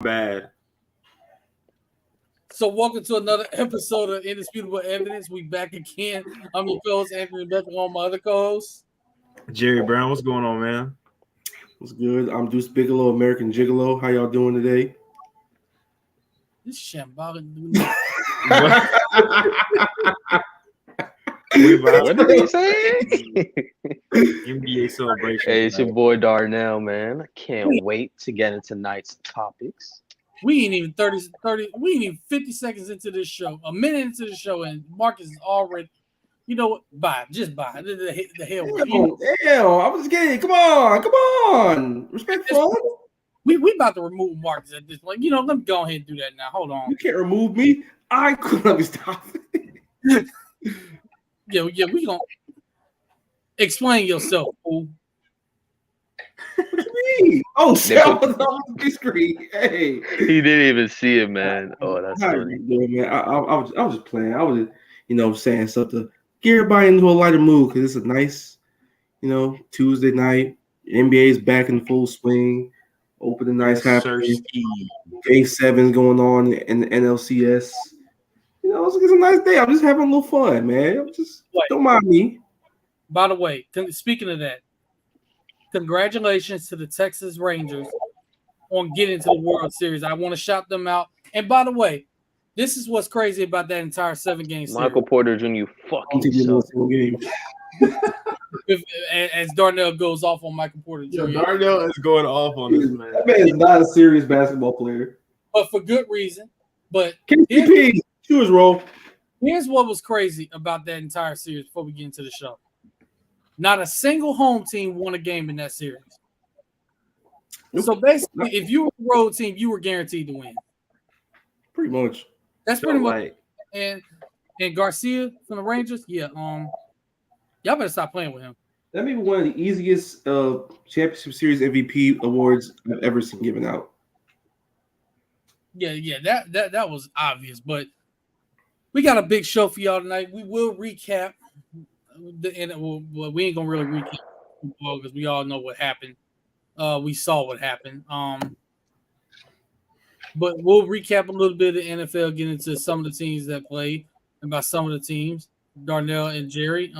Bad. So welcome to another episode of Indisputable Evidence. We back again. I'm your co-host Anthony Becker, on my other co-host Jerry Brown, what's going on, man? What's good? I'm Deuce Bigelow, American Gigolo. How y'all doing today? This shambolic. What did he say? NBA celebration. Hey, it's your boy Darnell, man. I can't wait to get into tonight's topics. We ain't even 30, we ain't even 50 seconds into this show, a minute into the show, and Marcus is already, you know what? Bye. Just bye. The hell with you. Hell, I was kidding. Come on. Respectful. We about to remove Marcus at this point. You know, let me go ahead and do that now. Hold on. You can't remove me. I couldn't stop it. Yeah, we gonna explain yourself, fool. What you mean? Oh, shit! I was on the screen. Hey, He didn't even see it, man. Oh, that's how funny. you doing, man? I was just playing. I was, saying something to get everybody into a lighter mood because it's a nice, Tuesday night. NBA is back in full swing. Opening nights happening. Game 7's going on in the NLCS. It's a nice day. I'm just having a little fun, man. Don't mind me. By the way, speaking of that, congratulations to the Texas Rangers on getting to the World Series. I want to shout them out. And by the way, this is what's crazy about that entire 7-game series. Michael Porter Jr., you fucking suck. As Darnell goes off on Michael Porter Jr. Darnell is going off on this, man. That man is not a serious basketball player. But for good reason. But KCP, to his role. Here's what was crazy about that entire series before we get into the show. Not a single home team won a game in that series. So basically, if you were a road team, you were guaranteed to win. Pretty much. That's pretty much. And Garcia from the Rangers, y'all better stop playing with him. That may be one of the easiest championship series MVP awards I've ever seen given out. Yeah, that was obvious, but we got a big show for y'all tonight. We will recap. We ain't gonna really recap because we all know what happened. We saw what happened. But we'll recap a little bit of the NFL, get into some of the teams that played, about some of the teams. Darnell and Jerry,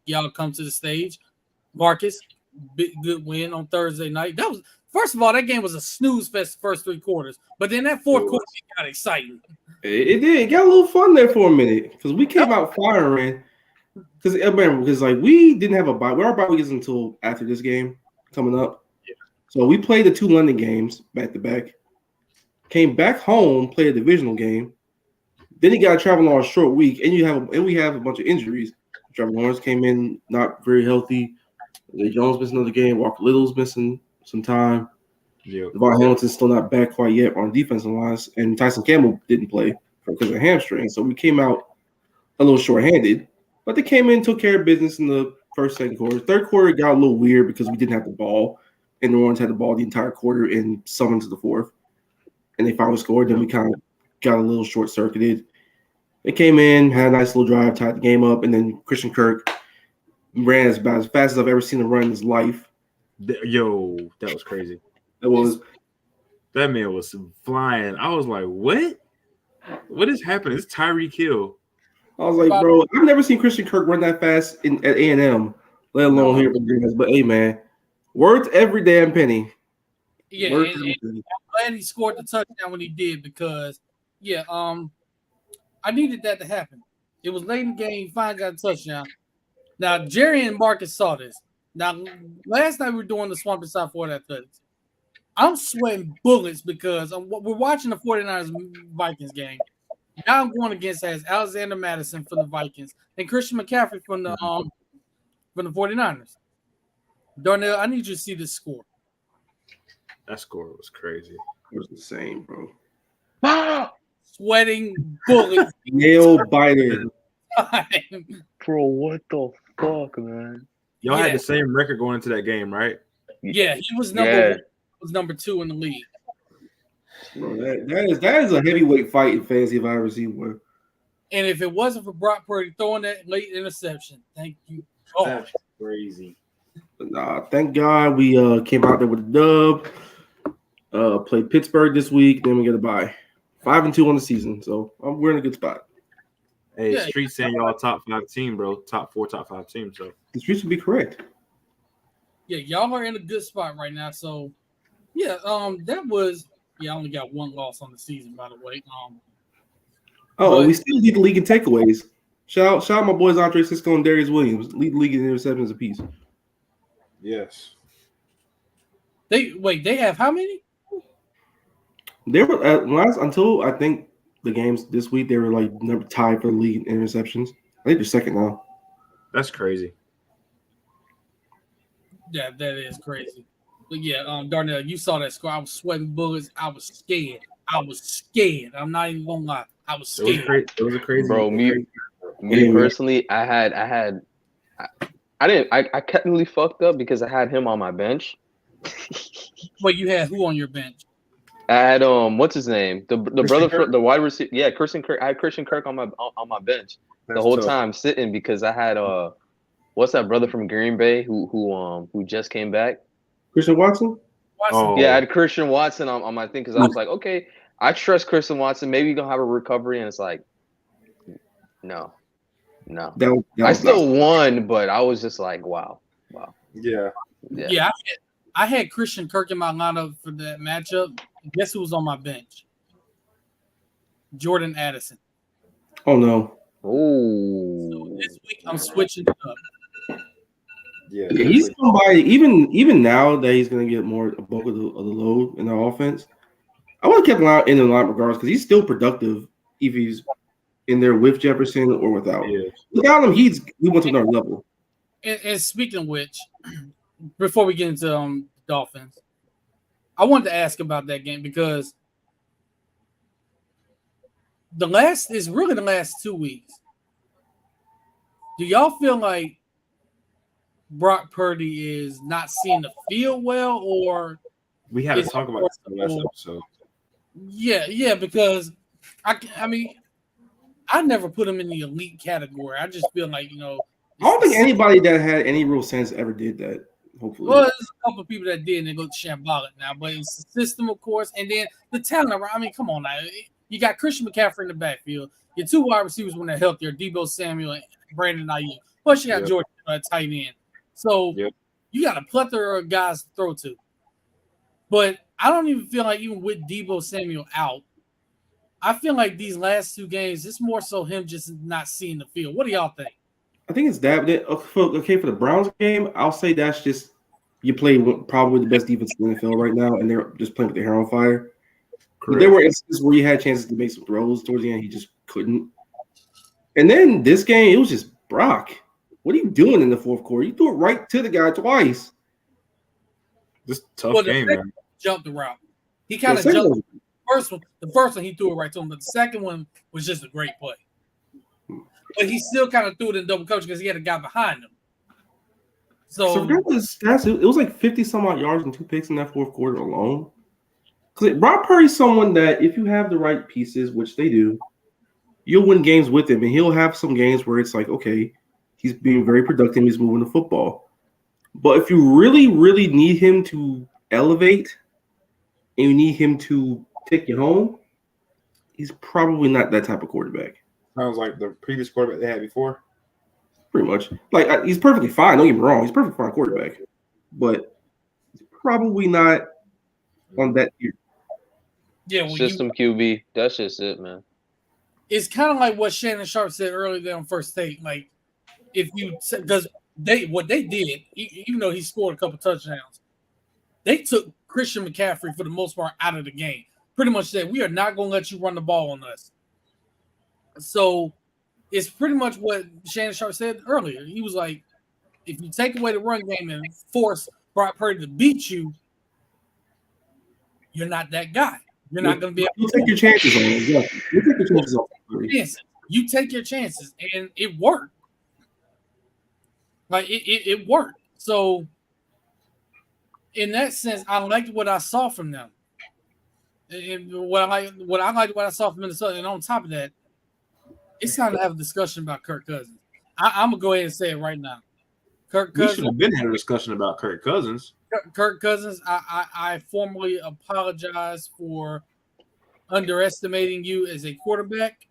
y'all come to the stage. Marcus, good win on Thursday night. That was, first of all, that game was a snooze fest the first 3 quarters, but then that fourth quarter got exciting. It did. It got a little fun there for a minute because we came out firing. Because like we didn't have a bye. Our bye week isn't until after this game coming up. Yeah. So we played the 2 London games back to back. Came back home, played a divisional game. Then he got to travel on a short week, and we have a bunch of injuries. Trevor Lawrence came in not very healthy. Zay Jones missed another game. Walker Little's missing some time. Yeah. Devon Hamilton's still not back quite yet on defensive lines, and Tyson Campbell didn't play because of hamstring. So we came out a little shorthanded. But they came in, took care of business in the first, second quarter. Third quarter got a little weird because we didn't have the ball, and New Orleans had the ball the entire quarter and some into the fourth. And they finally scored. Then we kind of got a little short-circuited. They came in, had a nice little drive, tied the game up, and then Christian Kirk ran about as fast as I've ever seen him run in his life. Yo, that was crazy. That man was flying. I was like, what? What is happening? It's Tyreek Hill. I was like, bro, I've never seen Christian Kirk run that fast at A&M, let alone here. But hey, man, worth every damn penny. Yeah, and I'm glad he scored the touchdown when he did because, I needed that to happen. It was late in the game. Finally got a touchdown. Now, Jerry and Marcus saw this. Now, last night we were doing the Swamp Inside Ford Athletics. I'm sweating bullets because we're watching the 49ers-Vikings game. Now I'm going against Alexander Madison from the Vikings and Christian McCaffrey from the 49ers. Darnell, I need you to see this score. That score was crazy. It was insane, bro. Sweating bullets. Nail biting. Bro, what the fuck, man? Y'all had the same record going into that game, right? Yeah, he was number 2 in the league. Bro, that is a heavyweight fight in fantasy if I ever seen one. And if it wasn't for Brock Purdy throwing that late interception, thank you. Oh, that's crazy. But thank God we came out there with a dub. Play Pittsburgh this week. Then we get a bye. 5-2 on the season, so we're in a good spot. Hey, Yeah. Street saying y'all top 5 team, bro. Top 4, top 5 team. So The Streets would be correct. Yeah, y'all are in a good spot right now. So, yeah, that was I only got one loss on the season, by the way. We still lead the league in takeaways. Shout out my boys Andre Cisco and Darius Williams. Lead the league in interceptions apiece. yes, They have how many? They were until I think the games this week they were like tied for the league in interceptions. I think they're second now. that's crazy. Yeah, that is crazy. But yeah, Darnell, you saw that score. I was sweating bullets. I was scared. I'm not even gonna lie. I was scared. It was a crazy. Bro, me personally, I technically fucked up because I had him on my bench. Wait, you had who on your bench? I had what's his name? The brother Kirk? from the wide receiver. Yeah, Christian Kirk. I had Christian Kirk on my bench the whole time sitting because I had what's that brother from Green Bay who just came back? Christian Watson? Oh. Yeah, I had Christian Watson on my thing because I was like, okay, I trust Christian Watson. Maybe he's gonna have a recovery, and it's like, no. I still won, but I was just like, wow. Yeah. Yeah, I had Christian Kirk in my lineup for that matchup. Guess who was on my bench? Jordan Addison. Oh no. Oh. This week I'm switching it up. Yeah. He's somebody even now that he's gonna get more a bulk of the load in the offense. I would have kept him out in a lot of regards because he's still productive if he's in there with Jefferson or without. Yeah. Without him, he went to another level. And speaking of which, before we get into Dolphins, I wanted to ask about that game because the last 2 weeks. Do y'all feel like Brock Purdy is not seeing the field well, or We had to talk about this in the last episode. Yeah, because I mean, I never put him in the elite category. I just feel like, I don't think anybody that had any real sense ever did that. Hopefully, well, there's a couple of people that did, and they go shambolic now. But it's the system, of course, and then the talent around. I mean, come on now. You got Christian McCaffrey in the backfield. Your two wide receivers when they're healthier, Deebo Samuel and Brandon Ayuk. Plus, you got George tight end. So you got a plethora of guys to throw to. But I don't even feel like even with Deebo Samuel out, I feel like these last two games, it's more so him just not seeing the field. What do y'all think? I think it's that. Okay, for the Browns game, I'll say that's just you play probably the best defense in the NFL right now, and they're just playing with their hair on fire. But there were instances where you had chances to make some throws towards the end, he just couldn't. And then this game, it was just Brock. What are you doing in the fourth quarter? You threw it right to the guy twice. Just tough game, man. Jumped the route. He kind of jumped. The first one he threw it right to him, but the second one was just a great play. But he still kind of threw it in double coverage because he had a guy behind him. So it was like 50 some odd yards and 2 picks in that fourth quarter alone. Because Brock Purdy's someone that if you have the right pieces, which they do, you'll win games with him, and he'll have some games where it's like, okay, he's being very productive, he's moving the football. But if you really, really need him to elevate and you need him to take you home, he's probably not that type of quarterback. Sounds like the previous quarterback they had before. Pretty much. Like, he's perfectly fine. Don't get me wrong. He's a perfectly fine quarterback. But he's probably not on that tier. Yeah, System QB. That's just it, man. It's kind of like what Shannon Sharp said earlier there on First Take. Like, because what they did, even though he scored a couple touchdowns, they took Christian McCaffrey for the most part out of the game. Pretty much said, we are not going to let you run the ball on us. So it's pretty much what Shannon Sharp said earlier. He was like, if you take away the run game and force Brock Purdy to beat you, you're not that guy. You're not going to be able to take your chances on him. Yeah. You take your chances on him. Yes, you take your chances, and it worked. Like it worked. So in that sense, I liked what I saw from them. And what I saw from Minnesota, and on top of that, it's time to have a discussion about Kirk Cousins. I'm gonna go ahead and say it right now. Kirk Cousins We should have been having a discussion about Kirk Cousins. Kirk Cousins, I formally apologize for underestimating you as a quarterback.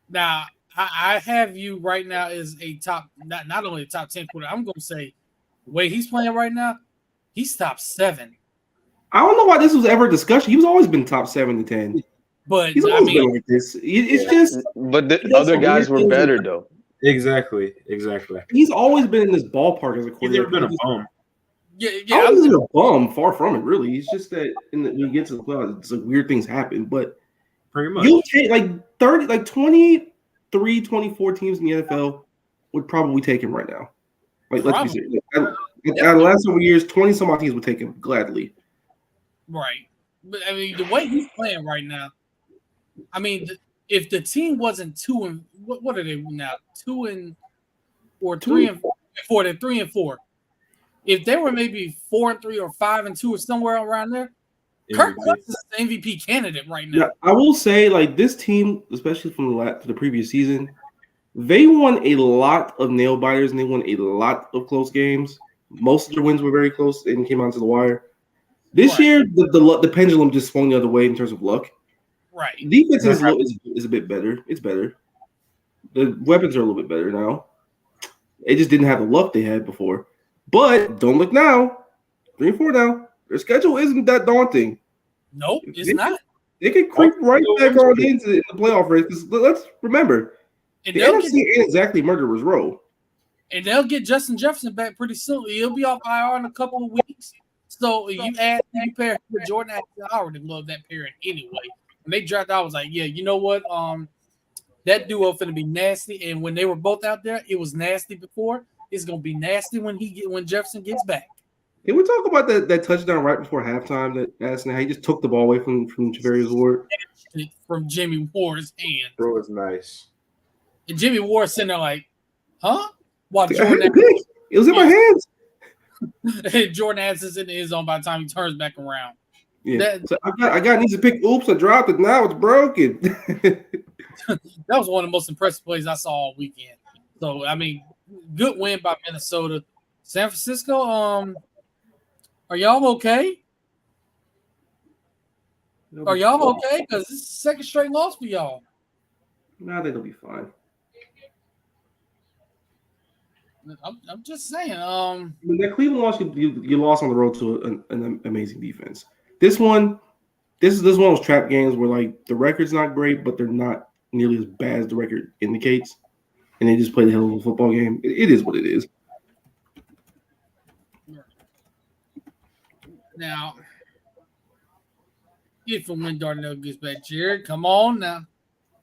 Now, I have you right now as a top, not only a top 10 quarterback, I'm going to say, the way he's playing right now, he's top 7. I don't know why this was ever a discussion. He's always been top 7 to 10. But he's always been like this. It's just. But the other guys were better, though. Exactly. He's always been in this ballpark as a quarterback. He's never been a bum. Yeah. I wasn't a bum. Far from it, really. It's just that when you get to the playoffs, it's like weird things happen. But pretty much, you'll take 23, 24 teams in the NFL would probably take him right now. Let's be serious. Out of the last several years, 20 some odd teams would take him gladly. Right, but I mean the way he's playing right now. I mean, if the team wasn't 2 and what are they now? 2 and or 3 and 4. They're 3 and 4. If they were maybe 4 and 3 or 5 and 2 or somewhere around there, Kirk Cousins is the MVP candidate right now. Yeah, I will say, this team, especially from the previous season, they won a lot of nail biters and they won a lot of close games. Most of their wins were very close and came out to the wire. This year, the pendulum just swung the other way in terms of luck. Right. Defense is a bit better. It's better. The weapons are a little bit better now. They just didn't have the luck they had before. But don't look now. 3 and 4 now. Their schedule isn't that daunting. Nope, it's not. They can creep right back on into the playoff race. Because let's remember, the NFC ain't exactly murderer's row. And they'll get Justin Jefferson back pretty soon. He'll be off IR in a couple of weeks. So you pair with Jordan Addison. I already love that pairing anyway. When they drafted, I was like, yeah, you know what? That duo finna be nasty. And when they were both out there, it was nasty before. It's gonna be nasty when Jefferson gets back. Can we talk about that touchdown right before halftime that Addison had? He just took the ball away from Charvarius Ward. From Jimmy Ward's hand. Bro, it's nice. And Jimmy Ward sitting there like, huh? While Jordan it was in my hands. And Jordan Addison's in his zone by the time he turns back around. Yeah. So I got needs to pick. Oops, I dropped it. Now it's broken. That was one of the most impressive plays I saw all weekend. So I mean, good win by Minnesota. San Francisco, are y'all okay? Are y'all okay? Because this is the second straight loss for y'all. Nah, they'll be fine. I'm just saying. That Cleveland loss, you lost on the road to an amazing defense. This one was trap games where the record's not great, but they're not nearly as bad as the record indicates, and they just played a hell of a football game. It is what it is. Now, if and when Darnell gets back, Jared, come on now.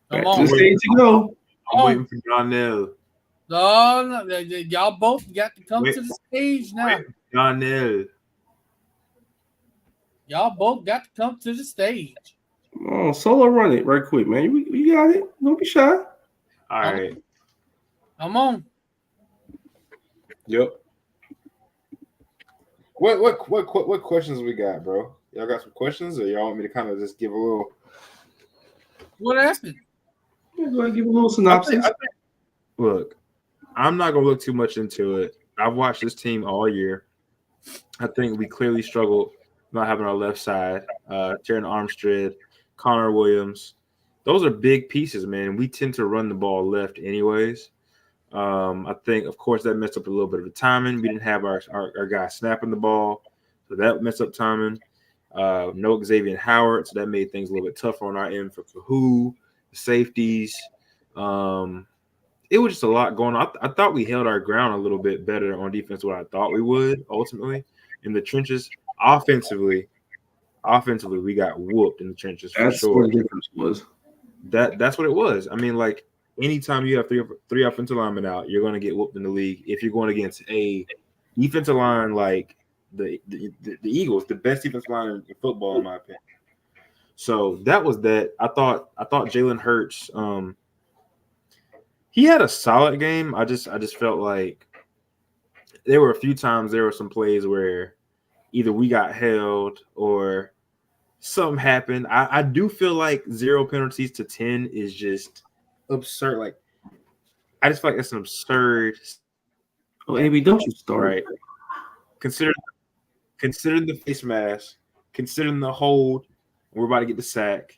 Come on. I'm waiting for Darnell. No, y'all both got to come to the stage now. Darnell. Y'all both got to come to the stage. Oh, solo run it right quick, man. You got it. Don't be shy. All right. Come on. Yep. What questions we got, bro? Y'all got some questions, or y'all want me to kind of just give a little? What happened? Yeah, go ahead, give a little synopsis. I think, look, I'm not gonna look too much into it. I've watched this team all year. I think we clearly struggled not having our left side. Terran Armstead, Connor Williams. Those are big pieces, man. We tend to run the ball left anyways. I think, of course, that messed up a little bit of the timing. We didn't have our guy snapping the ball, so that messed up timing. No Xavier Howard, so that made things a little bit tougher on our end for Kahu, the safeties. It was just a lot going on. I thought we held our ground a little bit better on defense than what I thought we would ultimately in the trenches. Offensively, we got whooped in the trenches for That's sure. what the difference was. That's what it was. I mean, anytime you have three offensive linemen out, you're going to get whooped in the league. If you're going against a defensive line like the Eagles, the best defensive line in football, in my opinion. So that was that. I thought Jalen Hurts. He had a solid game. I just felt like there were a few times there were some plays where either we got held or something happened. I do feel like 0 penalties to 10 is just absurd. I just feel like that's an absurd. Oh, AB, don't you start. Right. considering the face mask, considering the hold, we're about to get the sack.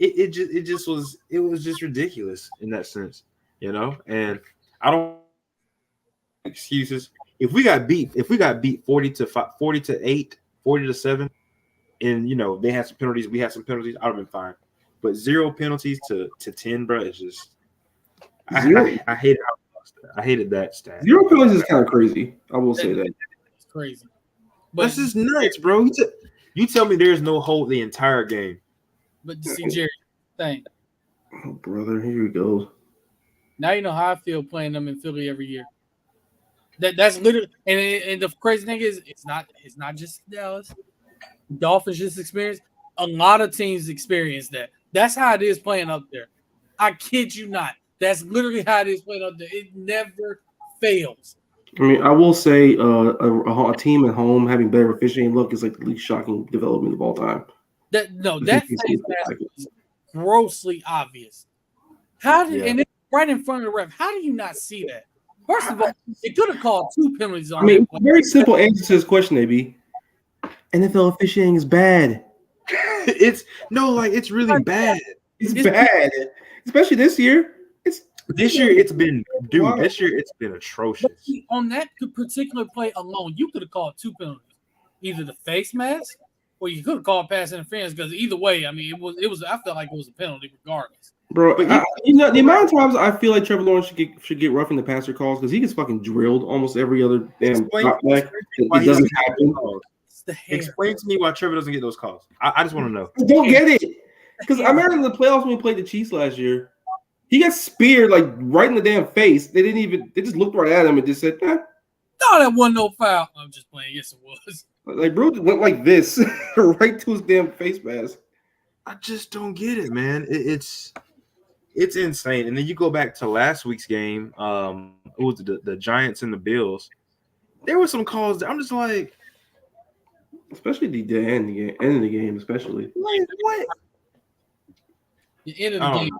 It was just ridiculous in that sense, you know. And I don't excuses. If we got beat 40-8, 40-7, and you know they had some penalties, we had some penalties, I would have been fine. But 0 penalties to 10, bro, it's just I hated that stat. 0 penalties is kind of crazy. I will say that. It's crazy. But this is nuts, bro. You tell me there's no hold the entire game. But to see Jerry, thing. Oh, brother, here we go. Now you know how I feel playing them in Philly every year. That's literally, and the crazy thing is, it's not just Dallas. Dolphins just experienced. A lot of teams experience that. That's how it is playing up there. I kid you not. That's literally how it is playing up there. It never fails. I mean, I will say a team at home having better officiating look is like the least shocking development of all time. That face mask is grossly obvious. And it's right in front of the ref. How do you not see that? First of all, it could have called 2 penalties on. I mean, very simple answer to this question, AB. NFL officiating is bad. It's really bad. It's bad, especially this year. This year it's been atrocious. On that particular play alone, you could have called 2 penalties, either the face mask or you could have called pass interference. Because either way, I mean, it was. I felt like it was a penalty regardless. Bro, the amount of times I feel like Trevor Lawrence should get roughing the passer calls because he gets fucking drilled almost every other damn play. It doesn't happen. Explain to me why Trevor doesn't get those calls. I just want to know. I don't get it. Because I remember in the playoffs when we played the Chiefs last year, he got speared like right in the damn face. They just looked right at him and just said, "Eh." No, that wasn't no foul. I'm just playing. Yes, it was. Like, bro went like this right to his damn face mask. I just don't get it, man. It's insane. And then you go back to last week's game. It was the Giants and the Bills. There were some calls that I'm just like, especially the end of the game, especially. Like what? The end of the game.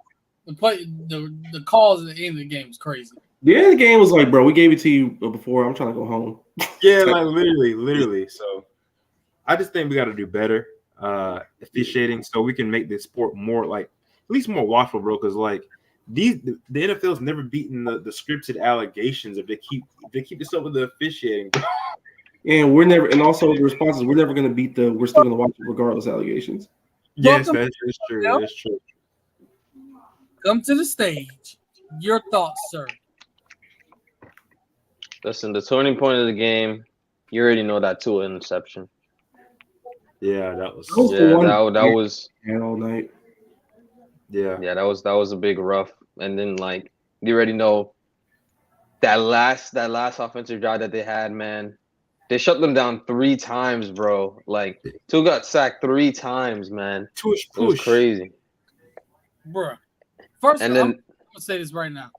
The calls at the end of the game was crazy. The end of the game was like, bro, we gave it to you before. I'm trying to go home. Yeah, like literally. So I just think we got to do better officiating so we can make this sport more like at least more watchable, bro. Because like the NFL's never beaten the scripted allegations if they keep this up with the officiating. And also the response is we're never going to beat we're still going to watch it regardless allegations. Yes, that is true. Yep. That's true. Come to the stage. Your thoughts, sir. Listen, the turning point of the game, you already know that Tua interception. Yeah, that was all night. Yeah, that was a big rough. And then like you already know that last offensive drive that they had, man. They shut them down 3 times, bro. Like Tua got sacked 3 times, man. Push. It was crazy, Bruh. First, and then I'm gonna say this right now,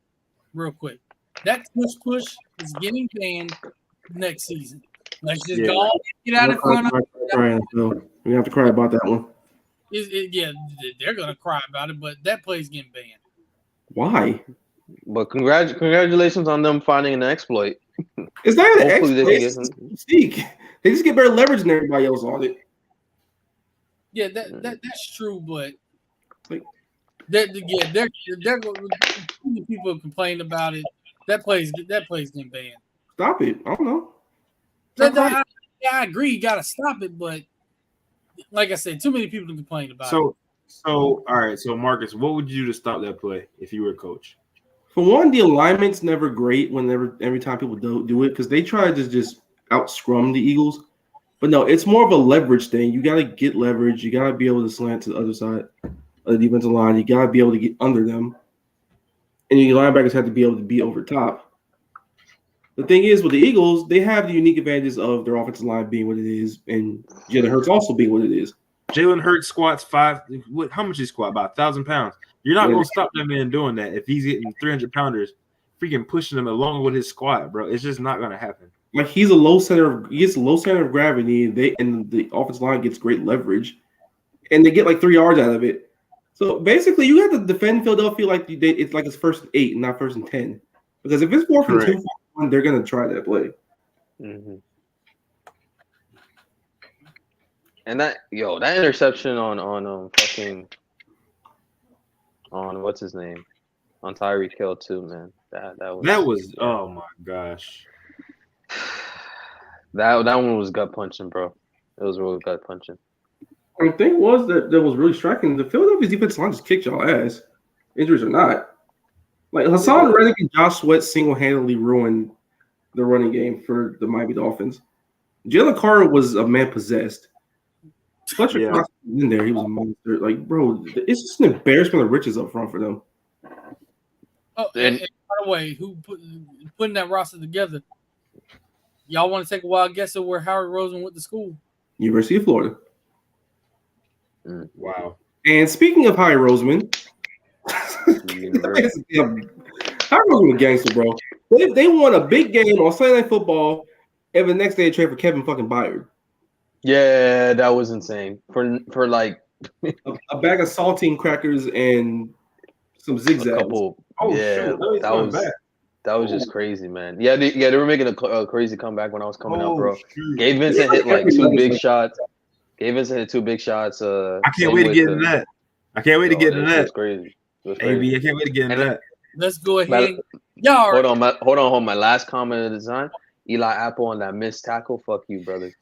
real quick. That push is getting banned next season. Let's just go on and get out in front of it. We have to cry about that one. Yeah, they're gonna cry about it, but that play's getting banned. Why? But congratulations on them finding an exploit. It's not an exploit. They just get better leverage than everybody else on it. Yeah, that's true, but like, they're people complain about it. That play's getting banned. Stop it! I don't know. I agree. You gotta stop it, but like I said, too many people complain about it. So all right. So Marcus, what would you do to stop that play if you were a coach? For one, the alignment's never great every time people do it because they try to just out scrum the Eagles. But no, it's more of a leverage thing. You got to get leverage. You got to be able to slant to the other side of the defensive line. You got to be able to get under them. And your linebackers have to be able to be over top. The thing is, with the Eagles, they have the unique advantages of their offensive line being what it is and Jalen Hurts also being what it is. Jalen Hurts squats how much he squat? About 1,000 pounds. You're not going to stop that man doing that if he's getting 300-pounders, freaking pushing him along with his squat, bro. It's just not going to happen. Like he gets a low center of gravity, and the offensive line gets great leverage, and they get like 3 yards out of it. So basically, you have to defend Philadelphia like it's like it's 1st and 8, not 1st and 10. Because if it's 4th and 2, they're going to try that play. Mm-hmm. And that interception on fucking on what's his name on Tyreek Hill too, man. That was oh my gosh. That one was gut punching, bro. It was real gut punching. The thing was that was really striking. The Philadelphia defensive line just kicked y'all ass, injuries or not. Like Hassan Reddick and Josh Sweat single-handedly ruined the running game for the Miami Dolphins. Jalen Carter was a man possessed. Fletcher Cox was in there. He was a monster. Like, bro, it's just an embarrassment of riches up front for them. Oh, and by the way, who putting that roster together? Y'all want to take a wild guess at where Howard Roseman went to school? University of Florida. Wow. And speaking of Howard Roseman, Howard Roseman a gangster, bro. They won a big game on Sunday Night Football, and the next day they trade for Kevin fucking Byard. Yeah, that was insane. For like a bag of saltine crackers and some zigzags. That was just crazy, man. Yeah, they were making a crazy comeback when I was coming out, bro. Gabe Vincent hit like 2 big shots. Gabe Vincent hit 2 big shots. I can't wait to get into that. I can't wait to get into that. It's crazy. AB, I can't wait to get into that. Let's go ahead. Hold on. My last comment of the design. Eli Apple on that missed tackle. Fuck you, brother.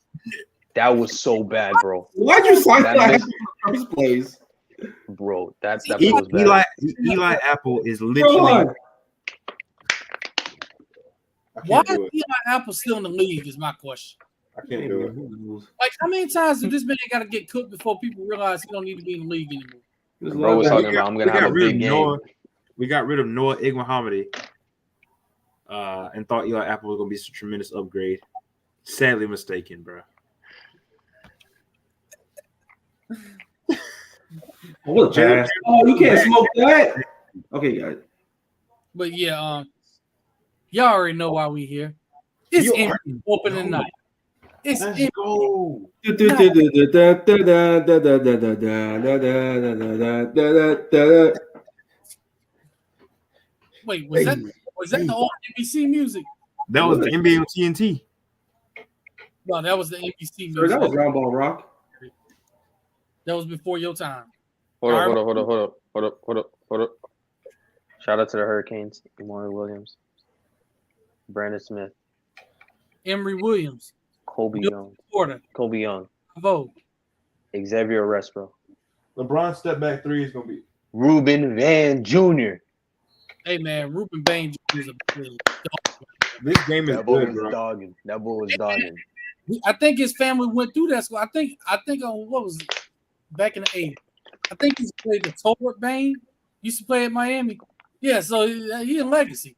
That was so bad, bro. Why'd you sign that in the first place? Bro, that was bad. Eli Apple is literally. Why is Eli Apple still in the league? Is my question. I can't do it. Like, how many times did this man got to get cooked before people realize he don't need to be in the league anymore? Bro was talking about I'm gonna have a big game. We got rid of Noah Igwehamadi, and thought Eli Apple was gonna be a tremendous upgrade. Sadly mistaken, bro. What a you can't smoke that. Okay, guys. But yeah, y'all already know why we here. It's opening night. It's Let's go. Wait, was that the old NBC music? That was the NBA on TNT. No, that was the NBC music. That was Round Ball Rock. That was before your time. Hold up. Shout out to the Hurricanes. Emory Williams, Brandon Smith, Emory Williams, Kobe Young, Vogue, Xavier Restro. LeBron step back 3 is gonna be Ruben Van Jr. Hey man, Ruben Bain is a This game is good, bro. That boy was dogging. I think his family went through that school. I think on what was it? Back in the 80s. I think he's played the Tolbert Bain. Used to play at Miami. Yeah, so he in Legacy.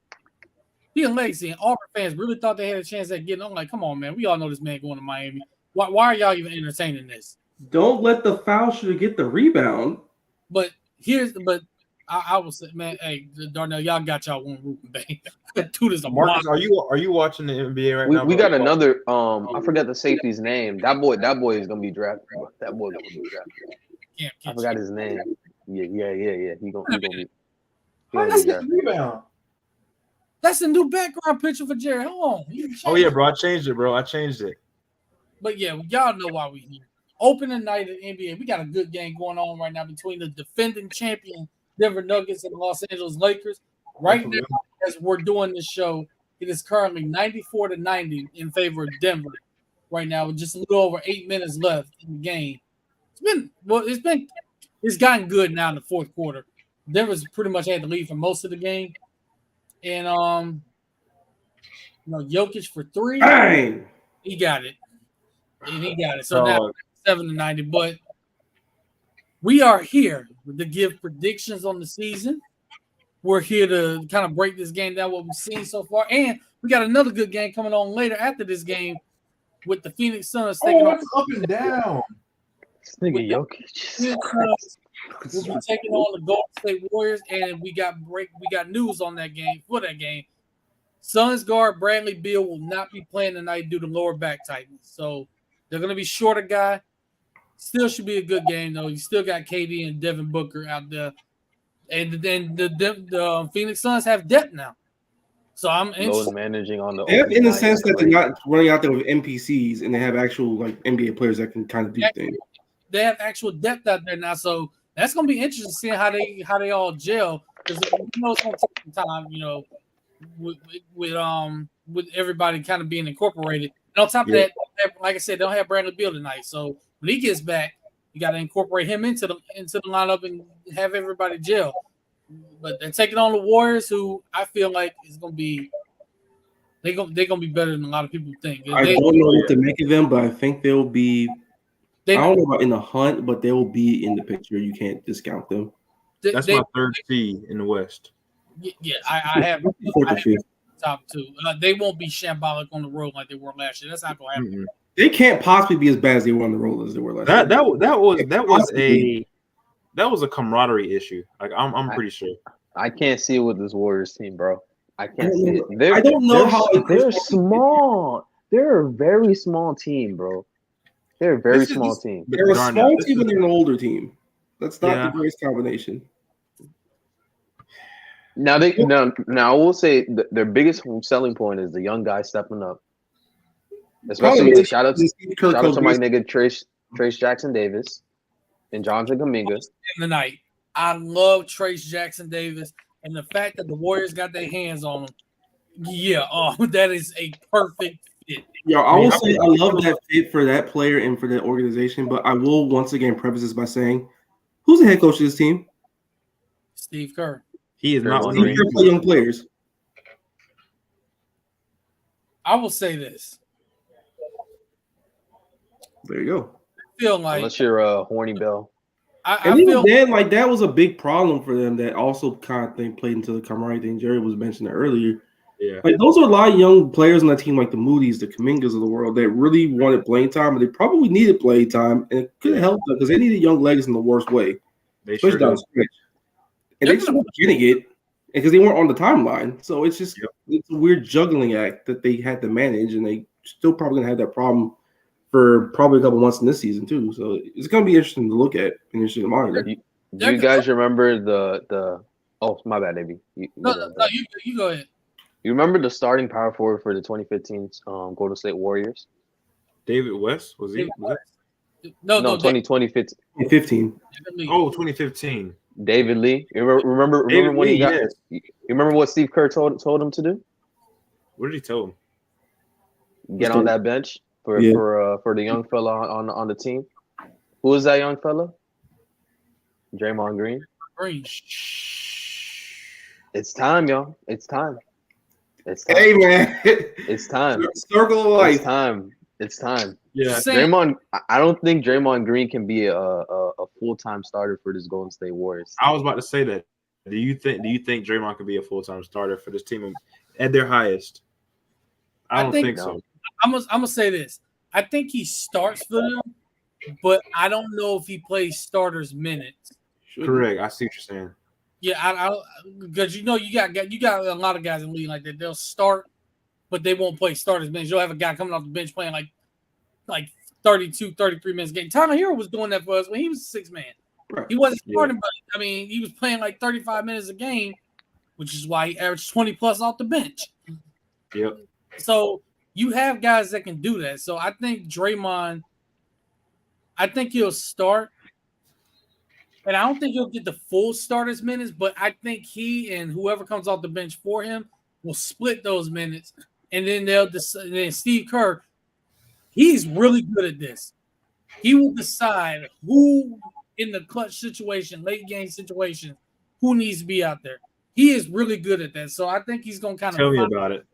And Auburn fans really thought they had a chance at getting on. Like, come on, man. We all know this man going to Miami. Why are y'all even entertaining this? Don't let the foul shooter get the rebound. But I will say, man, hey, Darnell, y'all got y'all one Ruben Bain. Dude is a Marcus, are you watching the NBA right now? We got another. I forgot the safety's name. That boy is gonna be drafted. That boy gonna be drafted. I forgot his name. Yeah. He gonna be. Rebound. That's a new background picture for Jerry. Hold on. Oh yeah, bro. I changed it. But yeah, y'all know why we here. Opening night at NBA. We got a good game going on right now between the defending champion Denver Nuggets and the Los Angeles Lakers. Right now, as we're doing this show, it is currently 94-90 in favor of Denver. Right now, with just a little over 8 minutes left in the game. It's gotten good now in the fourth quarter. Denver's pretty much had the lead for most of the game. And Jokic for 3. Bang! He got it. So now 7-90. But we are here to give predictions on the season. We're here to kind of break this game down, what we've seen so far. And we got another good game coming on later after this game with the Phoenix Suns taking on up and down. This nigga Jokic. We'll be taking on the Golden State Warriors, and we got news on that game for that game. Suns guard Bradley Beal will not be playing tonight due to lower back tightness. So they're going to be short a guy. Still should be a good game, though. You still got KD and Devin Booker out there. And then the Phoenix Suns have depth now. So I'm load interested. managing on the. In the sense that they're not running out there with NPCs and they have actual like NBA players that can kind of do things. They have actual depth out there now, so that's going to be interesting seeing how they all gel because it's going to take some time, with everybody kind of being incorporated. And on top of that, like I said, they don't have Bradley Beal tonight, so when he gets back, you got to incorporate him into the lineup and have everybody gel. But they're taking on the Warriors, who I feel like is going to be they're going to be better than a lot of people think. I don't know what to make of them, but I think they'll be. I don't know about in the hunt, but they will be in the picture. You can't discount them. That's my third seed in the West. Yeah, I have top two. They won't be shambolic on the road like they were last year. That's not going to happen. Mm-hmm. They can't possibly be as bad as they were on the road as they were last year. That was a camaraderie issue. Like I'm pretty sure. I can't see it with this Warriors team, bro. I can't see it. I don't know how they're small. They're a very small team, bro. They're a very small team. They're a small team and they're an older team. That's not the greatest combination. Now I will say their biggest selling point is the young guy stepping up. Especially shout out to my nigga Trace Jackson Davis and Jonathan Kuminga. In the night, I love Trace Jackson Davis and the fact that the Warriors got their hands on him. Yeah, that is a perfect fit. Yo, I will say I love that fit for that player and for that organization, but I will once again preface this by saying, who's the head coach of this team? Steve Kerr. He is not one of the young players. I will say this. There you go. I feel like unless you're a horny Bill. And even then, like that was a big problem for them that also kind of thing played into the camaraderie thing. Jerry was mentioning earlier. Yeah, like those are a lot of young players on that team, like the Moody's, the Kumingas of the world, that really wanted playing time, and they probably needed playing time, and it could have helped them because they needed young legs in the worst way. They sure did. And they just weren't getting it because they weren't on the timeline. So it's just it's a weird juggling act that they had to manage, and they still probably gonna have that problem for probably a couple months in this season too. So it's gonna be interesting to look at and interesting to monitor. Do you guys remember the? Oh, my bad, Davey. You go ahead. You remember the starting power forward for the 2015 Golden State Warriors? David West was he? No, 2015. Oh, 2015. David Lee. You remember when he got? Yes. You remember what Steve Kerr told him to do? What did he tell him? Get on that bench for the young fella on the team. Who is that young fella? Draymond Green. It's time, y'all. It's time. Hey, man. It's time. Circle of life. It's time. Yeah. Draymond. I don't think Draymond Green can be a full-time starter for this Golden State Warriors. I was about to say that. Do you think Draymond could be a full-time starter for this team at their highest? I don't think so. I'm gonna say this. I think he starts for them, but I don't know if he plays starters minutes. Correct. I see what you're saying. Yeah, because you got a lot of guys in the league like that. They'll start, but they won't play starters minutes. You'll have a guy coming off the bench playing like 32, 33 minutes a game. Tyler Hero was doing that for us when he was a six man. Right. He wasn't starting, but I mean, he was playing like 35 minutes a game, which is why he averaged 20 plus off the bench. Yep. So you have guys that can do that. So I think Draymond, he'll start. And I don't think he'll get the full starters minutes, but I think he and whoever comes off the bench for him will split those minutes. And then then Steve Kerr, he's really good at this. He will decide who in the clutch situation, late game situation, who needs to be out there. He is really good at that. So I think he's going to kind of tell me about it.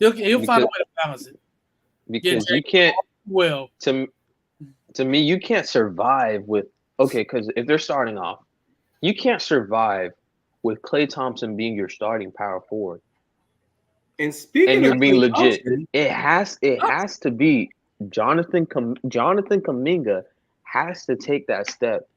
He'll find a way to balance it. Because you can't. Well, to me, you can't survive with. Okay, because if they're starting off, you can't survive with Klay Thompson being your starting power forward. And you're being legit. Thompson, it has to be Jonathan Kuminga has to take that step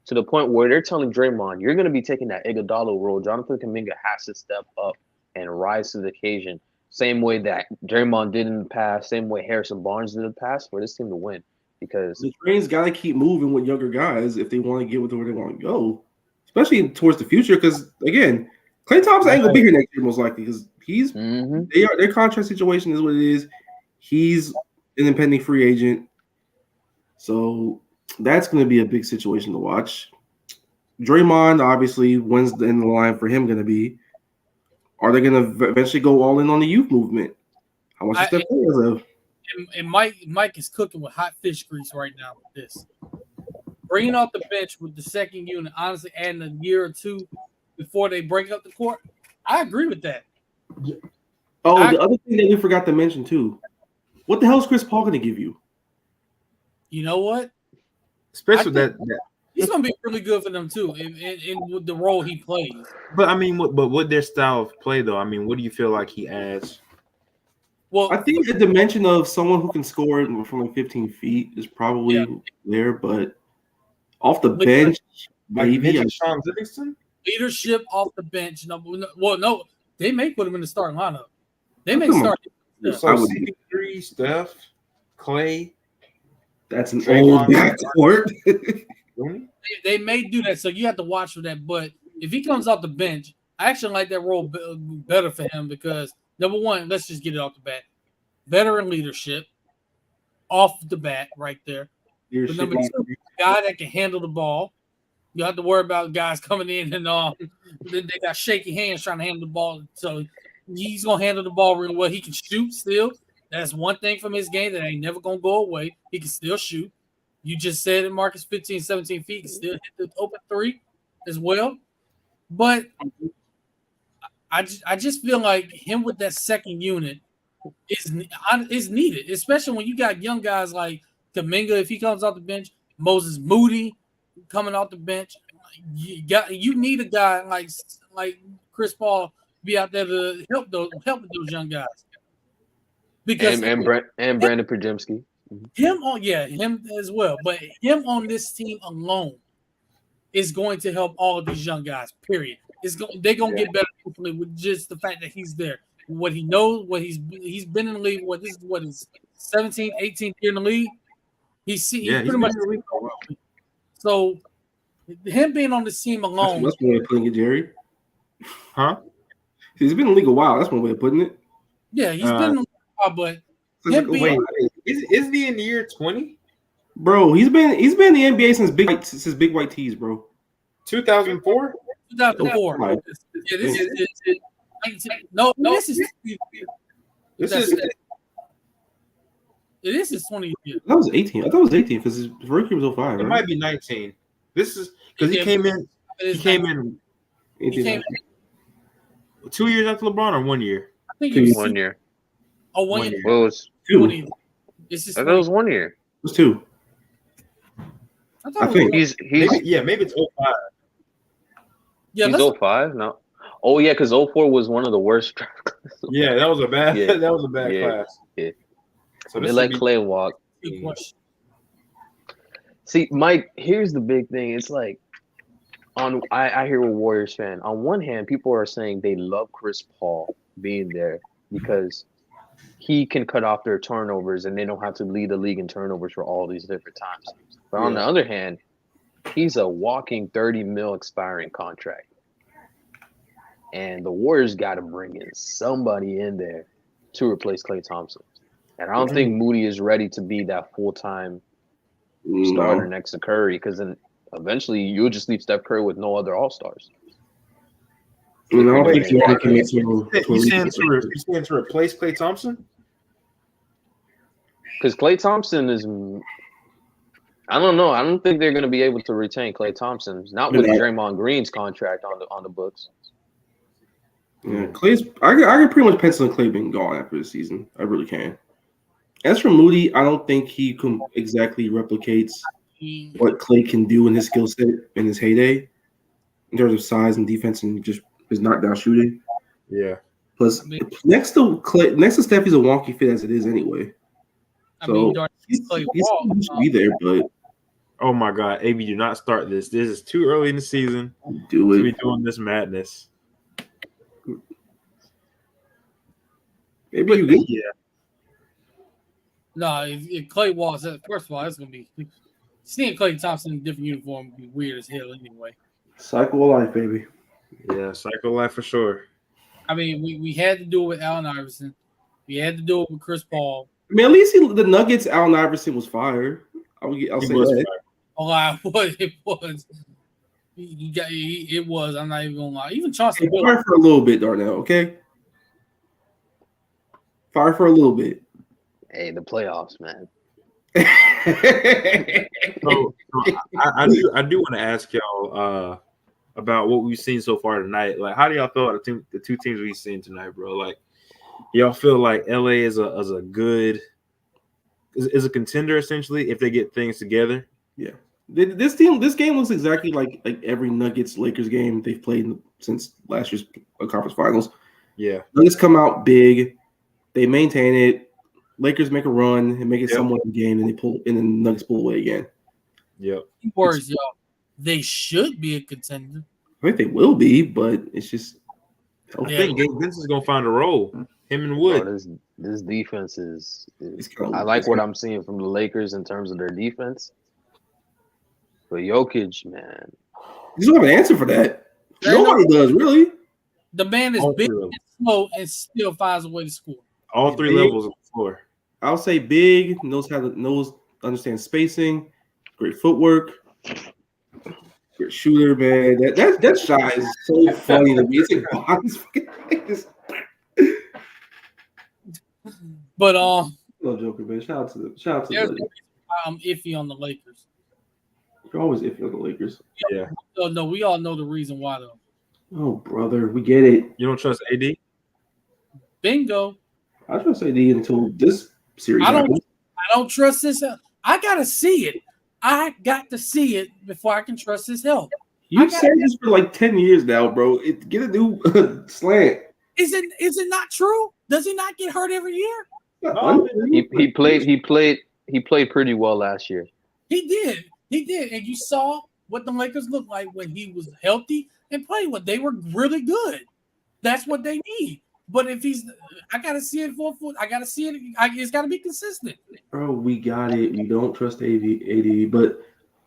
to the point where they're telling Draymond, you're going to be taking that Iguodala role. Jonathan Kuminga has to step up and rise to the occasion. Same way that Draymond did in the past, same way Harrison Barnes did in the past for this team to win. Because the train's got to keep moving with younger guys if they want to get to where they want to go, especially towards the future. Because again, Klay Thompson ain't gonna be here next year most likely because Their contract situation is what it is. He's an impending free agent, so that's going to be a big situation to watch. Draymond, obviously, when's the end of the line for him going to be? Are they going to eventually go all in on the youth movement? How much is Steph Curry? And Mike is cooking with hot fish grease right now with this. Bringing off the bench with the second unit, honestly, adding a year or two before they break up the court. I agree with that. Oh, the other thing that we forgot to mention too. What the hell is Chris Paul going to give you? You know what? Especially that. He's going to be really good for them too in the role he plays. But I mean, what their style of play though? I mean, what do you feel like he adds? Well, I think the dimension of someone who can score from like 15 feet is probably there, but off the bench, maybe Sean Livingston. Leadership off the bench. No, they may put him in the starting lineup. They may start. So CP3, Steph, Clay. That's an old backcourt. They may do that, so you have to watch for that. But if he comes off the bench, I actually like that role better for him because number one, let's just get it off the bat. Veteran leadership off the bat right there. But number two, guy that can handle the ball. You have to worry about guys coming in and they got shaky hands trying to handle the ball. So he's going to handle the ball really well. He can shoot still. That's one thing from his game that ain't never going to go away. He can still shoot. You just said it, Marcus, 15, 17 feet. He can still hit the open three as well. But I just feel like him with that second unit is needed, especially when you got young guys like Kuminga if he comes off the bench, Moses Moody coming off the bench. You need a guy like Chris Paul to be out there to help those young guys. Because and Brandon Podziemski. Him as well. But him on this team alone is going to help all of these young guys. Period. They're gonna get better with just the fact that he's there. What he knows, what he's been in the league. This is his 17th, 18th year in the league. He's pretty much in the league. So him being on the team alone. That's one way of putting it, Jerry. Huh? He's been in the league a while. That's one way of putting it. Yeah, he's been in the league a while, but isn't he in the year 20? Bro, he's been in the NBA since Big White Tees, bro. 2004? 2004. Yeah, this is This is 20 years. That was 18. I thought it was 18 because his rookie was 05. Right? It might be 19. This is because he came in. He came in 2 years after LeBron, or 1 year. I think it was 1 year. Oh, 1 year. Well, it was 2. I thought it was 1 year. It was 2. I think he's maybe it's 05. Yeah, he's 05. No. Oh yeah, because 04 was one of the worst draft classes. Yeah, that was a bad. Yeah. That was a bad class. Yeah. So they let Clay walk. See, Mike, here's the big thing. It's like I hear a Warriors fan. On one hand, people are saying they love Chris Paul being there because he can cut off their turnovers and they don't have to lead the league in turnovers for all these different times. But on the other hand, he's a walking $30 million expiring contract. And the Warriors got to bring in somebody in there to replace Klay Thompson. And I don't think Moody is ready to be that full-time starter next to Curry, because then eventually you'll just leave Steph Curry with no other All-Stars. You know, he's saying to replace Klay Thompson? Because Klay Thompson is – I don't know. I don't think they're going to be able to retain Klay Thompson, not with Draymond Green's contract on the books. Yeah, I can pretty much pencil in Klay being gone after the season. I really can. As for Moody, I don't think he can exactly replicates what Klay can do in his skill set in his heyday, in terms of size and defense and just his knockdown shooting. Yeah. Plus, next to Steph, he's a wonky fit as it is anyway. So he's supposed to be there, but oh my God, AB, do not start this. This is too early in the season to be doing this madness. Maybe you good. Yeah. No, if Klay walks, first of all, that's gonna be seeing Klay Thompson in a different uniform would be weird as hell anyway. Cycle of life, baby. Yeah, cycle of life for sure. I mean, we had to do it with Allen Iverson. We had to do it with Chris Paul. I mean, at least the Nuggets, Allen Iverson was fired. I'll say that. Oh, it was. It was. I'm not even gonna lie. Even Chauncey Billups. Fire for a little bit, Darnell. Okay. Fire for a little bit. Hey, the playoffs, man. So I do want to ask y'all about what we've seen so far tonight. Like, how do y'all feel about the two teams we've seen tonight, bro? Like, y'all feel like LA is a good is a contender essentially if they get things together? Yeah. This game looks exactly like every Nuggets Lakers game they've played since last year's conference finals. Yeah. Nuggets come out big, they maintain it. Lakers make a run and make it somewhat a game, and then Nuggets pull away again. Yep. Words, y'all. They should be a contender. I think they will be, but it's just. I think Gabe Vincent's gonna find a role. Him and Wood. Bro, this defense is I like what I'm seeing from the Lakers in terms of their defense. But Jokic, man, you don't have an answer for that. Nobody does, really. The man is big and slow and still finds a way to score. All three levels of the floor. I'll say big, understands spacing, great footwork, great shooter, man. That shot is so funny to me. It's like but no joker, man. Shout out to the I'm iffy on the Lakers. You're always iffy on the Lakers. Yeah. No, we all know the reason why though. Oh, brother, we get it. You don't trust AD? Bingo. I trust AD until this series. I don't trust this. I gotta see it. I got to see it before I can trust his health. You've said this for like 10 years now, bro. Get a new slant. Is it not true? Does he not get hurt every year? He played pretty well last year. He did, and you saw what the Lakers looked like when he was healthy and played. What they were really good. That's what they need. But if I gotta see it 4 foot. I gotta see it. It's gotta be consistent. Bro, we got it. We don't trust AD, but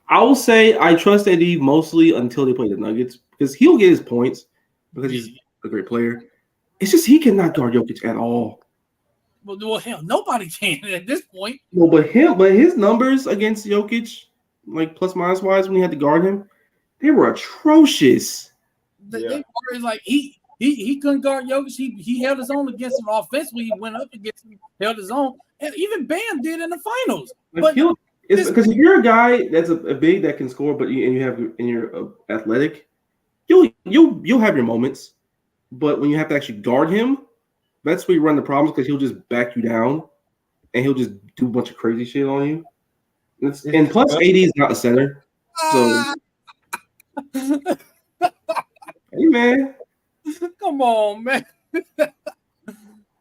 I will say I trust AD mostly until they play the Nuggets because he'll get his points because he's a great player. It's just he cannot guard Jokic at all. Well, hell, nobody can at this point. No, but his numbers against Jokic, like plus minus wise, when he had to guard him, they were atrocious. They were like he couldn't guard Jokic. He held his own against him offensively. He went up against him, held his own, and even Bam did in the finals. But it's because if you're a guy that's a big that can score, but you're athletic, you'll have your moments. But when you have to actually guard him, that's where you run the problems because he'll just back you down, and he'll just do a bunch of crazy shit on you. And plus, AD is not a center, so hey man. Come on, man.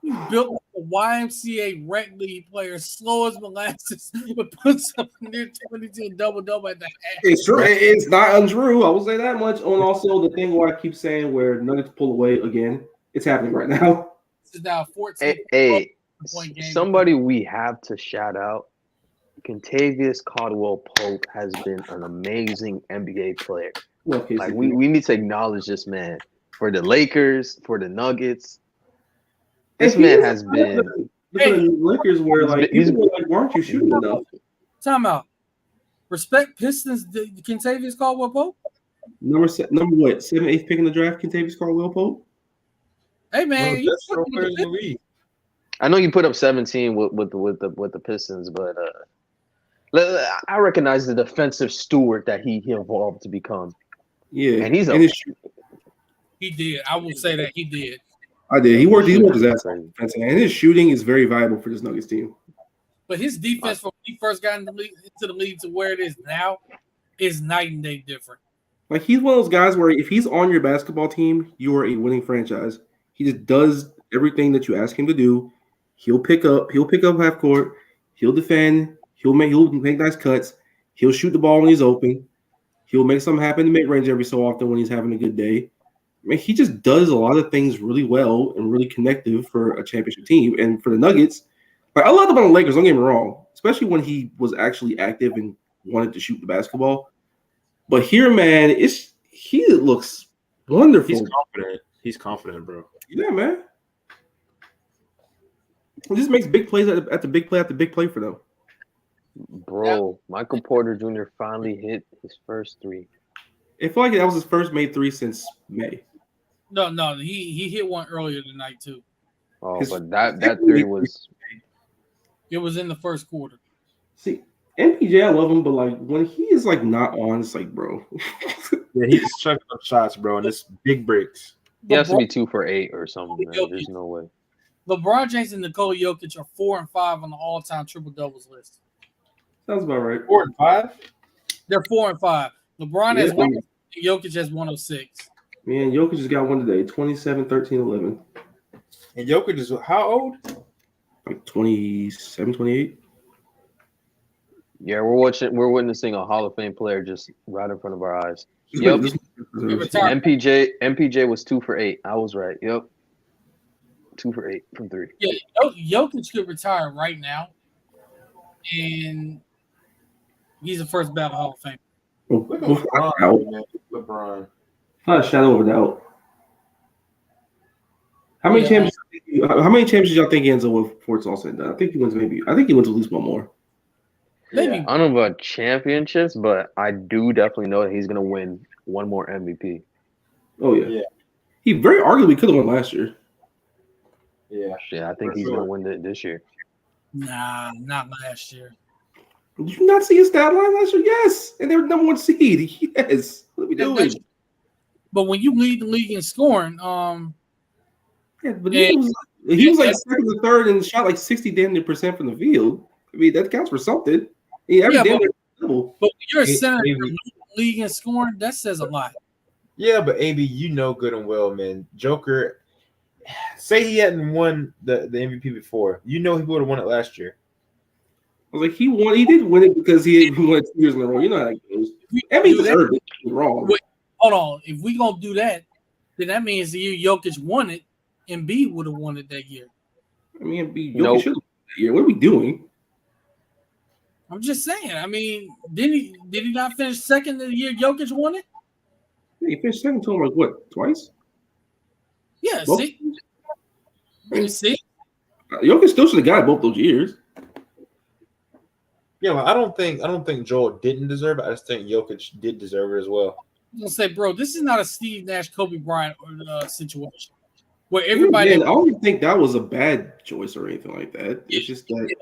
He built like a YMCA rec league player, slow as molasses, but puts up near 22 double at the half. It's true. It's not untrue. I will say that much. And also the thing where I keep saying where Nuggets pull away again, it's happening right now. This is now 14. Hey, somebody we have to shout out. Kentavious Caldwell-Pope has been an amazing NBA player. Like we need to acknowledge this man. For the Lakers, for the Nuggets, this man has been. The Lakers were like, why aren't you shooting enough? Time out. Respect Pistons. Kentavious Caldwell-Pope. Number what? 7th, 8th pick in the draft. Kentavious Caldwell-Pope. Hey man, I know you put up 17 with the Pistons, but I recognize the defensive steward that he evolved to become. Yeah, and he's he did. I will say that he did. I did. He worked his ass off, and his shooting is very valuable for this Nuggets team. But his defense, when he first got into the league to where it is now, is night and day different. Like he's one of those guys where if he's on your basketball team, you are a winning franchise. He just does everything that you ask him to do. He'll pick up half court. He'll defend. He'll make nice cuts. He'll shoot the ball when he's open. He'll make something happen to mid-range every so often when he's having a good day. I mean, he just does a lot of things really well and really connective for a championship team. And for the Nuggets, like I love him on the Lakers, don't get me wrong, especially when he was actually active and wanted to shoot the basketball. But here, man, he looks wonderful. He's confident, bro. Yeah, man. It just makes big plays at the big play for them. Bro, Michael Porter Jr. finally hit his first three. It felt like that was his first made three since May. No, he hit one earlier tonight too. Oh, but that three was. It was in the first quarter. See, MPJ, I love him, but like when he is like not on, it's like, bro. Yeah, he's just chucking up shots, bro, and it's big breaks. He has to be 2 for 8 or something. Man. There's no way. LeBron James and Nikola Jokic are 4 and 5 on the all-time triple doubles list. Sounds about right. 4 and 5. They're 4 and 5. LeBron has 1. Jokic has 106. Man, Jokic just got one today. 27, 13, 11. And Jokic is how old? Like 27, 28. Yeah, we're witnessing a Hall of Fame player just right in front of our eyes. Yep. MPJ was 2 for 8. I was right. Yep. 2 for 8 from 3. Yeah, Jokic could retire right now, and he's the first ballot Hall of Fame. LeBron. Not a shadow of a doubt. How many championships y'all think he ends up with before it's all said and done? I think he wins at least one more. Maybe. I don't know about championships, but I do definitely know that he's gonna win one more MVP. Oh yeah. He very arguably could have won last year. Yeah, I think he's gonna win it this year. Nah, not last year. Did you not see his stat line last year? Yes, and they were number 1 seed. Yes. What are we doing? But when you lead the league in scoring, he was like second or third and shot like 60% from the field. I mean, that counts for something. But you're a center league in scoring, that says a lot. Yeah, but AB, you know good and well, man. Joker, say he hadn't won the MVP before. You know he would have won it last year. I was like, he won. He did win it because he won it 2 years in a row. You know how that goes. Embiid deserved it. Wrong. Wait, hold on. If we gonna do that, then that means the year Jokic won it, Embiid would have won it that year. I mean, Jokic should have won that year. What are we doing? I'm just saying. I mean, did he not finish second the year Jokic won it? Yeah, he finished second to him like what, twice? Yeah. Both? See. Jokic still should have got it both those years. Yeah, well, I don't think Joel didn't deserve it. I just think Jokic did deserve it as well. I'm gonna say, bro, this is not a Steve Nash, Kobe Bryant situation where everybody. I don't think that was a bad choice or anything like that. It's just that.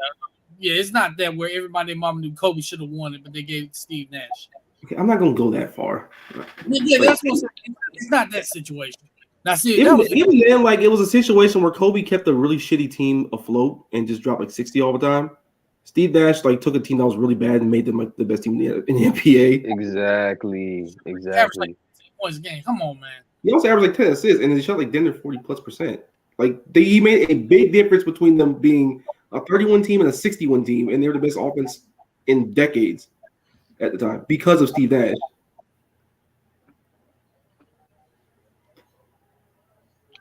Yeah, it's not that where everybody mama knew Kobe should have won it, but they gave it to Steve Nash. Okay, I'm not gonna go that far. Yeah, that's what I'm saying. It's not that situation. Now, see, even then, like it was a situation where Kobe kept a really shitty team afloat and just dropped like 60 all the time. Steve Nash like took a team that was really bad and made them like the best team in the NBA. Exactly. Average like 10 points a game. Come on, man. He also averaged like 10 assists and they shot like damn near 40+%. Like he made a big difference between them being a 31 team and a 61 team, and they were the best offense in decades at the time because of Steve Nash.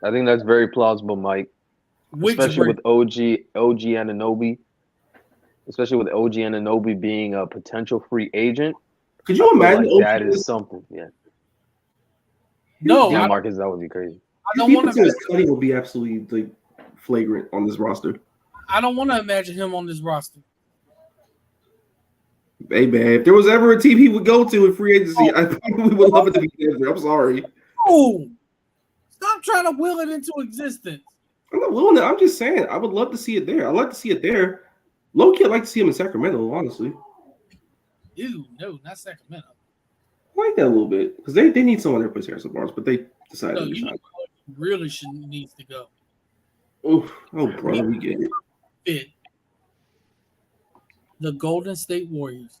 I think that's very plausible, Mike. Especially with OG Anunoby. Especially with OG Anunoby being a potential free agent. Could you imagine like that is something? Yeah. No, yeah, Marcus, that would be crazy. I don't want to. Cutting will be absolutely like flagrant on this roster. I don't want to imagine him on this roster. Hey man, if there was ever a team he would go to in free agency, I probably would love it to be Denver. I'm sorry. Oh, stop trying to will it into existence. I'm not willing to. I'm just saying I would love to see it there. I'd like to see it there. Low-key, I'd like to see him in Sacramento, honestly. Ew, no, not Sacramento. I like that a little bit because they need someone there to replace Harrison Barnes, but they decided No, to you really needs to go. Oh, bro, we get it. Fit the Golden State Warriors.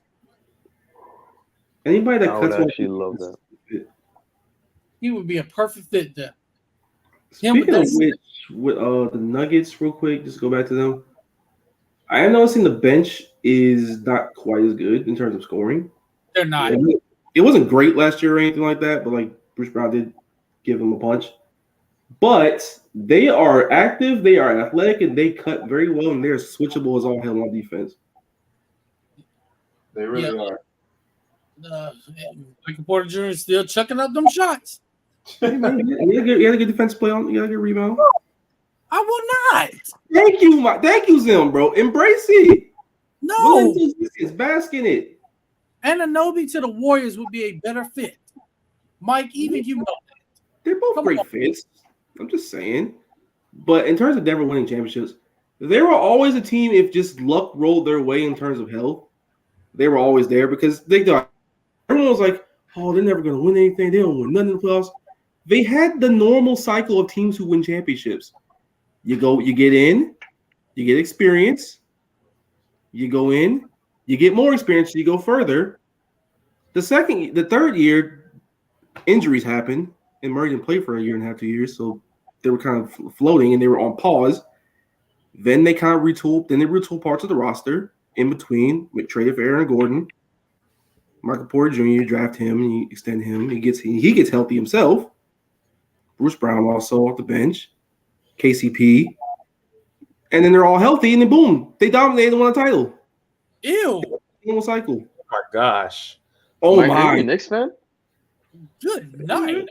Anybody that I cuts would actually love that. He would be a perfect fit there. Speaking of which, with the Nuggets, real quick, just go back to them. I am noticing the bench is not quite as good in terms of scoring. They're not. It wasn't great last year or anything like that, but like Bruce Brown did give them a punch. But they are active, they are athletic, and they cut very well, and they're switchable as all hell on defense. They really are. Michael Porter Jr. is still chucking up them shots. Hey, man, you had a good defense play on. You got a good rebound. I will not. Thank you, Zim, bro. Embrace it. No. Bask in it. Anunoby to the Warriors would be a better fit. Mike, even you know that. They're both great fits. I'm just saying. But in terms of Denver winning championships, they were always a team if just luck rolled their way in terms of health. They were always there because they thought everyone was like, oh, they're never going to win anything. They don't win nothing in the playoffs. They had the normal cycle of teams who win championships. You get in, you get experience, you go in, you get more experience, you go further. The third year, injuries happened, and Murray didn't play for a year and a half, 2 years, so they were kind of floating and they were on pause. Then they kind of retooled. Then they retooled parts of the roster in between. We traded for Aaron Gordon, Michael Porter Jr. Draft him and you extend him. He gets healthy himself. Bruce Brown also off the bench. KCP. And then they're all healthy, and then boom, they dominated and won a title. Ew. Normal cycle. Oh my gosh. Oh Mike, my. are you a Knicks fan? Good night.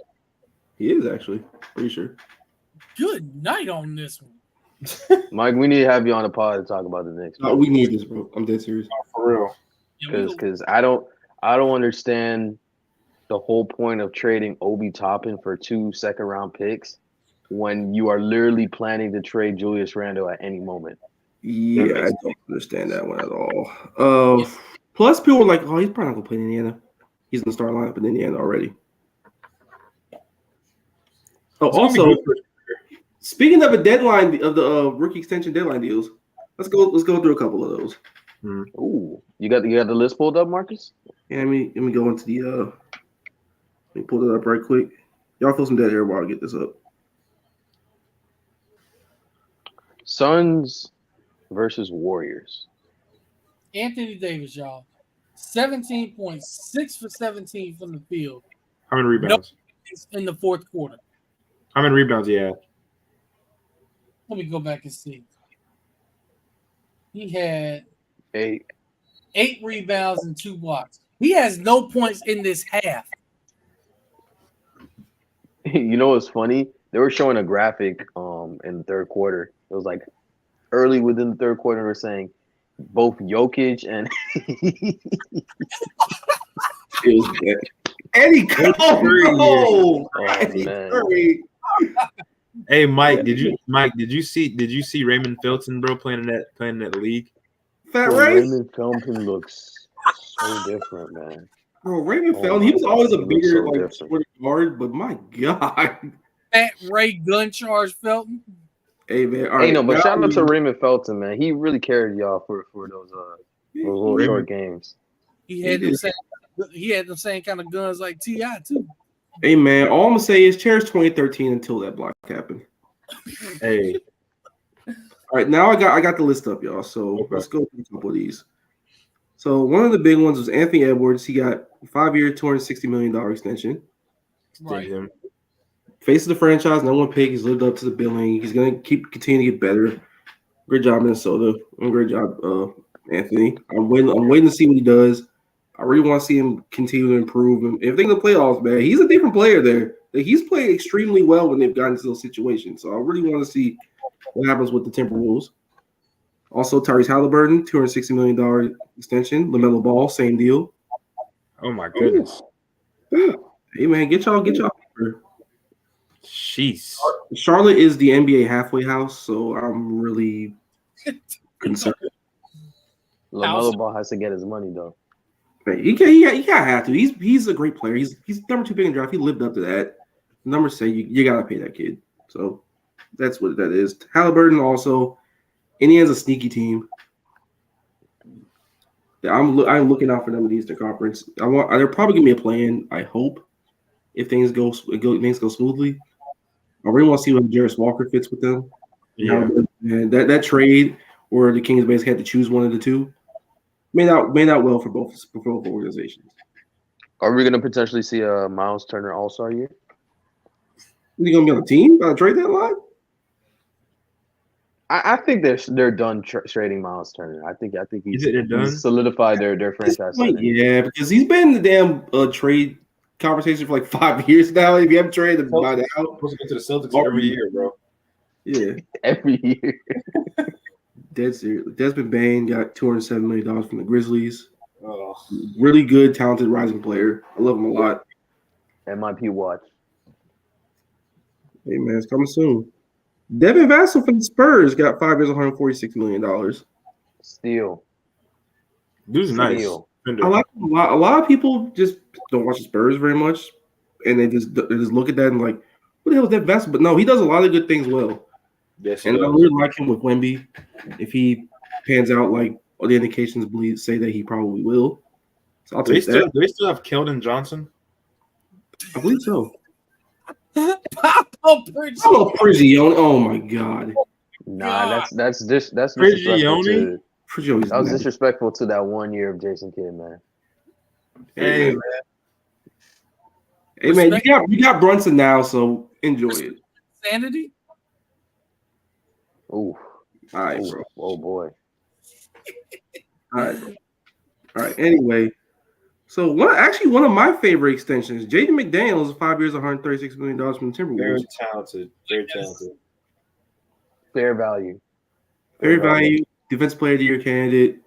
He is actually. Pretty sure. Good night on this one. Mike, we need to have you on the pod to talk about the Knicks. We need this, bro. I'm dead serious. For real. Because I don't understand the whole point of trading Obi Toppin for 2 second-round picks when you are literally planning to trade Julius Randle at any moment. Yeah, I don't understand that one at all. Plus, people were like, "Oh, he's probably not gonna play in Indiana. He's in the starting lineup in Indiana already." Oh, also, speaking of a deadline of the rookie extension deadline deals, let's go through a couple of those. Ooh, you got the list pulled up, Marcus? Yeah, let me go into the. Let me pull it up right quick. Y'all feel some dead air while I get this up. Suns versus Warriors. Anthony Davis, y'all. 17.6 for 17 from the field. How many rebounds? In the fourth quarter. How many rebounds he had? Let me go back and see. He had 8 rebounds and 2 blocks. He has no points in this half. You know what's funny? They were showing a graphic in the third quarter. It was like early within the third quarter. We're saying both Jokic and it was bad. Eddie Curry. Hey Mike, did you see Raymond Felton, bro, playing in that league? Raymond Felton looks so different, man. Bro, Raymond Felton, he was always a bigger guard, but my God. Fat Ray gun charge Felton. Hey man, all right. But shout out to Raymond Felton, man. He really carried y'all for those little short games. He had the same kind of guns like T.I. too. Hey man, all I'm gonna say is cheers 2013 until that block happened. Hey. All right, now I got the list up, y'all. So let's go through a couple of these. So one of the big ones was Anthony Edwards. He got a 5-year, $260 million extension. Right. Face of the franchise, no one pick. He's lived up to the billing. He's gonna continue to get better. Great job, Minnesota. And great job, Anthony. I'm waiting to see what he does. I really want to see him continue to improve. And if they can playoffs, man, he's a different player there. He's played extremely well when they've gotten to those situations. So I really want to see what happens with the Timberwolves. Also, Tyrese Halliburton, $260 million extension. LaMelo Ball, same deal. Oh my goodness. Hey man, get y'all. Jeez. Charlotte is the NBA halfway house, so I'm really concerned. LaMelo Ball has to get his money though. He gotta have to. He's a great player. He's number 2 pick in the draft. He lived up to that. Numbers say you gotta pay that kid. So that's what that is. Halliburton also. Indiana's a sneaky team. Yeah, I'm looking out for them in the Eastern Conference. They're probably gonna be a play-in. I hope if things go smoothly. I really want to see what Jarris Walker fits with them. Yeah, and that trade where the Kings basically had to choose one of the two made out well for both organizations. Are we gonna potentially see a Miles Turner All-Star year? Is he gonna be on the team by the trade deadline? I think they're done trading Miles Turner. I think he's done? solidified their franchise. Yeah, because he's been the damn trade conversation for like 5 years now. If you haven't traded him by now, Supposed to go to the Celtics every year, bro. Yeah, every year. dead serious. Desmond Bane got $207 million from the Grizzlies. Oh. Really good, talented, rising player. I love him a lot. MIP watch. Hey man, it's coming soon. Devin Vassell from the Spurs got 5 years, $146 million. Steal. Dude's nice. Steal. I like him a lot. A lot of people just don't watch the Spurs very much, and they just look at that and like, what the hell is that Vassell? But no, he does a lot of good things well. Yes, and I really like him with Wemby. If he pans out like all the indications say that he probably will, so I'll take that. Do they still have Keldon Johnson? I believe so. Pablo Prigioni. Oh my god. Nah, that's disrespectful Prigioni? Prigioni's that was nasty. disrespectful to that 1 year of Jason Kidd, man. Hey man. Hey man, you got Brunson now, so enjoy it. Sanity. Ooh. All right, bro. Oh boy. All right, bro. All right. Anyway, so one of my favorite extensions, Jaden McDaniels, 5 years, $136 million from the Timberwolves. Very talented. Very talented. Fair value. Very value. Defensive Player of the Year candidate.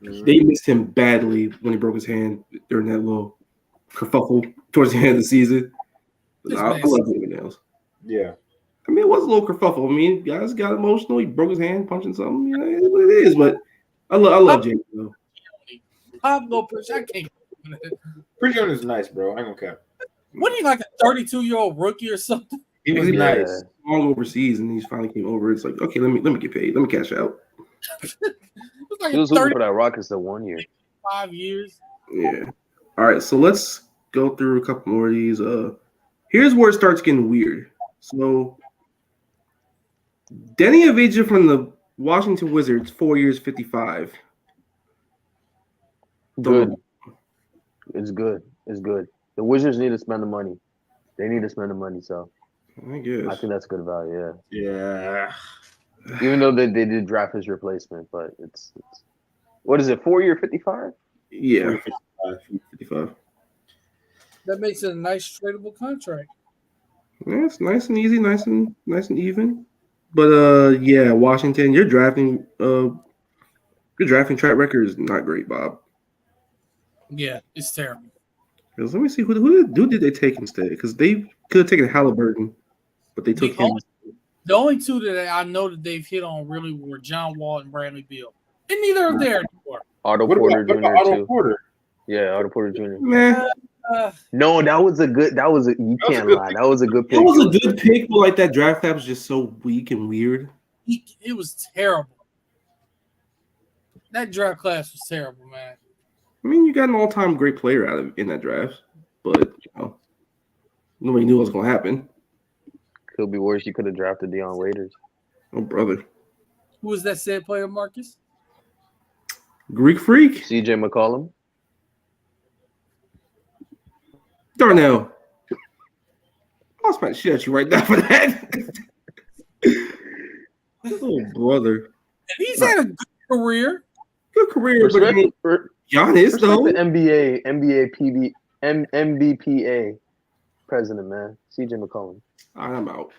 Mm-hmm. They missed him badly when he broke his hand during that little kerfuffle towards the end of the season. I love Jaden McDaniels. Yeah. I mean, it was a little kerfuffle. I mean, guys got emotional. He broke his hand punching something. You know, it is what it is. But I love Jaden though. Pablo Prigioni. Prigioni is nice, bro. I ain't gonna cap. What are you, like a 32-year-old rookie or something? He was He's nice. long overseas, and he finally came over. It's like, okay, let me get paid. Let me cash out. Like He was looking for that Rockets the 1 year. 5 years. Yeah. All right, so let's go through a couple more of these. Here's where it starts getting weird. So, Denny Avdija from the Washington Wizards, 4 years, 55. Good. It's good. It's good. The Wizards need to spend the money. They need to spend the money, so I guess. I think that's good value, Yeah. Even though they did draft his replacement, but it's what is it, 4 year 55? Yeah. 55. That makes it a nice tradable contract. Yeah, it's nice and easy, nice and even. But yeah, Washington, your drafting track record is not great, Bob. Yeah, it's terrible. Because let me see who did they take instead? Because they could have taken Halliburton, but they took him. The only two that I know that they've hit on really were John Wall and Bradley Beal, and neither are there anymore. Otto What Porter about Jr. Otto too. Porter? Yeah, Otto Porter Jr. Man, No, you can't lie. That was a good pick. that was a good pick, but like that draft class was just so weak and weird. It was terrible. That draft class was terrible, man. I mean, you got an all-time great player out of in that draft, but nobody knew what was going to happen. Could be worse. You could have drafted Deion Waiters. Oh, brother. Who was that said player, Marcus? Greek Freak. CJ McCollum. Darnell. I'll smack the shit at you right now for that. Oh, brother. And he's had a good career. Good career, but I mean, Giannis, though. The MBPA president, man. CJ McCollum. I'm out.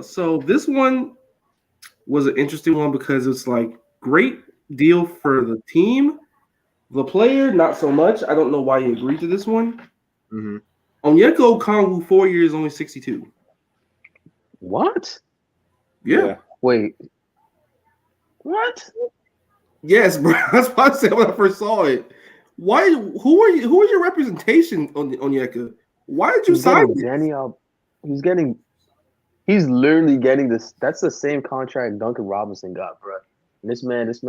So this one was an interesting one because it's like great deal for the team. The player, not so much. I don't know why he agreed to this one. Mm-hmm. Onyeka Okongwu, 4 years, only 62. What? Yeah. Wait. What? Yes, bro. That's what I said when I first saw it. Why? Who are you? Who is your representation on Onyeka? Why did you sign him? He's literally getting this. That's the same contract Duncan Robinson got, bro. This man is.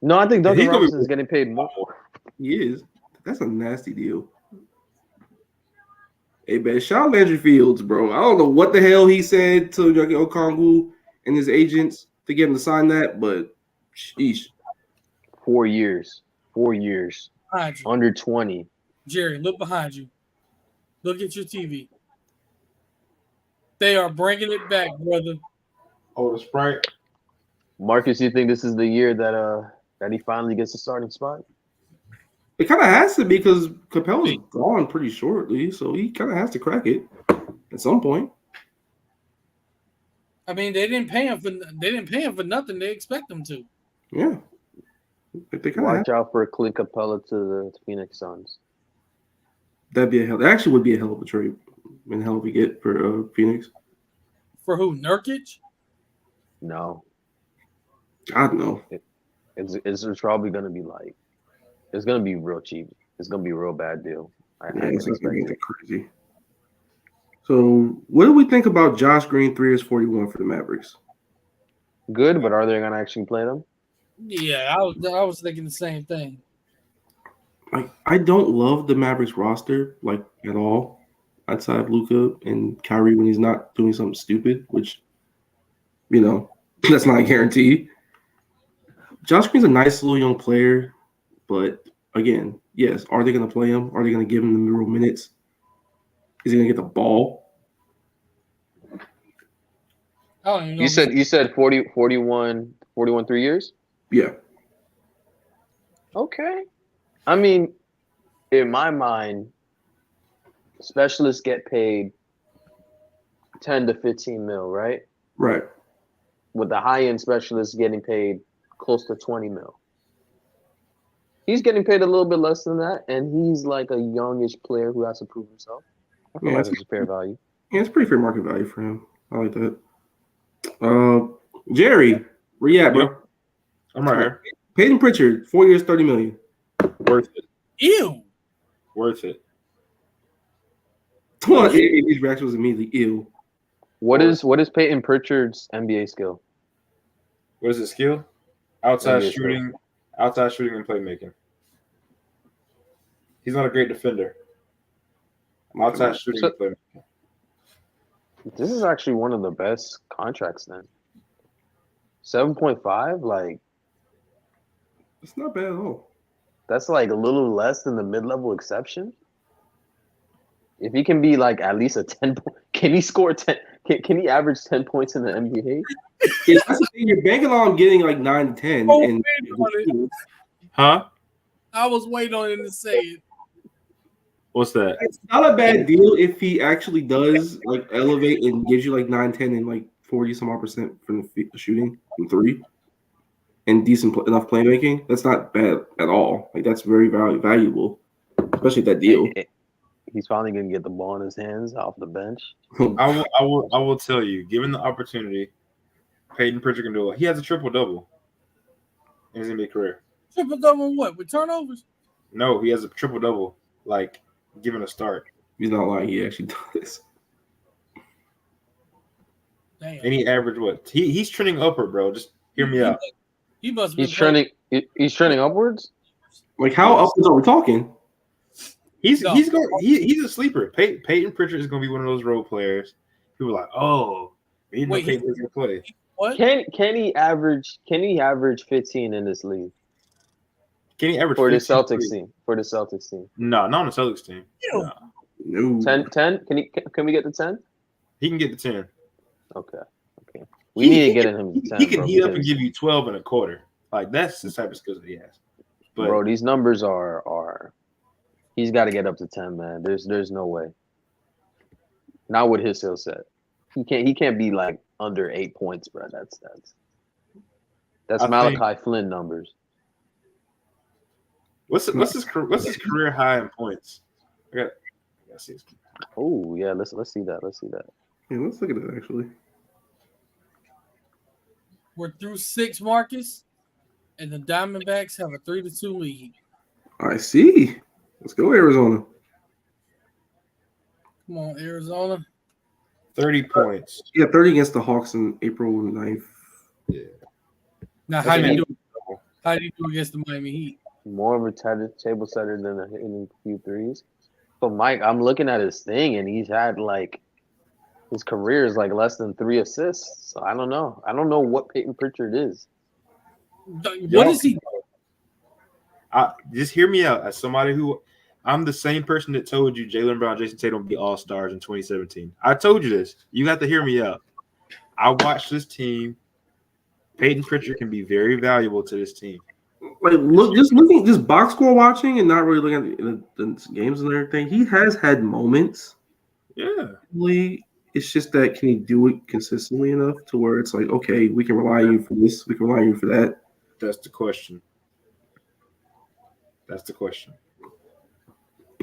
No, I think Duncan Robinson is getting paid more. He is. That's a nasty deal. Hey, man, shout out Landry Fields, bro. I don't know what the hell he said to Onyeka Okongwu and his agents to get him to sign that, but sheesh. 4 years. 4 years. Under 20. Jerry, look behind you. Look at your TV. They are bringing it back, brother. Oh, the Sprite. Marcus, you think this is the year that he finally gets a starting spot? It kind of has to because Capella's gone pretty shortly, so he kind of has to crack it at some point. I mean, they didn't pay him for nothing. They expect him to. Yeah. Watch out for Clint Capella to the Phoenix Suns. That actually would be a hell of a trade and hell of a get for Phoenix. For who? Nurkic? No. God no. It's probably gonna be like it's gonna be real cheap. It's gonna be a real bad deal. It's gonna be crazy. So what do we think about Josh Green 3 is 41 for the Mavericks? Good, but are they gonna actually play them? Yeah, I was thinking the same thing. Like, I don't love the Mavericks roster like at all, outside of Luka and Kyrie when he's not doing something stupid, which that's not a guarantee. Josh Green's a nice little young player, but again, yes, are they going to play him? Are they going to give him the real minutes? Is he going to get the ball? I don't even know. You said 41 3 years? Yeah. Okay. I mean, in my mind, specialists get paid 10 to 15 mil, right? Right. With the high-end specialists getting paid close to 20 mil. He's getting paid a little bit less than that, and he's like a youngish player who has to prove himself. I feel like it's a fair value. Yeah, it's pretty fair market value for him. I like that. Jerry, where you at, bro? Yep. I'm right here. Peyton Pritchard, 4 years, $30 million. Worth it. Ew. Worth it. His reaction was immediately ew. What is Peyton Pritchard's NBA skill? What is his skill? Outside NBA shooting and playmaking. He's not a great defender. Outside shooting and playmaking. This is actually one of the best contracts then. 7.5, like it's not bad at all. That's like a little less than the mid-level exception. If he can be like at least a 10 point, can he score 10? Can he average 10 points in the NBA? Yeah, that's the thing. You're banking on getting like 9 to 10. Huh? I was waiting on him to say it. What's that? It's not a bad deal if he actually does like elevate and gives you like 9, 10 and like 40 some odd percent from the shooting from 3 and decent enough playmaking. That's not bad at all. Like that's very valuable, especially that deal. He's finally gonna get the ball in his hands off the bench. I will tell you, given the opportunity, Peyton Pritchard can do it. He has a triple-double in his NBA career. Triple-double what? With turnovers? No, he has a triple-double, like, given a start. He's not lying. He actually does. Damn. And he averaged what? He's trending upward, bro. Just hear me out. He must He's trending upwards? Like, how upwards are we talking? He's a sleeper. Peyton Pritchard is going to be one of those role players. People are like, oh, he know Peyton Pritchard play. What? Can he average 15 in this league? Can he average for the Celtics team? For the Celtics team? No, not on the Celtics team. No. 10? Can we get to 10? He can get to 10. Okay. We need to get him to 10. He can heat up and give you 12 and a quarter. Like that's the type of skills that he has. But bro, these numbers are he's got to get up to 10, man. There's no way. Not with his skill set. He can't be like under 8 points, bro. That's Malachi Flynn numbers. What's his career high in points? I gotta see his career high. Oh yeah, let's see that. Yeah, let's look at it actually. We're through 6, Marcus, and the Diamondbacks have a 3-2 lead. I see. Let's go, Arizona. Come on, Arizona. 30 points. Yeah, 30 against the Hawks on April 9th. Yeah. Now, how do you do against the Miami Heat? More of a table setter than hitting a few threes. So, Mike, I'm looking at his thing, and he's had like his career is like less than 3 assists. So I don't know. I don't know what Peyton Pritchard is. What is he? Just hear me out. As somebody who, I'm the same person that told you Jaylen Brown, Jason Tatum would be all-stars in 2017. I told you this. You got to hear me out. I watched this team. Peyton Pritchard can be very valuable to this team. Like just box score watching and not really looking at the games and everything. He has had moments. Yeah. It's just that can he do it consistently enough to where it's like, okay, we can rely on you for this, we can rely on you for that. That's the question. Like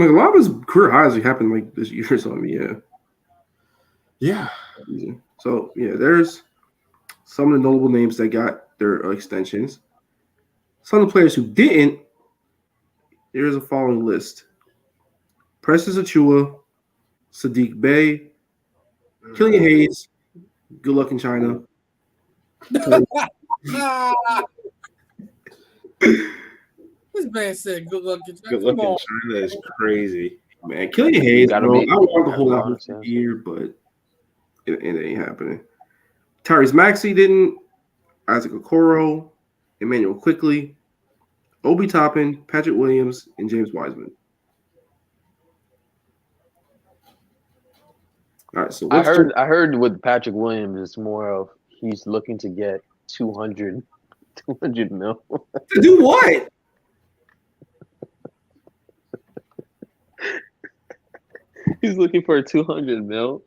a lot of his career highs happened like this year or something. Yeah. So there's some of the notable names that got their extensions. Some of the players who didn't. Here's a following list: Precious Achua, Sadiq Bey, Killian Hayes. Good luck in China. This man said, "Good luck in China." Good luck in China is crazy, man. Killian Hayes, bro. I want to hold out for a year, but it ain't happening. Tyrese Maxey didn't. Isaac Okoro, Emmanuel Quickly, Obi Toppin, Patrick Williams, and James Wiseman. All right, so I heard with Patrick Williams, it's more of he's looking to get 200 mil. To do what? He's looking for a 200 mil.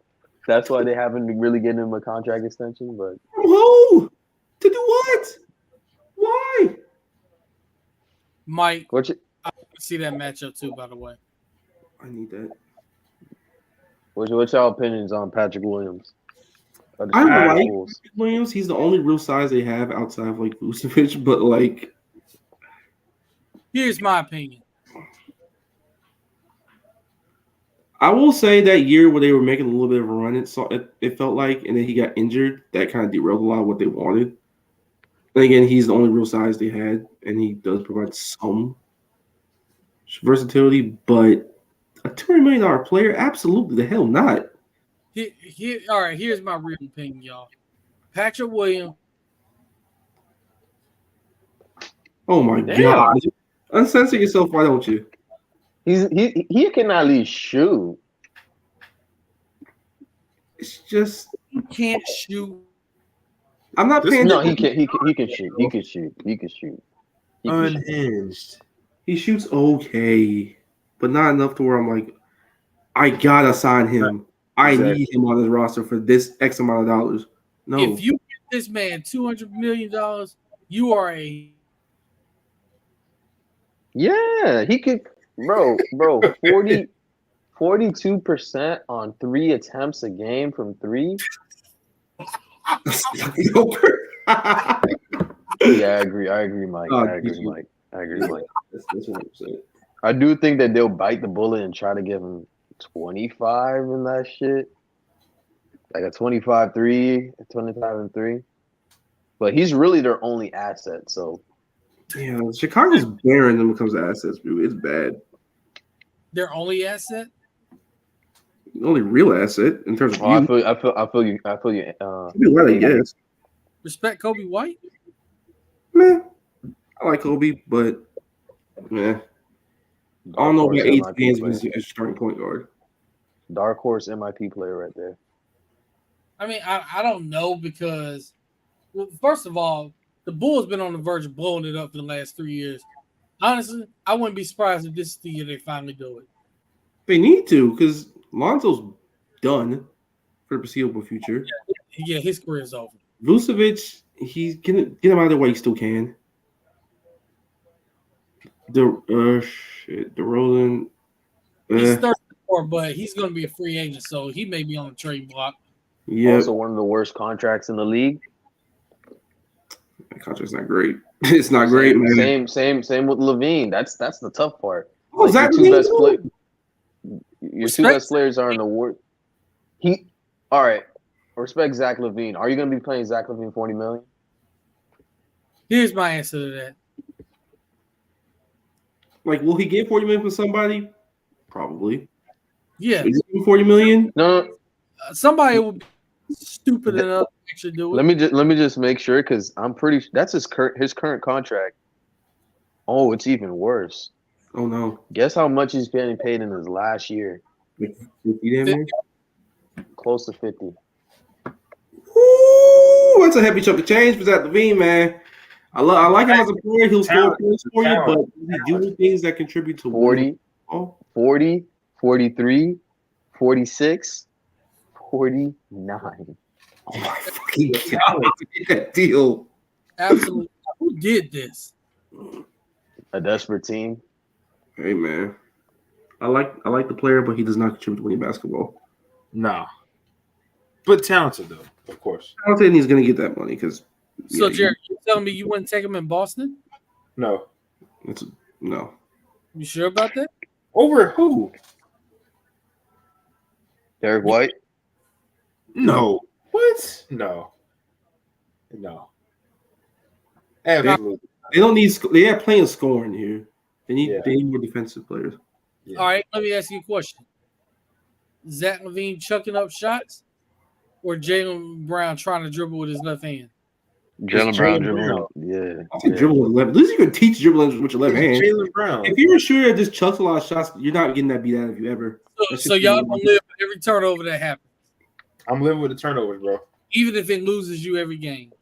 That's why they haven't really given him a contract extension. But who? To do what? Why? Mike, I see that matchup too, by the way. I need that. What's your opinions on Patrick Williams? I like Patrick Williams. He's the only real size they have outside of like Vucevic, but like, here's my opinion. I will say that year where they were making a little bit of a run, it felt like, and then he got injured. That kind of derailed a lot of what they wanted. And again, he's the only real size they had, and he does provide some versatility, but a $200 million player, absolutely the hell not. All right, here's my real opinion, y'all. Patrick Williams. Oh my God! Uncensor yourself, why don't you? He can at least shoot. It's just he can't shoot. I'm not paying. No, he can shoot. He can shoot. Unhinged. He shoots okay, but not enough to where I'm like, I gotta sign him. I need him on the roster for this X amount of dollars. No. If you get this man $200 million, you are a. Yeah, he could, bro. 42% on 3 attempts a game from 3. Yeah, I agree, Mike. I agree, Mike. That's what I'm saying. I do think that they'll bite the bullet and try to give him 25 in that shit. Like a 25-3, 25-3. But he's really their only asset, so. Yeah, Chicago's barren when it comes to assets, dude. It's bad. Their only asset? The only real asset in terms of I feel you. Kobe White, I guess. Respect Kobe White? Man, I like Kobe, but man, I don't know about 8 games as a starting point guard. Dark horse MIP player right there. I mean, I don't know because, well, first of all, the Bulls been on the verge of blowing it up for the last 3 years. Honestly, I wouldn't be surprised if this is the year they finally do it. They need to because Lonzo's done for the foreseeable future. Yeah, his career is over. Vucevic, he's get him out of the way. He still can. DeRozan. He's 34, but he's going to be a free agent, so he may be on the trade block. Yeah. Also, one of the worst contracts in the league. That contract's not great. It's not great, man. Same with Levine. That's the tough part. Oh, like your two best players are in the war. All right. Respect Zach LaVine. Are you going to be playing Zach LaVine $40 million? Here's my answer to that. Like, will he get $40 million from somebody? Probably. Yeah. Is it $40 million? No. Somebody will be stupid enough to actually do it. Let me just make sure because I'm pretty. That's his current contract. Oh, it's even worse. Oh no! Guess how much he's getting paid in his last year? 50. Close to 50. Ooh, that's a heavy chunk of change for Zach LaVine, man. I like him as a player. He'll score points for you, but he do things that contribute to 40, 40, 43, 46, 49. Oh my fucking god! That deal. Absolutely. Who did this? A desperate team. Hey man, I like the player, but he does not contribute to winning basketball. No, but talented though, of course. Talented, and he's gonna get that money because. So, Jared, you telling me you wouldn't take him in Boston? No. No. You sure about that? Over who? Derek White? No. What? No. Absolutely. They don't need. They have plenty of scoring here. They need more defensive players. Yeah. All right, let me ask you a question. Zach LaVine chucking up shots, or Jaylen Brown trying to dribble with his left hand? Jaylen Brown dribbling. Yeah. I think dribbling with left. At least you can teach dribbling with your left hand. Jaylen Brown. If you're a shooter that just chucks a lot of shots, you're not getting that beat out of you ever. So y'all gonna live with every turnover that happens. I'm living with the turnovers, bro. Even if it loses you every game.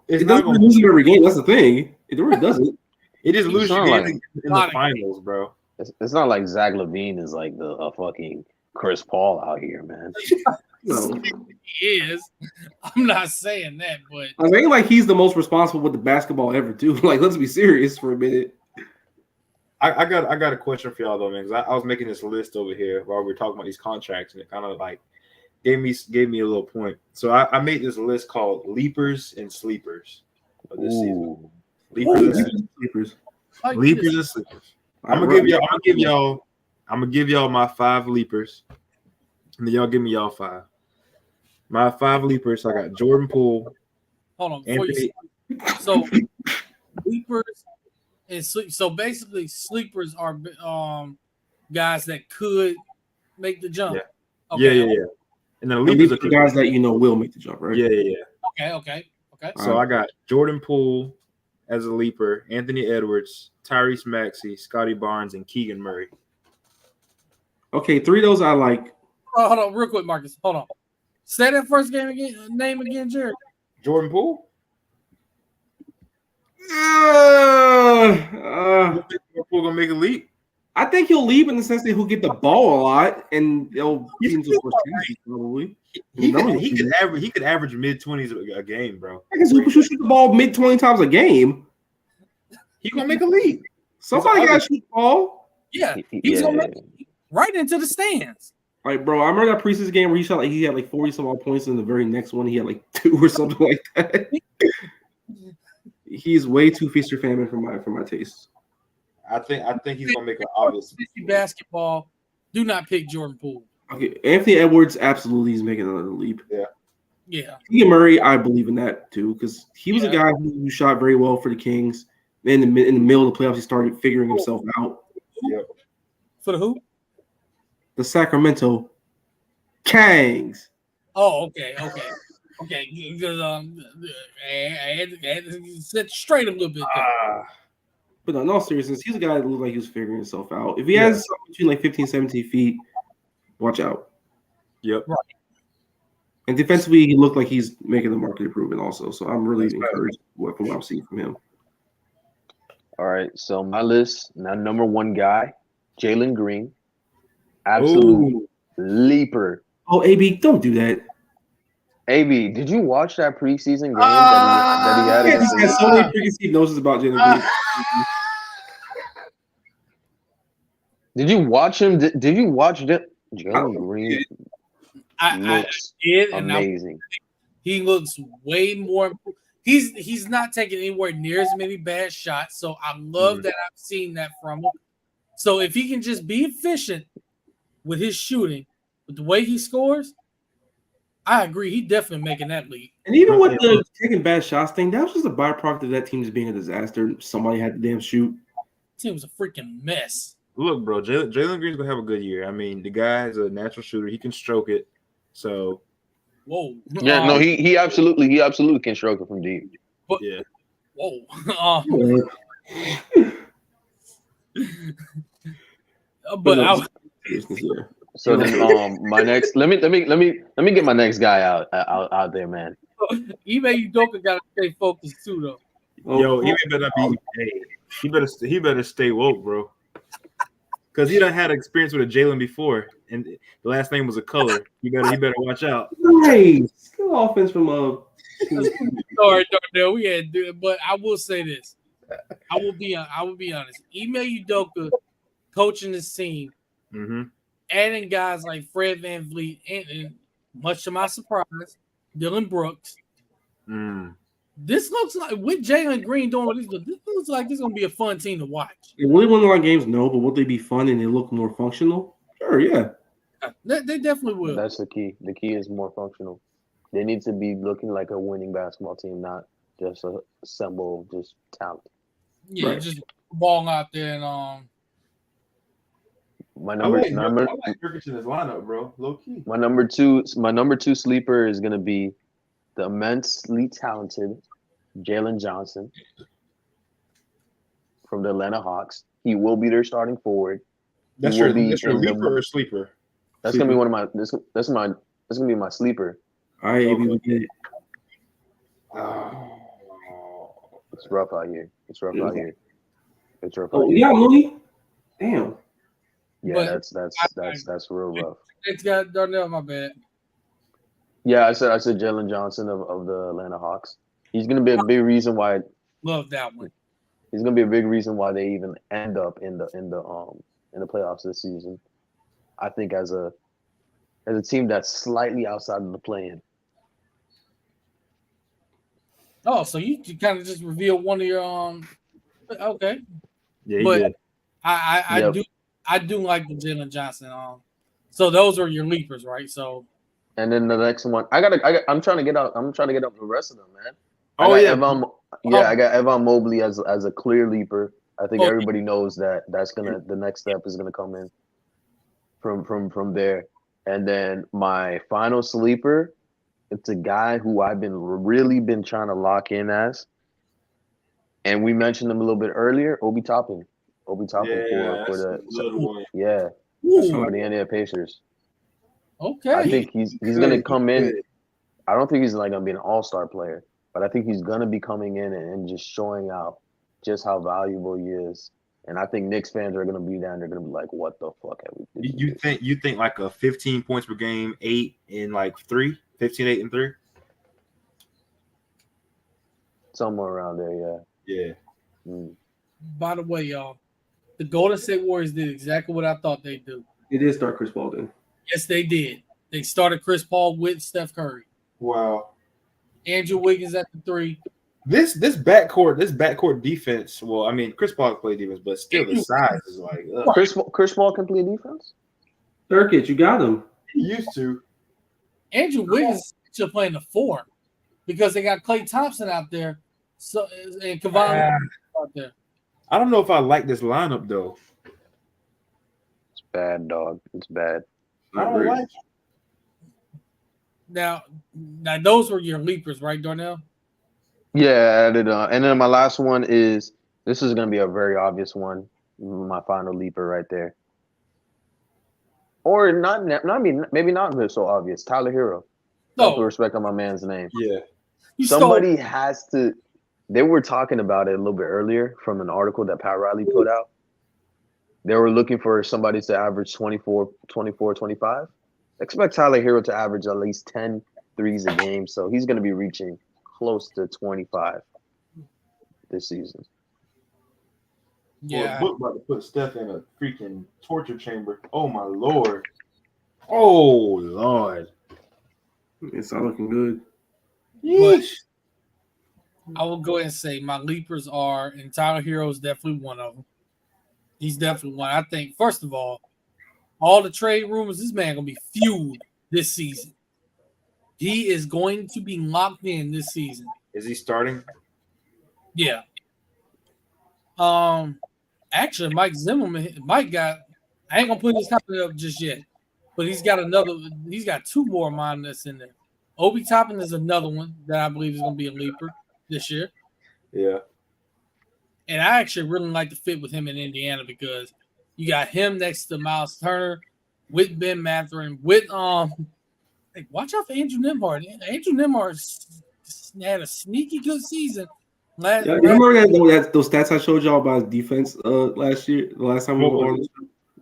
It doesn't lose you every game. That's the thing. It really doesn't. It just loses you in the finals, bro. It's not like Zach LaVine is like a fucking Chris Paul out here, man. No. He is. I'm not saying that, but I think like he's the most responsible with the basketball ever, too. Like, let's be serious for a minute. I got a question for y'all though, man. Because I was making this list over here while we were talking about these contracts, and it kind of like gave me a little point. So I made this list called Leapers and Sleepers of this season. Leapers and Sleepers. Leapers and Sleepers. I'm gonna give y'all my 5 leapers, and then y'all give me y'all 5. My 5 leapers. I got Jordan Poole. Hold on. So leapers and sleep. So basically, sleepers are guys that could make the jump. Yeah. Okay. Yeah. And then leapers are guys that will make the jump, right? Yeah. Okay. So I got Jordan Poole as a leaper, Anthony Edwards, Tyrese Maxey, Scotty Barnes, and Keegan Murray. Okay, 3 of those I like. Oh, hold on, real quick, Marcus. Hold on. Say that first name again, Jared. Jordan Poole. Poole gonna make a leap. I think he'll leap in the sense that he'll get the ball a lot, and they'll get into chances probably. He could average mid-20s a game, bro. I guess he should shoot the ball mid-20 times a game. He gonna make a leap. Somebody got to shoot the ball. Yeah, he's gonna make it right into the stands. Like, bro, I remember that preseason game where he had like 40 some odd points, and the very next one he had like 2 or something like that. He's way too feast or famine for my taste. I think he's gonna make an obvious basketball. Do not pick Jordan Poole. Okay, Anthony Edwards, absolutely, he's making another leap. Yeah. Keegan Murray, I believe in that too, because he was a guy who shot very well for the Kings. In the middle of the playoffs, he started figuring himself out. Yeah. For the who? The Sacramento Kings. Oh, okay. Because I had to set straight a little bit. But no, in all seriousness, he's a guy that looked like he was figuring himself out. If he has something between like 15, 17 feet, watch out. Yep. Right. And defensively, he looked like he's making the market improvement also. So I'm really encouraged from what I'm seeing from him. All right. So my list, now number 1 guy, Jalen Green. Absolute leaper. Oh, AB, don't do that. AB, did you watch that preseason game that he had? He has so many preconceived notions about Jalen Green. Did you watch him? Did you watch Jalen Green? I did, and amazing. He looks way more. He's not taking anywhere near as many bad shots. So I love that I've seen that from him. So if he can just be efficient with his shooting, with the way he scores, I agree. He definitely making that leap. And even with the taking bad shots thing, that was just a byproduct of that team just being a disaster. Somebody had to damn shoot. The team was a freaking mess. Look, bro, Jalen Green's gonna have a good year. I mean, the guy is a natural shooter. He can stroke it. So, whoa. Yeah, no, he absolutely can stroke it from deep. But, yeah. Whoa. But so then, my next. Let me get my next guy out there, man. Ime Udoka got to stay focused too, though. Yo, he better not be. Hey, he better stay woke, bro. Because he done had experience with a Jalen before, and the last name was a color. He better watch out. Nice. Good offense from Sorry, Darnell, we had to do it, but I will say this. I will be honest. Ime Udoka coaching this team, adding guys like Fred VanVleet, and much to my surprise, Dylan Brooks. This looks like with Jalen Green doing what he's doing, this looks like this is gonna be a fun team to watch. Will they win a lot of games? No, but will they be fun and they look more functional? Sure, yeah. They definitely will. That's the key. The key is more functional. They need to be looking like a winning basketball team, not just a symbol of just talent. Yeah, right. Just balling out there and I like Nurkic in his lineup, bro. Low key. My number two sleeper is gonna be the immensely talented Jalen Johnson from the Atlanta Hawks. He will be their starting forward. That's your leaper or sleeper? That's gonna be one of my. That's gonna be my sleeper. All right, okay. It's rough out here. It's rough out here. Yeah, Mooney. Damn. Yeah, but that's real rough. It's got Darnell, my bad. Yeah, I said Jalen Johnson of the Atlanta Hawks. He's gonna be a big reason why. Love that one. He's gonna be a big reason why they even end up in the playoffs this season. I think as a team that's slightly outside of the play-in. Oh, so you kind of just revealed one of your okay. Yeah, you did. I do like the Jalen Johnson. So those are your leapers, right? So. And then the next one, I'm trying to get out. I'm trying to get up the rest of them, man. I got Evan Mobley as a clear leaper. I think everybody knows that's the next step is gonna come in from there. And then my final sleeper, it's a guy who I've really been trying to lock in as, and we mentioned him a little bit earlier, Obi Toppin. For the Indiana Pacers. Okay. I think he's gonna come in. I don't think he's like gonna be an all-star player, but I think he's gonna be coming in and just showing out just how valuable he is. And I think Knicks fans are gonna be down. They're gonna be like, "What the fuck have we?" You think like a 15 points per game, 8 and like 3, 15, 8 and 3, somewhere around there. Yeah. By the way, y'all, the Golden State Warriors did exactly what I thought they'd do. They did start Chris Paul then. Yes, they did. They started Chris Paul with Steph Curry. Wow. Andrew Wiggins at the 3. This backcourt defense. Well, I mean, Chris Paul can play defense, but still the size is like Chris Paul can play defense. Nurkic, you got him. He used to. Andrew Wiggins should play in the 4 because they got Klay Thompson out there, so and Kevon out there. I don't know if I like this lineup though. It's bad, dog. It's bad. I don't like it. Now those were your leapers, right, Darnell? Yeah, and then my last one is this is going to be a very obvious one. My final leaper right there, or not. Maybe not so obvious. Tyler Hero. No respect on my man's name. Yeah, somebody has to. They were talking about it a little bit earlier from an article that Pat Riley put out. They were looking for somebody to average 24, 25. Expect Tyler Hero to average at least 10 threes a game. So he's going to be reaching close to 25 this season. Yeah. Book about to put Steph in a freaking torture chamber. Oh, my Lord. Oh, Lord. It's not looking good. Yeesh. I will go ahead and say my leapers are, and Tyler Hero is definitely one of them. He's definitely one. I think, first of all the trade rumors, this man going to be fueled this season. He is going to be locked in this season. Is he starting? Yeah. Actually, Mike Zimmerman, I ain't going to put his company up just yet, but he's got 2 more of mine that's in there. Obi Toppin is another one that I believe is going to be a leaper this year. Yeah. And I actually really like the fit with him in Indiana because you got him next to Miles Turner with Ben Mathurin, with watch out for Andrew Nembhard. Andrew Nembhard had a sneaky good season You remember that those stats I showed y'all about his defense last year? The last time we were on.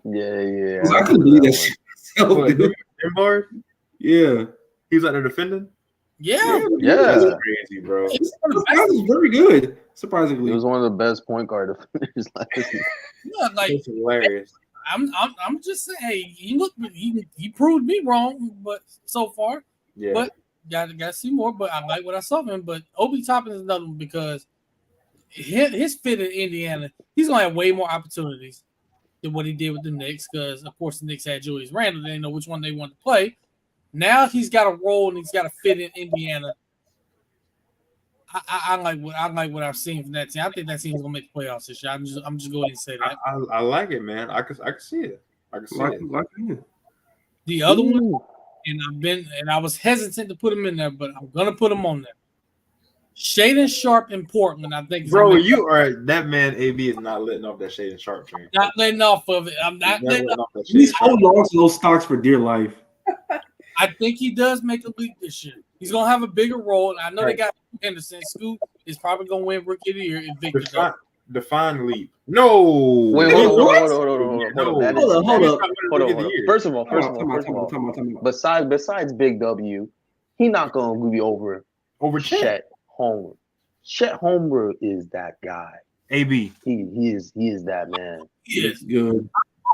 Yeah. I couldn't believe that shit. Denbar? Yeah. He's out there defending? Yeah. That's crazy, bro. This guy was very good, surprisingly. He was one of the best point guard defenders last year. Yeah, like it's hilarious. I'm just saying, hey, he proved me wrong, but so far. Yeah. But gotta see more. But I like what I saw of him. But Obi Toppin is another one because his fit in Indiana, he's gonna have way more opportunities than what he did with the Knicks. Because of course the Knicks had Julius Randle, they didn't know which one they wanted to play. Now he's got a role and he's got to fit in Indiana. I like what I've seen from that team. I think that team's gonna make the playoffs this year. I'm just going to say that. I like it, man. I can see it. I can see it. The other one, and I was hesitant to put him in there, but I'm gonna put him on there. Shaden Sharp in Portland, I think. Bro, you are that man. AB is not letting off that Shaden Sharp train. Not letting off of it. I'm not letting off. He's holding on to those stocks for dear life. I think he does make a leap this year. He's gonna have a bigger role. I know they got Henderson. Scoot is probably gonna win Rookie of the Year. Define leap. No. Wait, hold on. First of all, besides Big W, he not gonna be over Chet Holmgren. Chet Holmgren is that guy. AB. He is that man. He is good.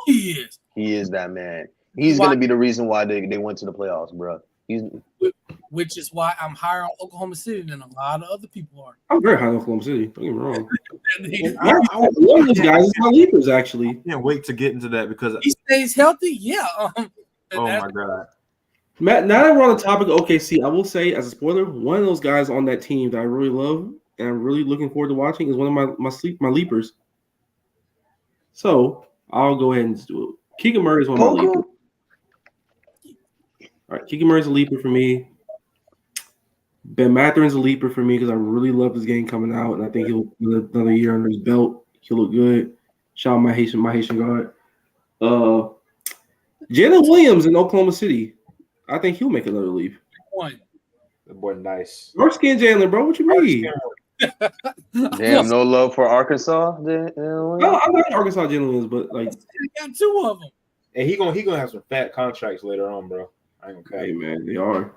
He is that man. He's going to be the reason why they went to the playoffs, bro. Which is why I'm higher on Oklahoma City than a lot of other people are. I'm very high on Oklahoma City. Don't get me wrong. One of those guys is my leapers, actually. Can't wait to get into that because he stays healthy. Yeah. Oh my god, Matt. Now that we're on the topic of OKC, I will say as a spoiler, one of those guys on that team that I really love and I'm really looking forward to watching is one of my leapers. So I'll go ahead and do it. Keegan Murray is one of my leapers. All right, Keegan Murray's a leaper for me. Ben Matherin's a leaper for me because I really love this game coming out, and I think he'll another year under his belt. He'll look good. Shout out my Haitian guard. Jalen Williams in Oklahoma City. I think he'll make another leap. The boy, nice. Dark skin Jalen, bro. What you mean? Damn, no love for Arkansas. No, I like Arkansas Jalen Williams, but like, he got two of them. And he gonna have some fat contracts later on, bro. I ain't gonna hey man, they are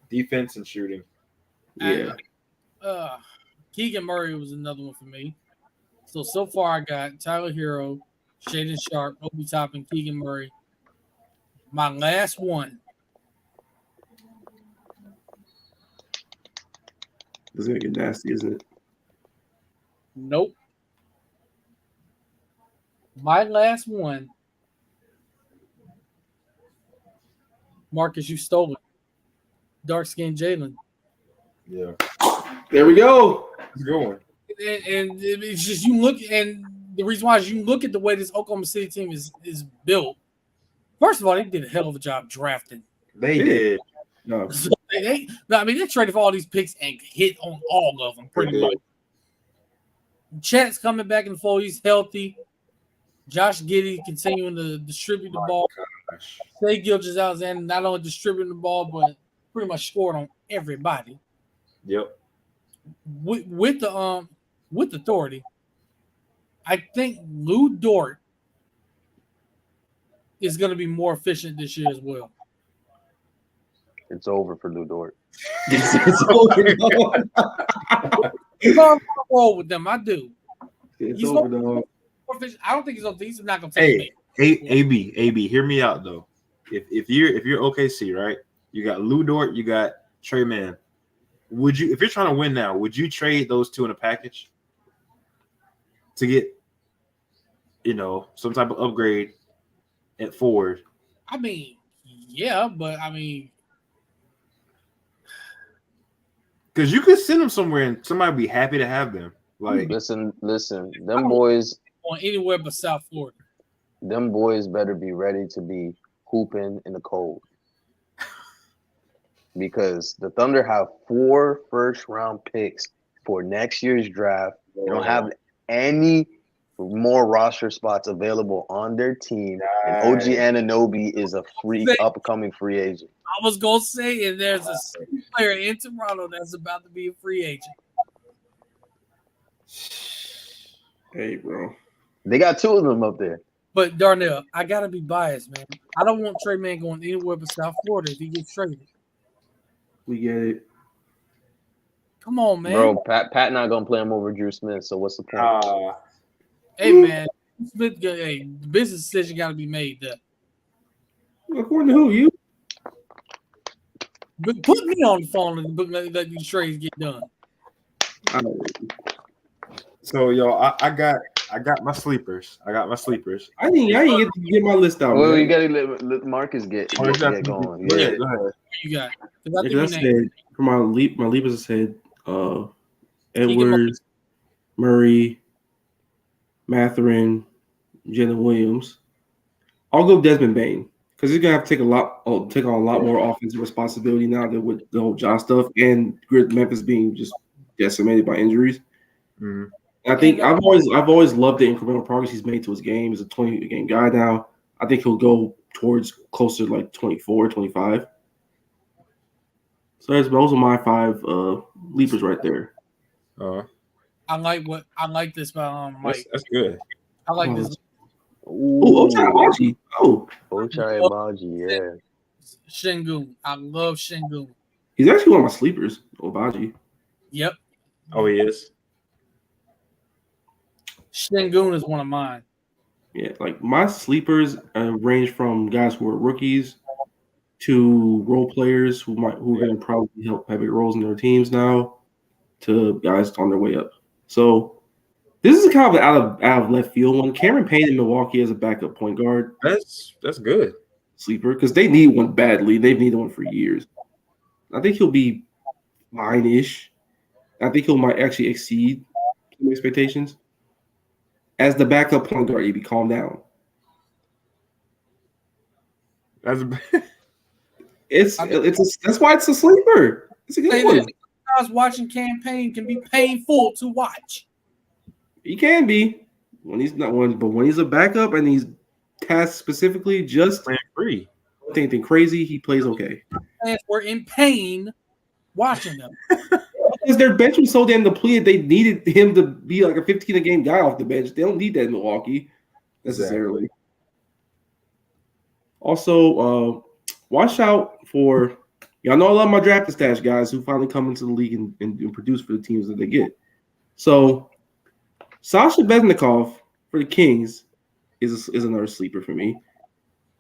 defense and shooting. Yeah. Keegan Murray was another one for me. So far I got Tyler Hero, Shaden Sharp, Obi Toppin, Keegan Murray. My last one. This is gonna get nasty, isn't it? Nope. My last one. Marcus, you stole it. Dark skinned Jalen. Yeah. There we go. It's going. And it's just you look, and the reason why is you look at the way this Oklahoma City team is built. First of all, they did a hell of a job drafting. They did. No. So they traded for all these picks and hit on all of them pretty much. Chet's coming back in the fold. He's healthy. Josh Giddey continuing to distribute the ball. Shai Gilgeous-Alexander not only distributing the ball, but pretty much scored on everybody. Yep. With authority, I think Lou Dort is going to be more efficient this year as well. It's over for Lou Dort. It's over. He's going to roll with them. I do. It's over, dog. I don't think he's not going to take me. AB, hear me out though. If you're OKC, right? You got Lou Dort, you got Trey Mann. Would you, if you're trying to win now, would you trade those two in a package to get, some type of upgrade at forward? I mean, yeah, but I mean, because you could send them somewhere and somebody would be happy to have them. Like, listen, them boys going anywhere but South Florida. Them boys better be ready to be hooping in the cold. Because the Thunder have 4 first-round picks for next year's draft. They don't have any more roster spots available on their team. And OG Anunoby is a upcoming free agent. I was going to say, and there's a player in Toronto that's about to be a free agent. Hey, bro. They got 2 of them up there. But Darnell, I gotta be biased, man. I don't want Trey Man going anywhere but South Florida if he gets traded. We get it. Come on, man. Bro, Pat not gonna play him over Drew Smith, so what's the point? Hey, man. Hey, the business decision got to be made there. According to who? You? But put me on the phone and let these trades get done. So, yo, I got my sleepers. I didn't get to get my list out. Well, you gotta let Marcus get going. Yeah, go ahead. What you got? Like I said, for my leapers, I said Edwards, Murray, Mathurin, Jenna Williams. I'll go Desmond Bain because he's gonna have to take on a lot more offensive responsibility now than with the whole Josh stuff and Memphis being just decimated by injuries. Mm-hmm. I think I've always loved the incremental progress he's made to his game. He's a 20-game guy now. I think he'll go towards closer to like 24, 25. So those are my 5 leapers right there. I like this about Mike. That's good. I like this. Ochai Agbaji. Ochai Agbaji, yeah. Şengün. I love Şengün. He's actually one of my sleepers, Agbaji. Yep. Oh, he is? Şengün is one of mine. Yeah, like my sleepers range from guys who are rookies to role players who are going to probably help have big roles in their teams now to guys on their way up. So this is kind of an out of left field one. Cameron Payne in Milwaukee as a backup point guard. That's good. Sleeper because they need one badly. They've needed one for years. I think he'll be fine-ish. I think he might actually exceed some expectations. As the backup point guard, you be calm down. That's why it's a sleeper. It's a good one. I was watching campaign can be painful to watch. He can be when he's not one, but when he's a backup and he's tasked specifically just playing free, anything crazy, he plays okay. Fans were in pain watching them. Because their bench was so damn depleted, they needed him to be like a 15-a-game guy off the bench. They don't need that in Milwaukee necessarily. Exactly. Also, watch out for y'all know I love my draft stash guys who finally come into the league and produce for the teams that they get. So Sasha Beznikov for the Kings is another sleeper for me.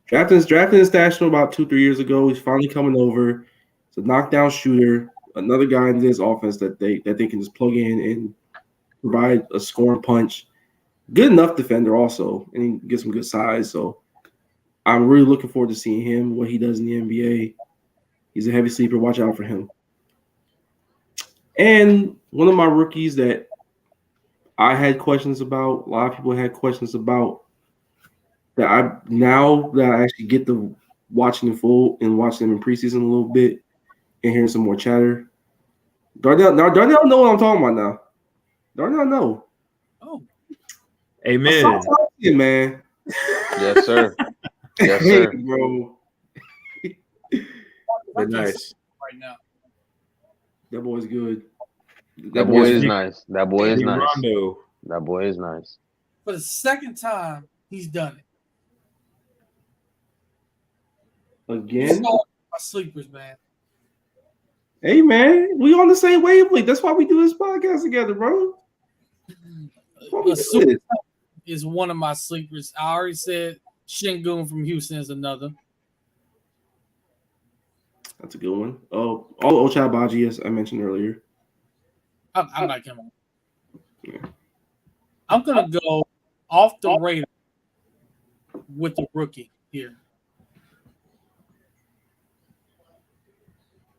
Drafting his stash from about 2-3 years ago. He's finally coming over. He's a knockdown shooter. Another guy in this offense that they can just plug in and provide a scoring punch. Good enough defender also, and he gets some good size. So I'm really looking forward to seeing him, what he does in the NBA. He's a heavy sleeper. Watch out for him. And one of my rookies that I had questions about, a lot of people had questions about, that I actually get to watching in full and watching them in preseason a little bit and hearing some more chatter. Darnell know what I'm talking about now. Darnell know. Oh. Amen. Man. Yes, sir. Yes, sir. Hey, bro. They're nice. Right now. That boy's good. That boy is nice. That boy is nice. Rondo. That boy is nice. For the second time, he's done it. Again? My sleepers, man. Hey, man. We on the same wavelength. That's why we do this podcast together, bro. Is one of my sleepers. I already said Şengün from Houston is another. That's a good one. Oh, Ochai Agbaji, as I mentioned earlier. I like him. Yeah. I'm going to go off the radar with the rookie here.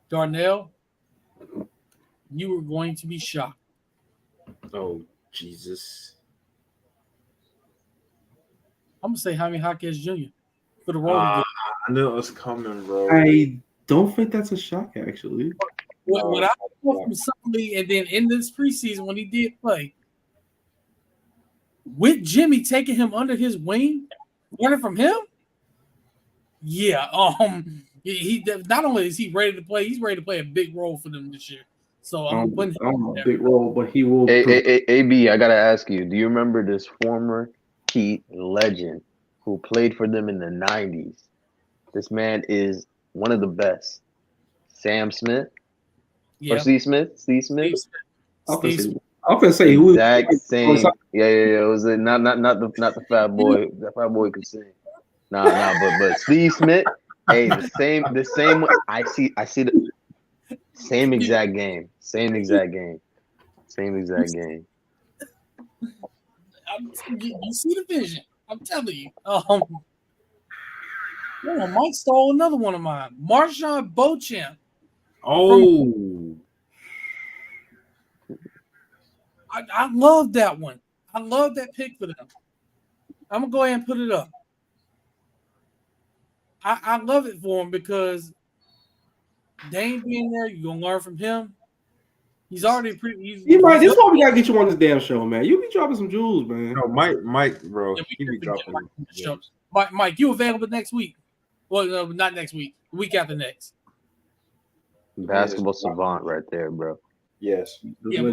Darnell, you were going to be shocked. Oh, Jesus. I'm going to say Jaime Jaquez Jr. for the role. I knew it was coming, bro. I don't think that's a shock, actually. What I saw from somebody, and then in this preseason when he did play, with Jimmy taking him under his wing, learning from him, yeah, he not only is he ready to play, he's ready to play a big role for them this year. So I'm putting him I don't know there. big role, but he will. AB, I gotta ask you, do you remember this former Heat legend who played for them in the 90s? This man is one of the best. Sam Smith? Yeah. Or Steve Smith? Steve Smith? I'm gonna say who exact same. Yeah. It was not the fat boy. That fat boy could sing. Nah. But Steve Smith. Hey, the same. I see the same exact game. Same exact game. You see the vision. I'm telling you. Mike stole another one of mine. Marshawn Beauchamp. Oh. I love that one. I love that pick for them. I'm going to go ahead and put it up. I love it for him because Dame being there, you're going to learn from him. He's already pretty. This is why we got to get you on this damn show, man. You be dropping some jewels, man. No, Mike, bro. He be dropping. Mike, you available next week? Well, no, not next week. The week after next. Basketball savant right there, bro. Yes. Yeah, the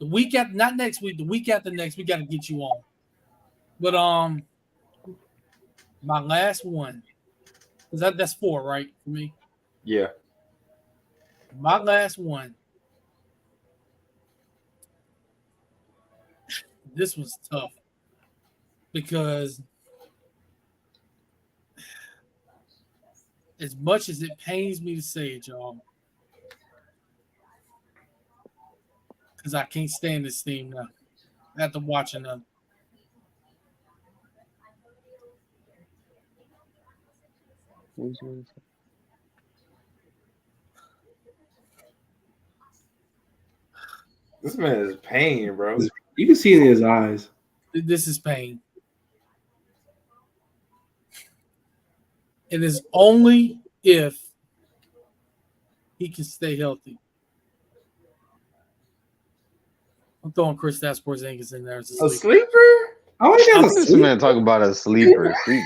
week after, not next week. The week after next, we got to get you on. But my last one, because that's 4, right, for me? Yeah. My last one. This was tough because as much as it pains me to say it, y'all, because I can't stand this team now after watching them. This man is pain, bro. You can see it in his eyes. This is pain. It is only if he can stay healthy. I'm throwing Kristaps Porzingis in there as a sleeper. I want to this man talk about a sleeper. That's crazy.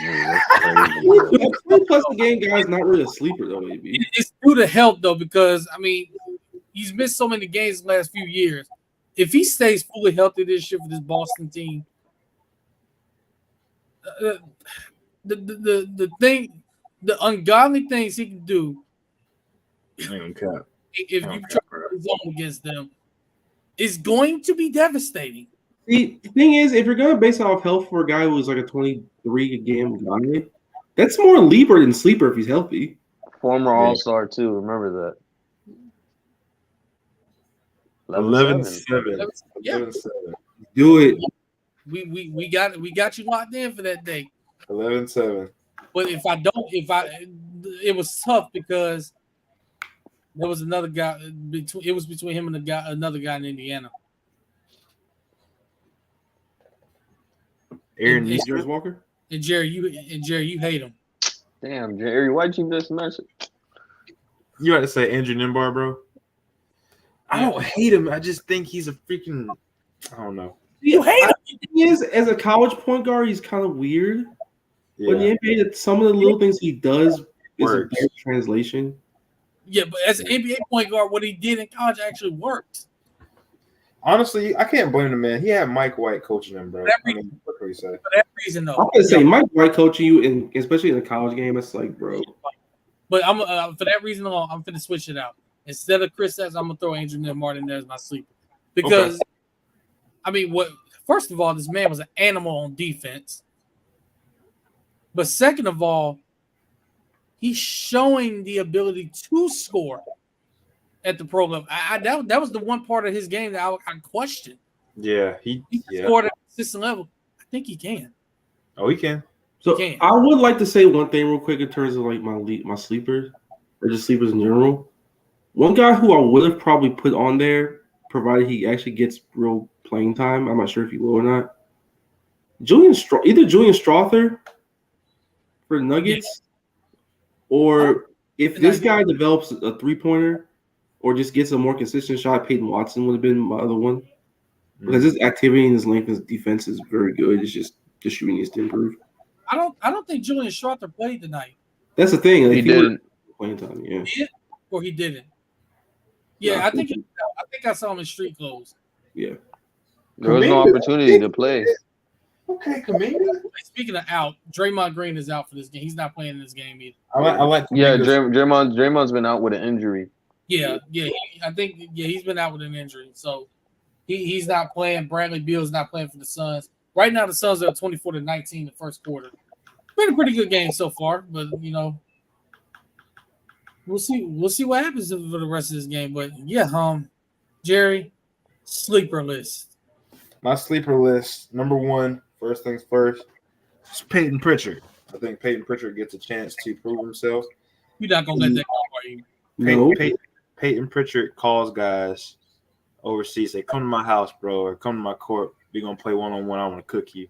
Plus the game guy's not really a sleeper though, maybe. It's due to health though, because I mean he's missed so many games the last few years. If he stays fully healthy this year for this Boston team, the ungodly things he can do, if you try to zone against them, is going to be devastating. See, the thing is, if you're going to base it off health for a guy who's like a 23 game guy, that's more leaper than sleeper if he's healthy. Former All-Star too. Remember that. 11-7. Yeah. 11-7. Do it. We got you locked in for that day. 11-7. But it was tough because there was another guy between him and another guy in Indiana. Aaron Nesmith Walker. And Jerry, you hate him. Damn, Jerry, why'd you miss message? You had to say Andrew Nimbar, bro. I don't hate him. I just think he's a freaking. I don't know. You hate him. He is as a college point guard. He's kind of weird. Yeah. But the NBA, some of the little things he does is a better translation. Yeah, but as an NBA point guard, what he did in college actually worked. Honestly, I can't blame the man. He had Mike White coaching him, bro. What can you say? For that reason, though. I'm gonna say Mike White coaching you, especially in a college game, it's like, bro. But I'm for that reason alone, I'm finna switch it out. Instead of Kristaps, I'm gonna throw Andrew Nembhard in there as my sleeper because, I mean, first of all, this man was an animal on defense, but second of all, he's showing the ability to score at the pro level. That was the one part of his game that I questioned. Yeah, he scored at a consistent level. I think he can. Oh, he can. So I would like to say one thing real quick in terms of like my sleepers or just sleepers in general. One guy who I would have probably put on there, provided he actually gets real playing time. I'm not sure if he will or not. Either Julian Strawther for the Nuggets, or if this guy develops a 3-pointer or just gets a more consistent shot, Peyton Watson would have been my other one. Because his activity and his length and his defense is very good. It's just the shooting needs to improve. I don't think Julian Strawther played tonight. That's the thing. He didn't. Playing time, yeah. He did or he didn't? Yeah, I think I saw him in street clothes. Yeah. There was no opportunity to play. Okay, Kaminga. Speaking of out, Draymond Green is out for this game. He's not playing in this game either. I like. Yeah, Kuminga's- Draymond's been out with an injury. Yeah. I think he's been out with an injury, so he's not playing. Bradley Beal's not playing for the Suns. Right now, the Suns are 24-19 in the first quarter. Been a pretty good game so far, but we'll see. We'll see what happens for the rest of this game. But yeah, Jerry, sleeper list. My sleeper list, number one, first things first, is Peyton Pritchard. I think Peyton Pritchard gets a chance to prove himself. You're not gonna let that go, are you? No. Peyton Pritchard calls guys overseas, say, "Come to my house, bro, or come to my court. We're gonna play one-on-one. I want to cook you."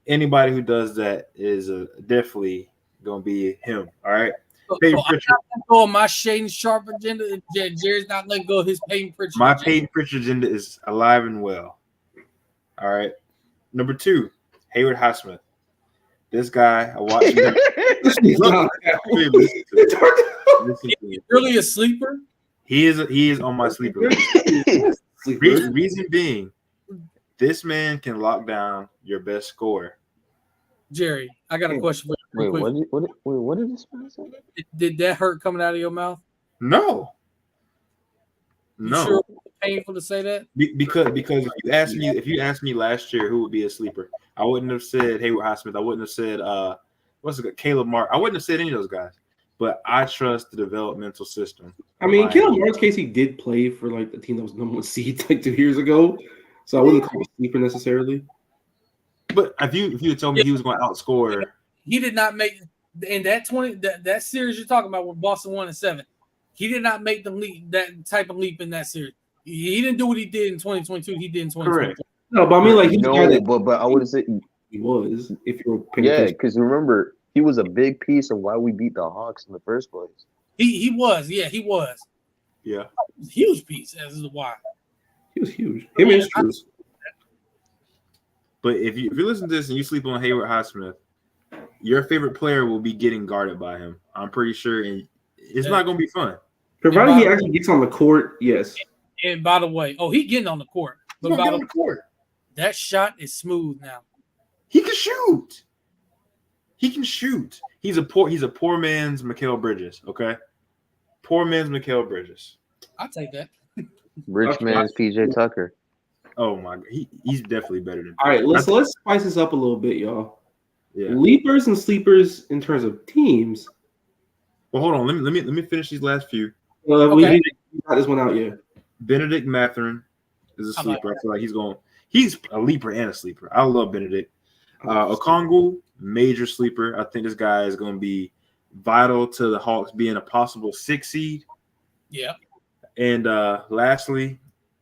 Anybody who does that is definitely gonna be him. All right. Peyton I'm Pritchard. not letting go of my Shaden Sharp agenda. Jerry's not letting go of his Peyton Pritchard. My agenda. Peyton Pritchard agenda is alive and well. All right. Number two, Hayward Highsmith. This guy, I watched him. Listen to me. Really a sleeper? He is on my sleeper list. Reason being, this man can lock down your best scorer. Jerry, I got a question for you. What did this man say? Did that hurt coming out of your mouth? No. You No. sure it was painful to say that? Because if you asked me last year who would be a sleeper, I wouldn't have said Hayward Highsmith. I wouldn't have said Caleb Mark. I wouldn't have said any of those guys. But I trust the developmental system. I mean, Caleb Mark's case, he did play for like the team that was number one seed like 2 years ago, so I wouldn't call him a sleeper necessarily. But if you had told me he was going to outscore, He did not make in that that series you're talking about with Boston 1-7. He did not make the leap, that type of leap in that series. He didn't do what he did in 2022. He did in 2023. correct. No, but I mean, like, he's the guy that but I would say he was. If you're paying yeah, attention. because remember he was a big piece of why we beat the Hawks in the first place. He was. Yeah, he was. Yeah. Huge piece as to why. He was huge. Him and Struz. But if you listen to this and you sleep on Hayward Highsmith, your favorite player will be getting guarded by him. I'm pretty sure, and it's not going to be fun. Provided he actually gets on the court, yes. And by the way, he getting on the court. But He's by on the the court. that shot is smooth now. He can shoot. He can shoot. He's a poor man's Mikal Bridges. Okay, poor man's Mikal Bridges. I'll take that. Rich man's PJ Tucker. Oh my god, he's definitely better than. All right, let's spice this up a little bit, y'all. Yeah. Leapers and sleepers in terms of teams. Well, hold on. Let me finish these last few. Okay. We got this one out yet. Benedict Mathurin is a sleeper. I feel like he's a leaper and a sleeper. I love Benedict. Okongwu, major sleeper. I think this guy is going to be vital to the Hawks being a possible 6 seed. Yeah. And lastly,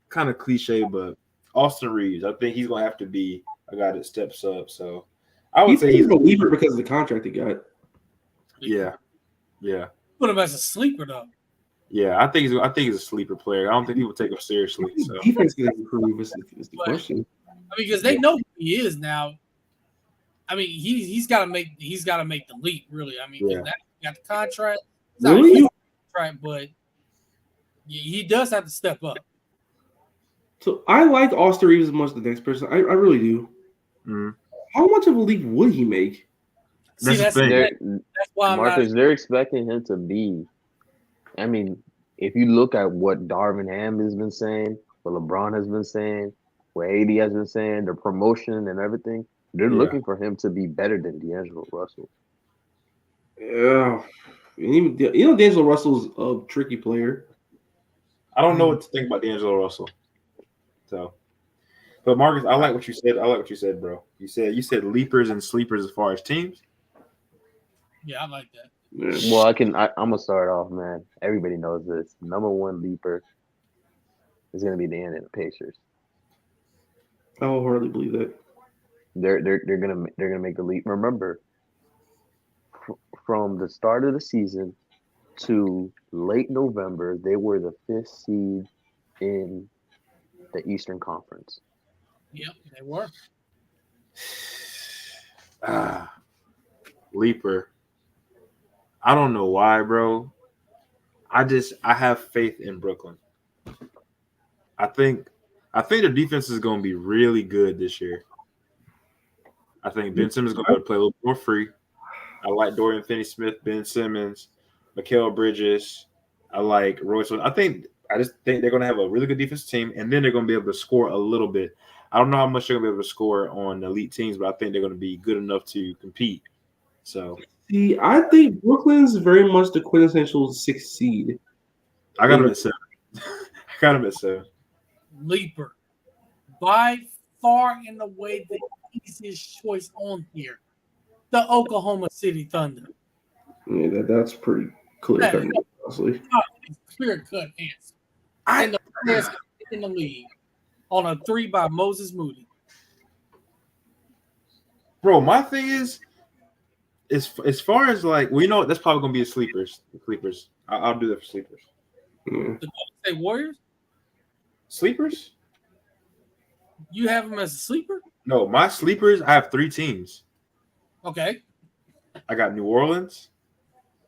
kind of cliche, but Austin Reeves. I think he's going to have to be a guy that steps up. So I would say he's a leaper because of the contract he got. Yeah. Put him as a sleeper though. Yeah, I think he's a sleeper player. I don't think people take him seriously. So Defense can improve is the question. I mean, because they know who he is now. I mean, he's got to make the leap. Really, I mean, he got the contract. It's not a huge contract, but he does have to step up. So I like Austin Reeves as much as the next person. I really do. Mm. How much of a leap would he make? See, that's why Marcus, they're expecting him to be. I mean, if you look at what Darvin Ham has been saying, what LeBron has been saying, what AD has been saying, the promotion and everything, they're looking for him to be better than D'Angelo Russell. Yeah. D'Angelo Russell's a tricky player. I don't know what to think about D'Angelo Russell. So, but Marcus, I like what you said. Bro. You said leapers and sleepers as far as teams. Yeah, I like that. Yeah. Well, I'm gonna start off, man. Everybody knows this. Number one leaper is gonna be the end of the Pacers. I wholeheartedly believe that. They're gonna make the leap. Remember, from the start of the season to late November, they were the 5th seed in the Eastern Conference. Yep, they were. Leaper. I don't know why, bro. I have faith in Brooklyn. I think their defense is going to be really good this year. I think Ben Simmons is going to be able to play a little more free. I like Dorian Finney-Smith, Ben Simmons, Mikal Bridges. I like Royce. I just think they're going to have a really good defensive team, and then they're going to be able to score a little bit. I don't know how much they're going to be able to score on elite teams, but I think they're going to be good enough to compete. So, see, I think Brooklyn's very much the quintessential 6th seed. I got them at 7. Leaper. By far and away the easiest choice on here. The Oklahoma City Thunder. Yeah, that's pretty clear cut, honestly. Clear cut answer. And the best in the league on a 3 by Moses Moody. Bro, my thing is, as far as like, we know that's probably gonna be sleepers. I'll do that for sleepers. The Golden State Warriors? Sleepers? You have them as a sleeper? No, my sleepers, I have 3 teams. Okay. I got New Orleans.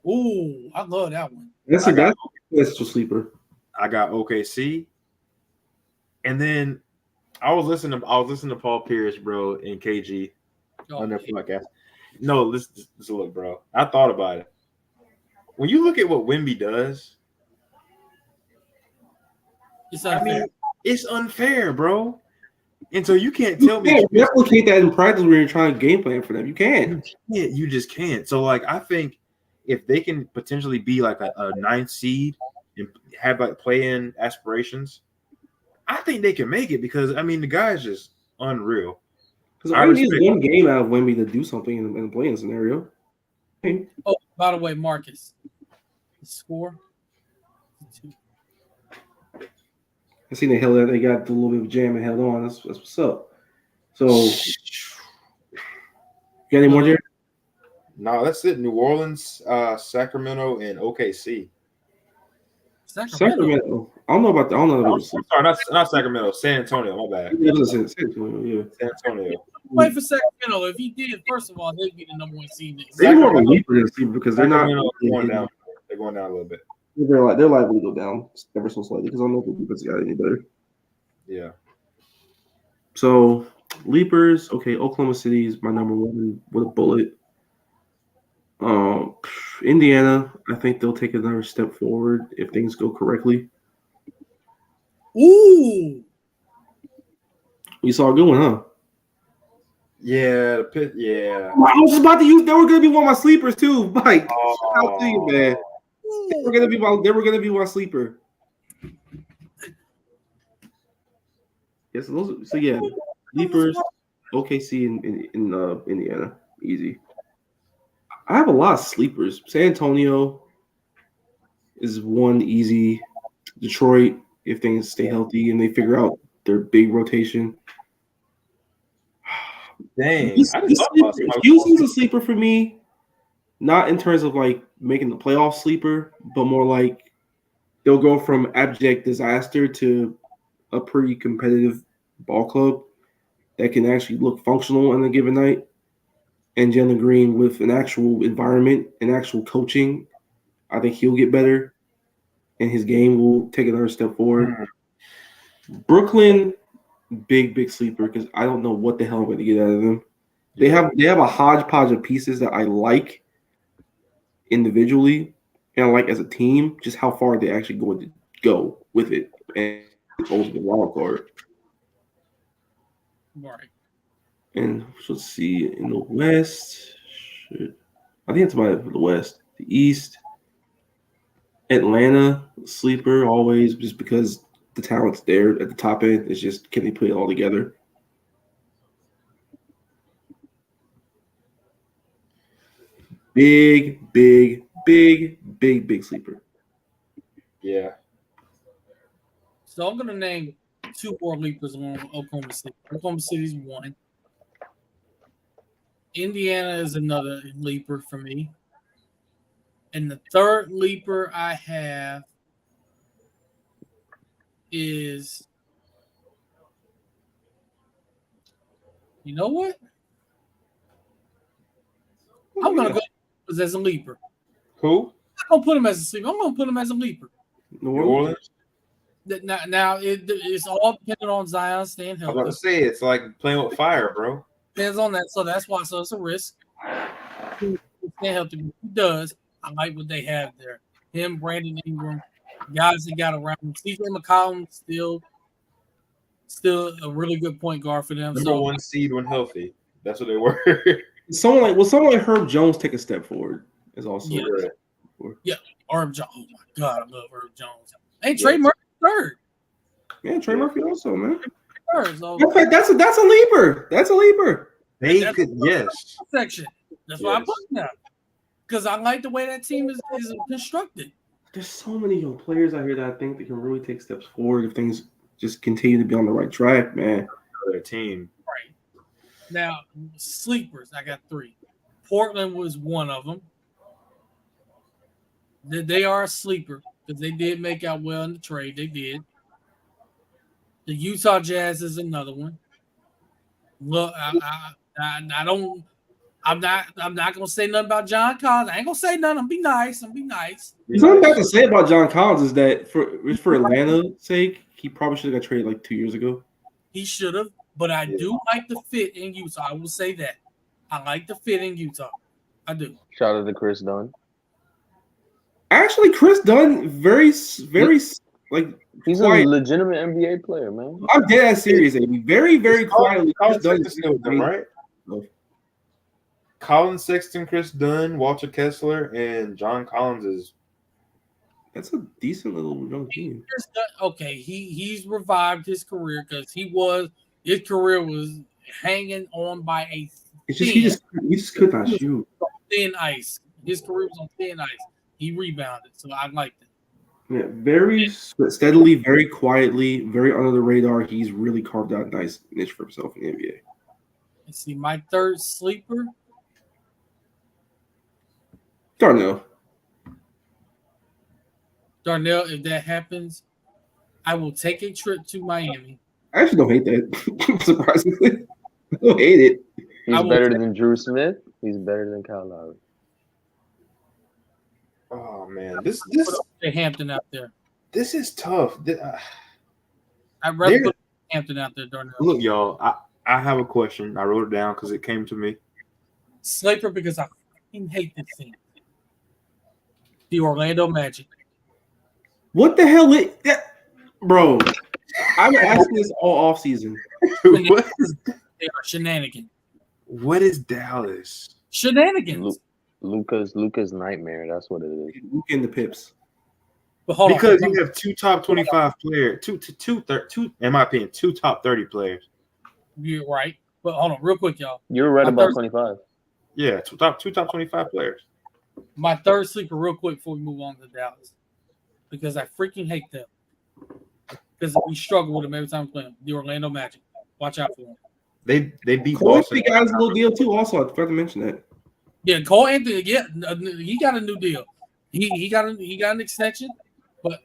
Ooh, I love that one. That's a sleeper. I got OKC. And then I was listening to Paul Pierce, bro, and KG on their podcast. No, listen, look, bro. I thought about it. When you look at what Wemby does, it's unfair. It's unfair, bro. And so you can't tell me. You replicate that in practice when you're trying to game plan for them. You can't. You just can't. So, like, I think if they can potentially be like a 9th seed and have like play-in aspirations, I think they can make it because, I mean, the guy's just unreal. Because I need 1 game out of Wemby to do something in a play-in scenario. Okay. Oh, by the way, Marcus, the score. I seen they held that. They got a little bit of jam and held on. That's what's up. So, you got any more, Jared? No, that's it. New Orleans, Sacramento, and OKC. Sacramento. I don't know about the. I don't know. Sorry, not Sacramento. San Antonio. My bad. Yeah, San Antonio. Yeah. San Antonio. Wait for Sacramento. If he did, first of all, they'd be the number 1 seed. They're more of a leaper than sleeper because they're not going down. They're going down a little bit. They're liable to go down ever so slightly because I don't know if the defense got any better. Yeah. So leapers, okay. Oklahoma City is my number 1 with a bullet. Indiana, I think they'll take another step forward if things go correctly. Ooh, you saw a good one, huh? Yeah, yeah. I was just about to use. They were gonna be one of my sleepers too, Mike. I'll tell you, man. They were gonna be my sleeper. Yes, so yeah, sleepers, OKC in Indiana, easy. I have a lot of sleepers. San Antonio is 1 easy. Detroit, if things stay healthy and they figure out their big rotation. Dang, Houston's a sleeper for me. Not in terms of like making the playoff sleeper, but more like they'll go from abject disaster to a pretty competitive ball club that can actually look functional on a given night. And Jalen Green with an actual environment and actual coaching, I think he'll get better and his game will take another step forward. Brooklyn, big sleeper because I don't know what the hell I'm going to get out of them. They have a hodgepodge of pieces that I like individually and I like as a team, just how far they actually going to go with it and the wild card. right. And let's see in the West. I think it's the West. The East. Atlanta, sleeper always, just because the talent's there at the top end. It's just, can they put it all together? Big sleeper. Yeah. So I'm gonna name 2 more leapers on Oklahoma City. Oklahoma City's 1. Indiana is another leaper for me. And the 3rd leaper I have is, you know what? I'm going to go as a leaper. Who? I'm going to put him as a sleeper. I'm going to put him as a leaper. New Orleans? Now it's all dependent on Zion staying I'm about healthy. to say it's like playing with fire, bro. Depends on that, so that's why. So it's a risk. He stay healthy. He does. I like what they have there. Him, Brandon Ingram, guys that got around him. CJ McCollum still a really good point guard for them. Number one seed when healthy. That's what they were. Someone like Herb Jones take a step forward is also Herb Jones. Oh my God, I love Herb Jones. Hey, Trey Murphy third. Yeah, Trey Murphy also, man. Third, so In fact, that's a leaper. That's a leaper. They could, yes. Section. That's why I'm putting that. Because I like the way that team is constructed. There's so many young players out here that I think they can really take steps forward if things just continue to be on the right track, man. Their team. Right. Now, sleepers, I got 3. Portland was one of them. They are a sleeper because they did make out well in the trade. They did. The Utah Jazz is another one. Look, I'm not gonna say nothing about John Collins. I ain't gonna say nothing. I'm be nice. There's nothing bad to say about John Collins is that for Atlanta's sake, he probably should have got traded like 2 years ago. He should have, but I do like the fit in Utah. I will say that. I like the fit in Utah. I do. Shout out to Chris Dunn. Actually, Chris Dunn, very like he's quiet. a legitimate NBA player, man. I'm dead ass serious, Amy. Very, very quietly. Chris Dunn is still them, right? Colin Sexton, Chris Dunn, Walter Kessler, and John Collins is. That's a decent little young team. Okay, he's revived his career because his career was hanging on by a it's just he just could not shoot. Thin ice. His career was on thin ice. He rebounded, so I liked it. Yeah, very steadily, very quietly, very under the radar. He's really carved out a nice niche for himself in the NBA. Let's see, my third sleeper. Darnell, if that happens, I will take a trip to Miami. I actually don't hate that. Surprisingly, I don't hate it. He's better than Drew Smith. He's better than Kyle Lowry. Oh man, this Hampton out there. This is tough. I'd rather put Hampton out there, Darnell. Look, y'all, I have a question. I wrote it down because it came to me. Sleeper because I fucking hate this team. The Orlando Magic. What the hell is that? Bro, I've been asking this all offseason. They are shenanigans. What is Dallas? Shenanigans. Luka's nightmare. That's what it is. Luka and the Pips. But hold because on. you have 2 top 25 players, two, in my opinion, 2 top 30 players. You're right. But hold on, real quick, y'all. You're right about 25. Yeah, two top 25 players. My third sleeper, real quick, before we move on to Dallas, because I freaking hate them. Because we struggle with them every time we play them. The Orlando Magic. Watch out for them. They beat Cole Boston. got his little deal too. Also, I forgot to mention that. Yeah, Cole Anthony. Yeah, he got a new deal. He got an extension, but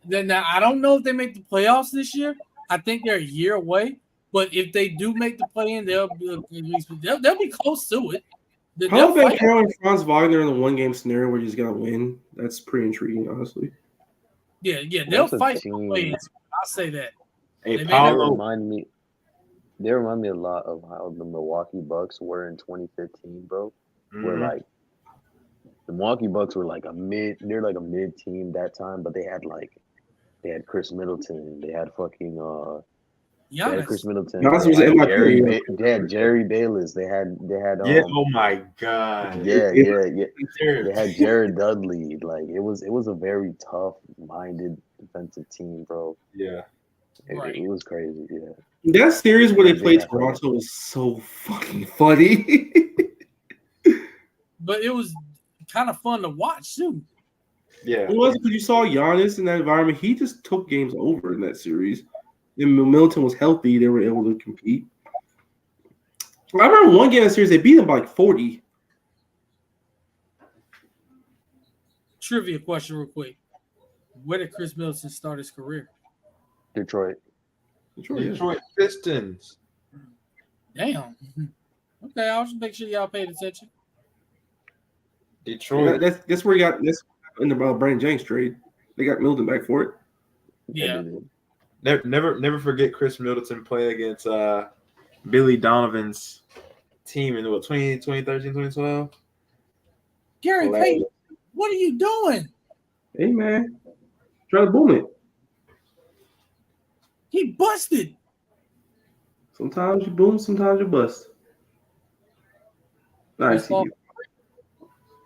then now I don't know if they make the playoffs this year. I think they're a year away. But if they do make the play-in, they'll be close to it. How about Carolyn Franz Wagner in the 1-game scenario where you just gotta win? That's pretty intriguing, honestly. Yeah, they'll fight for the play-in. I'll say that. Hey, They remind me a lot of how the Milwaukee Bucks were in 2015, bro. Mm-hmm. Where like the Milwaukee Bucks were like they're like a mid team that time, but they had Chris Middleton, they had fucking they had Chris Middleton, they had Jerry Bayless, they had oh my god, they had Jared Dudley. Like it was a very tough minded defensive team, bro. Yeah, it was crazy. Yeah. That series where they played Toronto was so fucking funny. But it was kind of fun to watch too. Yeah, it was because you saw Giannis in that environment. He just took games over in that series. And Middleton was healthy; they were able to compete. I remember one game in that series they beat them by like 40. Trivia question, real quick: where did Chris Middleton start his career? Detroit Pistons. Damn. Okay, I'll just make sure y'all paid attention. Detroit. That's where he got this in the Brandon Jennings trade. They got Middleton back for it. Yeah. Never forget Chris Middleton playing against Billy Donovan's team in 2013, 2012. Gary Payton, what are you doing? Hey man, try to boom it. He busted. Sometimes you boom, sometimes you bust. Nice.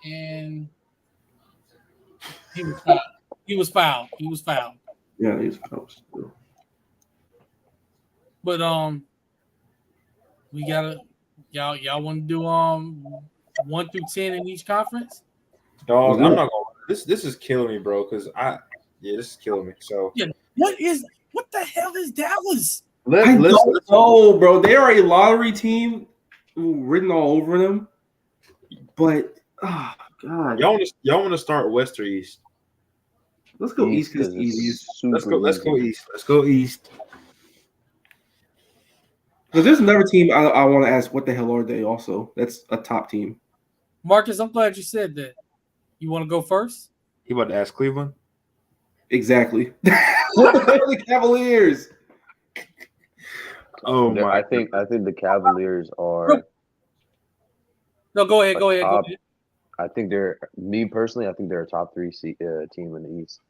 And he was fouled. He was fouled. Yeah, he was fouled. But we gotta y'all want to do 1 through 10 in each conference? Dog, I'm not gonna. This is killing me, bro. Because this is killing me. So yeah, what the hell is Dallas? I don't know, bro. They are a lottery team written all over them. But oh god, y'all want to start West or East? Let's go East because it's easiest. Let's go East. Let's go East. Because there's another team I want to ask. What the hell are they? Also, that's a top team. Marcus, I'm glad you said that. You want to go first? You about to ask Cleveland? Exactly. The Cavaliers. Oh my! I think the Cavaliers are. No, go ahead. Go ahead. I think they're a top 3 team in the East.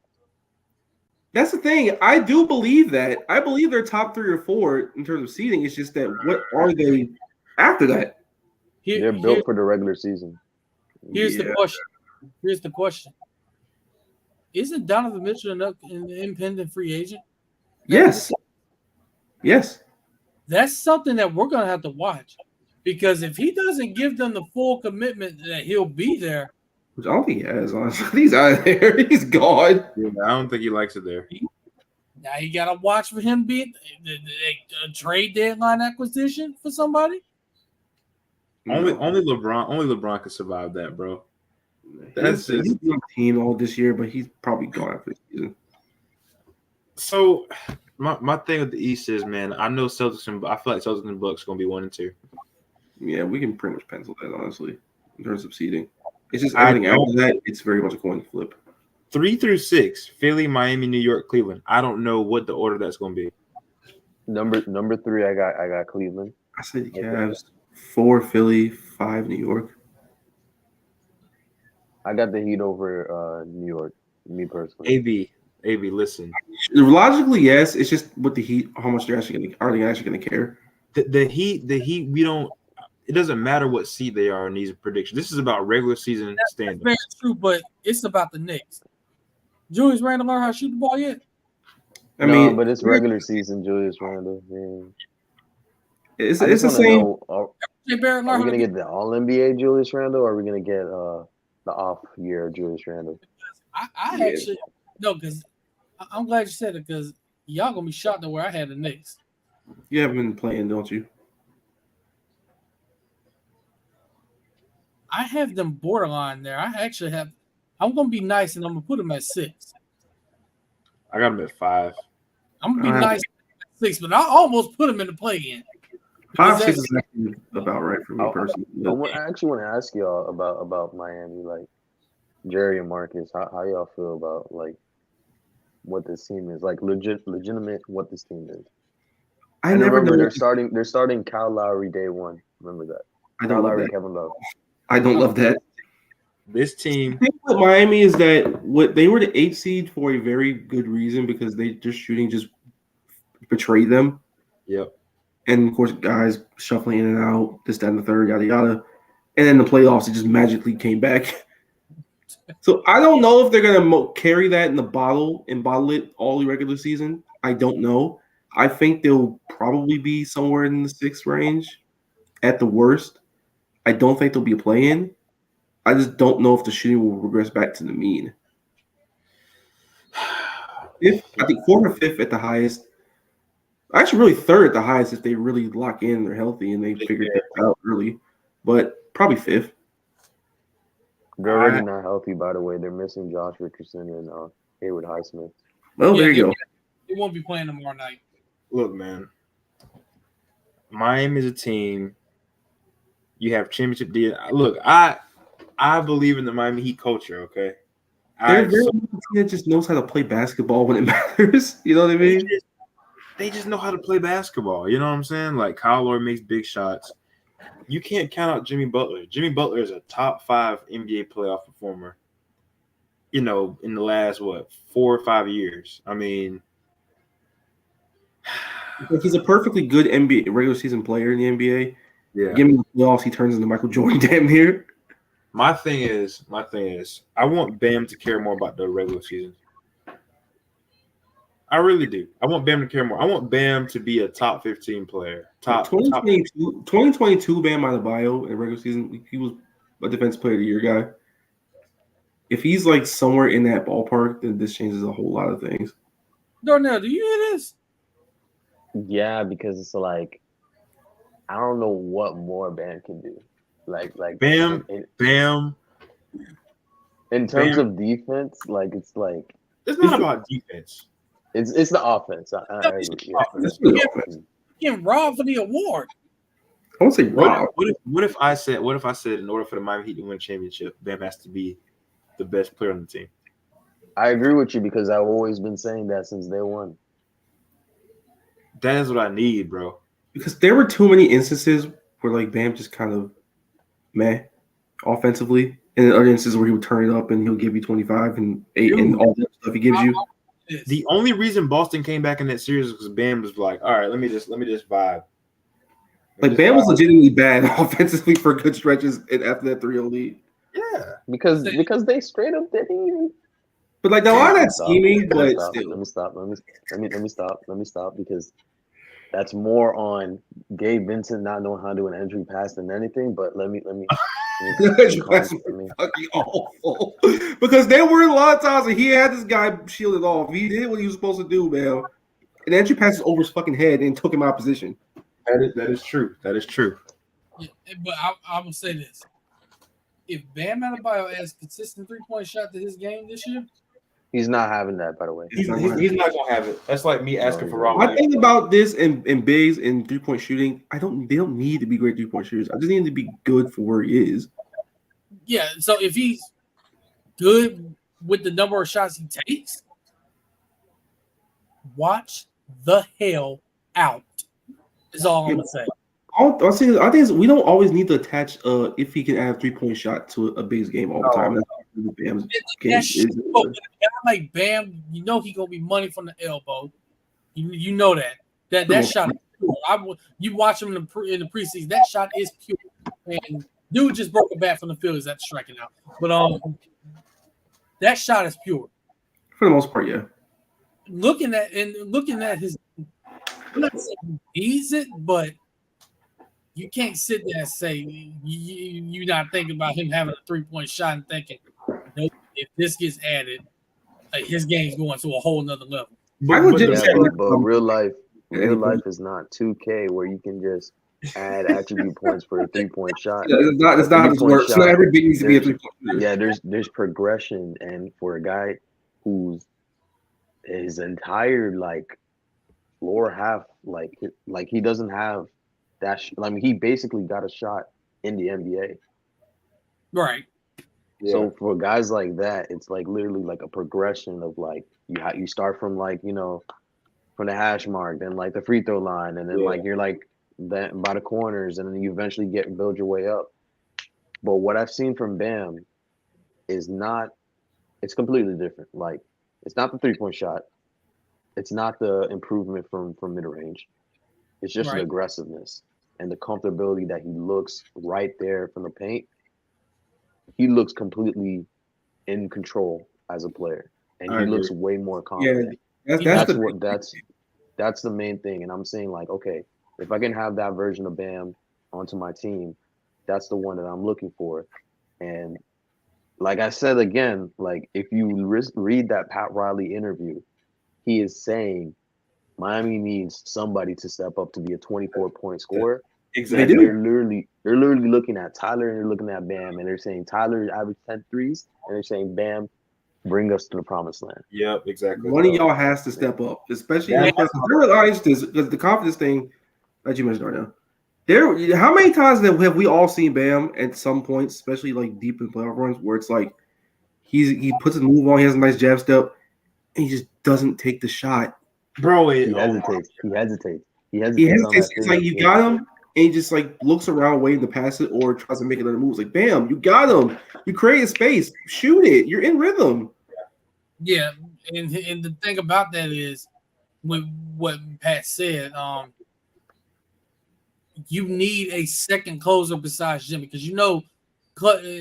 That's the thing. I do believe that. I believe they're top 3 or 4 in terms of seeding. It's just that what are they after that? They're built for the regular season. Here's the question. Isn't Donovan Mitchell an independent free agent? Yes. That's something that we're going to have to watch. Because if he doesn't give them the full commitment that he'll be there. Which I don't think he has, honestly. He's out of there. He's gone. Yeah, I don't think he likes it there. Now you got to watch for him being a trade deadline acquisition for somebody. Only LeBron could survive that, bro. He's on the team all this year, but he's probably gone after the season. So my thing with the East is, man, I know Celtics and I feel like Celtics and Bucks are gonna be 1 and 2. Yeah, we can pretty much pencil that, honestly, in terms of seeding. It's just everything after that, it's very much a coin flip. 3 through 6, Philly, Miami, New York, Cleveland. I don't know what the order that's gonna be. Number 3, I got Cleveland. I said the Cavs. 4 Philly, 5 New York. I got the Heat over New York, me personally. AB, listen. Logically, yes. It's just with the Heat, how much are they actually going to care? The Heat, we don't. It doesn't matter what seed they are in these predictions. This is about regular season standings. That's very true, but it's about the Knicks. Julius Randle learn how to shoot the ball yet? I mean, but it's regular season, Julius Randle. Man. It's the same. Are we going to get the All-NBA Julius Randle, or are we going to get the off-year Julius Randle? I actually – no, because I'm glad you said it, because y'all going to be shocked at where I had the Knicks. You haven't been playing, don't you? I have them borderline there. I actually have – I'm going to be nice, and I'm going to put them at 6. I got them at 5. I'm going to be nice at 6, but I almost put them in the play-in. 5, 6 is actually about right for me personally. I actually want to ask y'all about Miami, like Jerry and Marcus. How y'all feel about like what this team is, like legitimate what this team is? I never know. They're starting Kyle Lowry day 1. Remember that. Kyle Lowry, Kevin Love. I don't love that. This team. The thing with Miami is that they were the 8th seed for a very good reason, because their shooting just betrayed them. Yep. And of course, guys shuffling in and out, this, that, and the third, yada yada. And then the playoffs, it just magically came back. So I don't know if they're gonna carry that in the bottle and bottle it all the regular season. I don't know. I think they'll probably be somewhere in the 6th range at the worst. I don't think they'll be a play-in. I just don't know if the shooting will regress back to the mean. I think 4th or 5th at the highest. Actually, really 3rd at the highest if they really lock in, they're healthy, and they figured it out early. But probably 5th. They're already not healthy, by the way. They're missing Josh Richardson and Haywood Highsmith. Well, there you go. They won't be playing tomorrow night. Look, man. Miami is a team. You have championship deal. Look, I believe in the Miami Heat culture, okay? They're very much a team that just knows how to play basketball when it matters. You know what I mean? They just know how to play basketball. You know what I'm saying? Like Kyle Lowry makes big shots. You can't count out Jimmy Butler. Jimmy Butler is a top 5 NBA playoff performer. You know, in the last 4 or 5 years. I mean, he's a perfectly good NBA regular season player in the NBA. Yeah. Give him the playoffs, he turns into Michael Jordan damn near. My thing is, I want Bam to care more about the regular season. I really do. I want Bam to care more. I want Bam to be a top 15 player. 2022 Bam Adebayo in the regular season, he was a defensive player of the year guy. If he's like somewhere in that ballpark, then this changes a whole lot of things. Darnell, do you hear this? Yeah, because it's like I don't know what more Bam can do. Like Bam. In terms of defense, like it's like it's not about defense. It's the offense. I agree. Getting robbed for the award. I won't say robbed. What if I said in order for the Miami Heat to win a championship, Bam has to be the best player on the team? I agree with you because I've always been saying that since day one. That is what I need, bro. Because there were too many instances where like Bam just kind of meh offensively, and other instances where he would turn it up and he'll give you 25 and 8 and all that stuff he gives you. The only reason Boston came back in that series was because Bam was like, all right, let me just vibe. Like Bam was legitimately bad offensively for good stretches and after that 3-0 lead. Yeah. Because they straight up didn't even. But like a lot of that scheming, but still. Let me stop because that's more on Gabe Vincent not knowing how to do an entry pass than anything. But let me fucking awful. Because there were a lot of times that he had this guy shielded off. He did what he was supposed to do, man. And entry passes over his fucking head and took him out of position. That is true. That is true. Yeah, but I will say this: if Bam Adebayo adds consistent 3-point shot to his game this year, he's not having that. By the way, he's not gonna have it. That's like me asking for Rob. My thing about this and bigs and 3-point shooting, they don't need to be great 3-point shooters. I just need to be good for where he is. Yeah. So if he's good with the number of shots he takes, watch the hell out. Is all I'm gonna say. I think we don't always need to attach if he can add a 3-point shot to a big game all the time. That's a guy like Bam, you know he gonna be money from the elbow. You know that shot is pure. You watch him in the preseason. That shot is pure. And dude just broke a bat from the field. Is that striking out? But that shot is pure for the most part. Yeah. Looking at his, I'm not saying he needs it, but you can't sit there and say you're not thinking about him having a 3-point shot and thinking, nope, if this gets added, his game's going to a whole nother level. But real life is not 2K where you can just add attribute points for a 3-point shot. Yeah, it's not how this works. Not everybody needs to be a 3-point. Yeah, there's progression, and for a guy who's his entire lower half, like he doesn't have that. He basically got a shot in the NBA, right? Yeah. So for guys like that, it's literally a progression of you start from from the hash mark, then the free throw line, and then you're that by the corners, and then you eventually build your way up. But what I've seen from Bam is it's completely different. It's not the 3-point shot. It's not the improvement from mid-range. It's just an aggressiveness and the comfortability that he looks right there from the paint. He looks completely in control as a player, and he looks way more confident. Yeah, that's the main thing. And I'm saying okay, if I can have that version of Bam onto my team, that's the one that I'm looking for. And like I said again, if you read that Pat Riley interview, he is saying Miami needs somebody to step up to be a 24-point scorer. Exactly. They're literally looking at Tyler and they're looking at Bam, and they're saying Tyler averaged 10 threes, and they're saying Bam, bring us to the promised land. Yep, exactly. One of y'all has to step up, especially because the confidence thing that you mentioned right now. How many times have we all seen Bam at some points, especially deep in playoff runs, where it's He puts a move on. He has a nice jab step, and he just doesn't take the shot. Bro, he hesitates. He hesitates. It's like you got him, and he just like looks around waiting to pass it or tries to make another move. It's like, bam, you got him. You created space. Shoot it. You're in rhythm. Yeah, and the thing about that is, with what Pat said, you need a second closer besides Jimmy because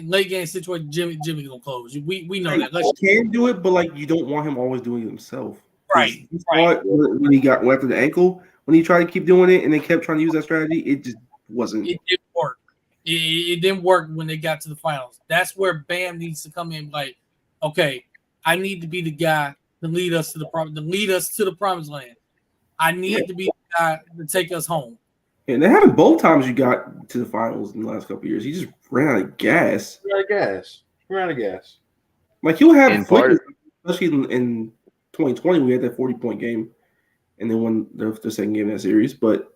late game situation, Jimmy gonna close. We know that. He can do it, but like you don't want him always doing it himself. Right. When he got after the ankle, when he tried to keep doing it and they kept trying to use that strategy, it just wasn't. It didn't work. It didn't work when they got to the finals. That's where Bam needs to come in. Like, okay, I need to be the guy to lead us to the promised land. I need to be the guy to take us home. And that happened both times you got to the finals in the last couple of years. He just ran out of gas. Ran out of gas. Like he'll have, especially in 2020, we had that 40-point game, and then won the second game of that series. But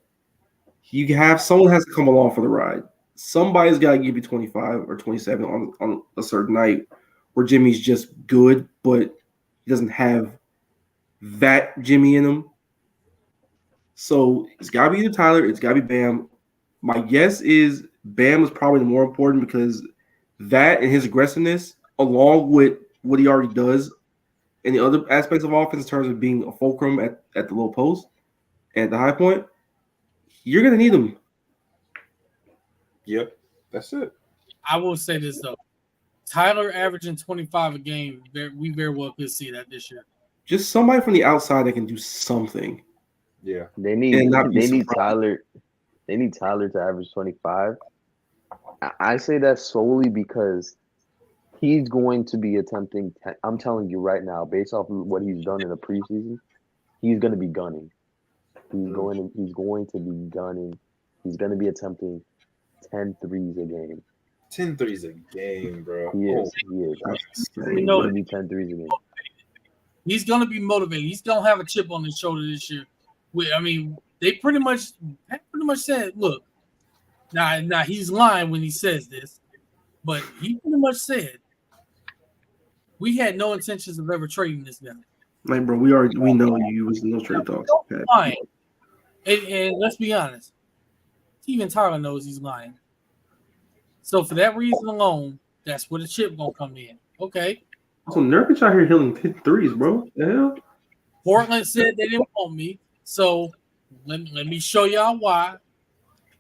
someone has to come along for the ride. Somebody's got to give you 25 or 27 on a certain night where Jimmy's just good, but he doesn't have that Jimmy in him. So it's got to be either Tyler, it's got to be Bam. My guess is Bam is probably the more important because that and his aggressiveness, along with what he already does in the other aspects of offense in terms of being a fulcrum at the low post and at the high point, you're going to need him. Yep, that's it. I will say this, though. Tyler averaging 25 a game, we very well could see that this year. Just somebody from the outside that can do something. Yeah, they need Tyler. They need Tyler to average 25. I say that solely because he's going to be attempting. I'm telling you right now, based off of what he's done in the preseason, he's going to be gunning. He's going to be gunning. He's going to be attempting 10 threes a game. 10 threes a game, bro. He is. He's going to be 10 threes a game. He's going to be motivated. He's going to have a chip on his shoulder this year. They pretty much said, look, now he's lying when he says this, but he pretty much said we had no intentions of ever trading this guy. Like, bro, we know you was no trade talks. Lying. And let's be honest, even Tyler knows he's lying. So for that reason alone, that's where the chip gonna come in. Okay. So Nurkic out here hitting 10 threes, bro. The hell? Portland said they didn't want me. So let me show y'all why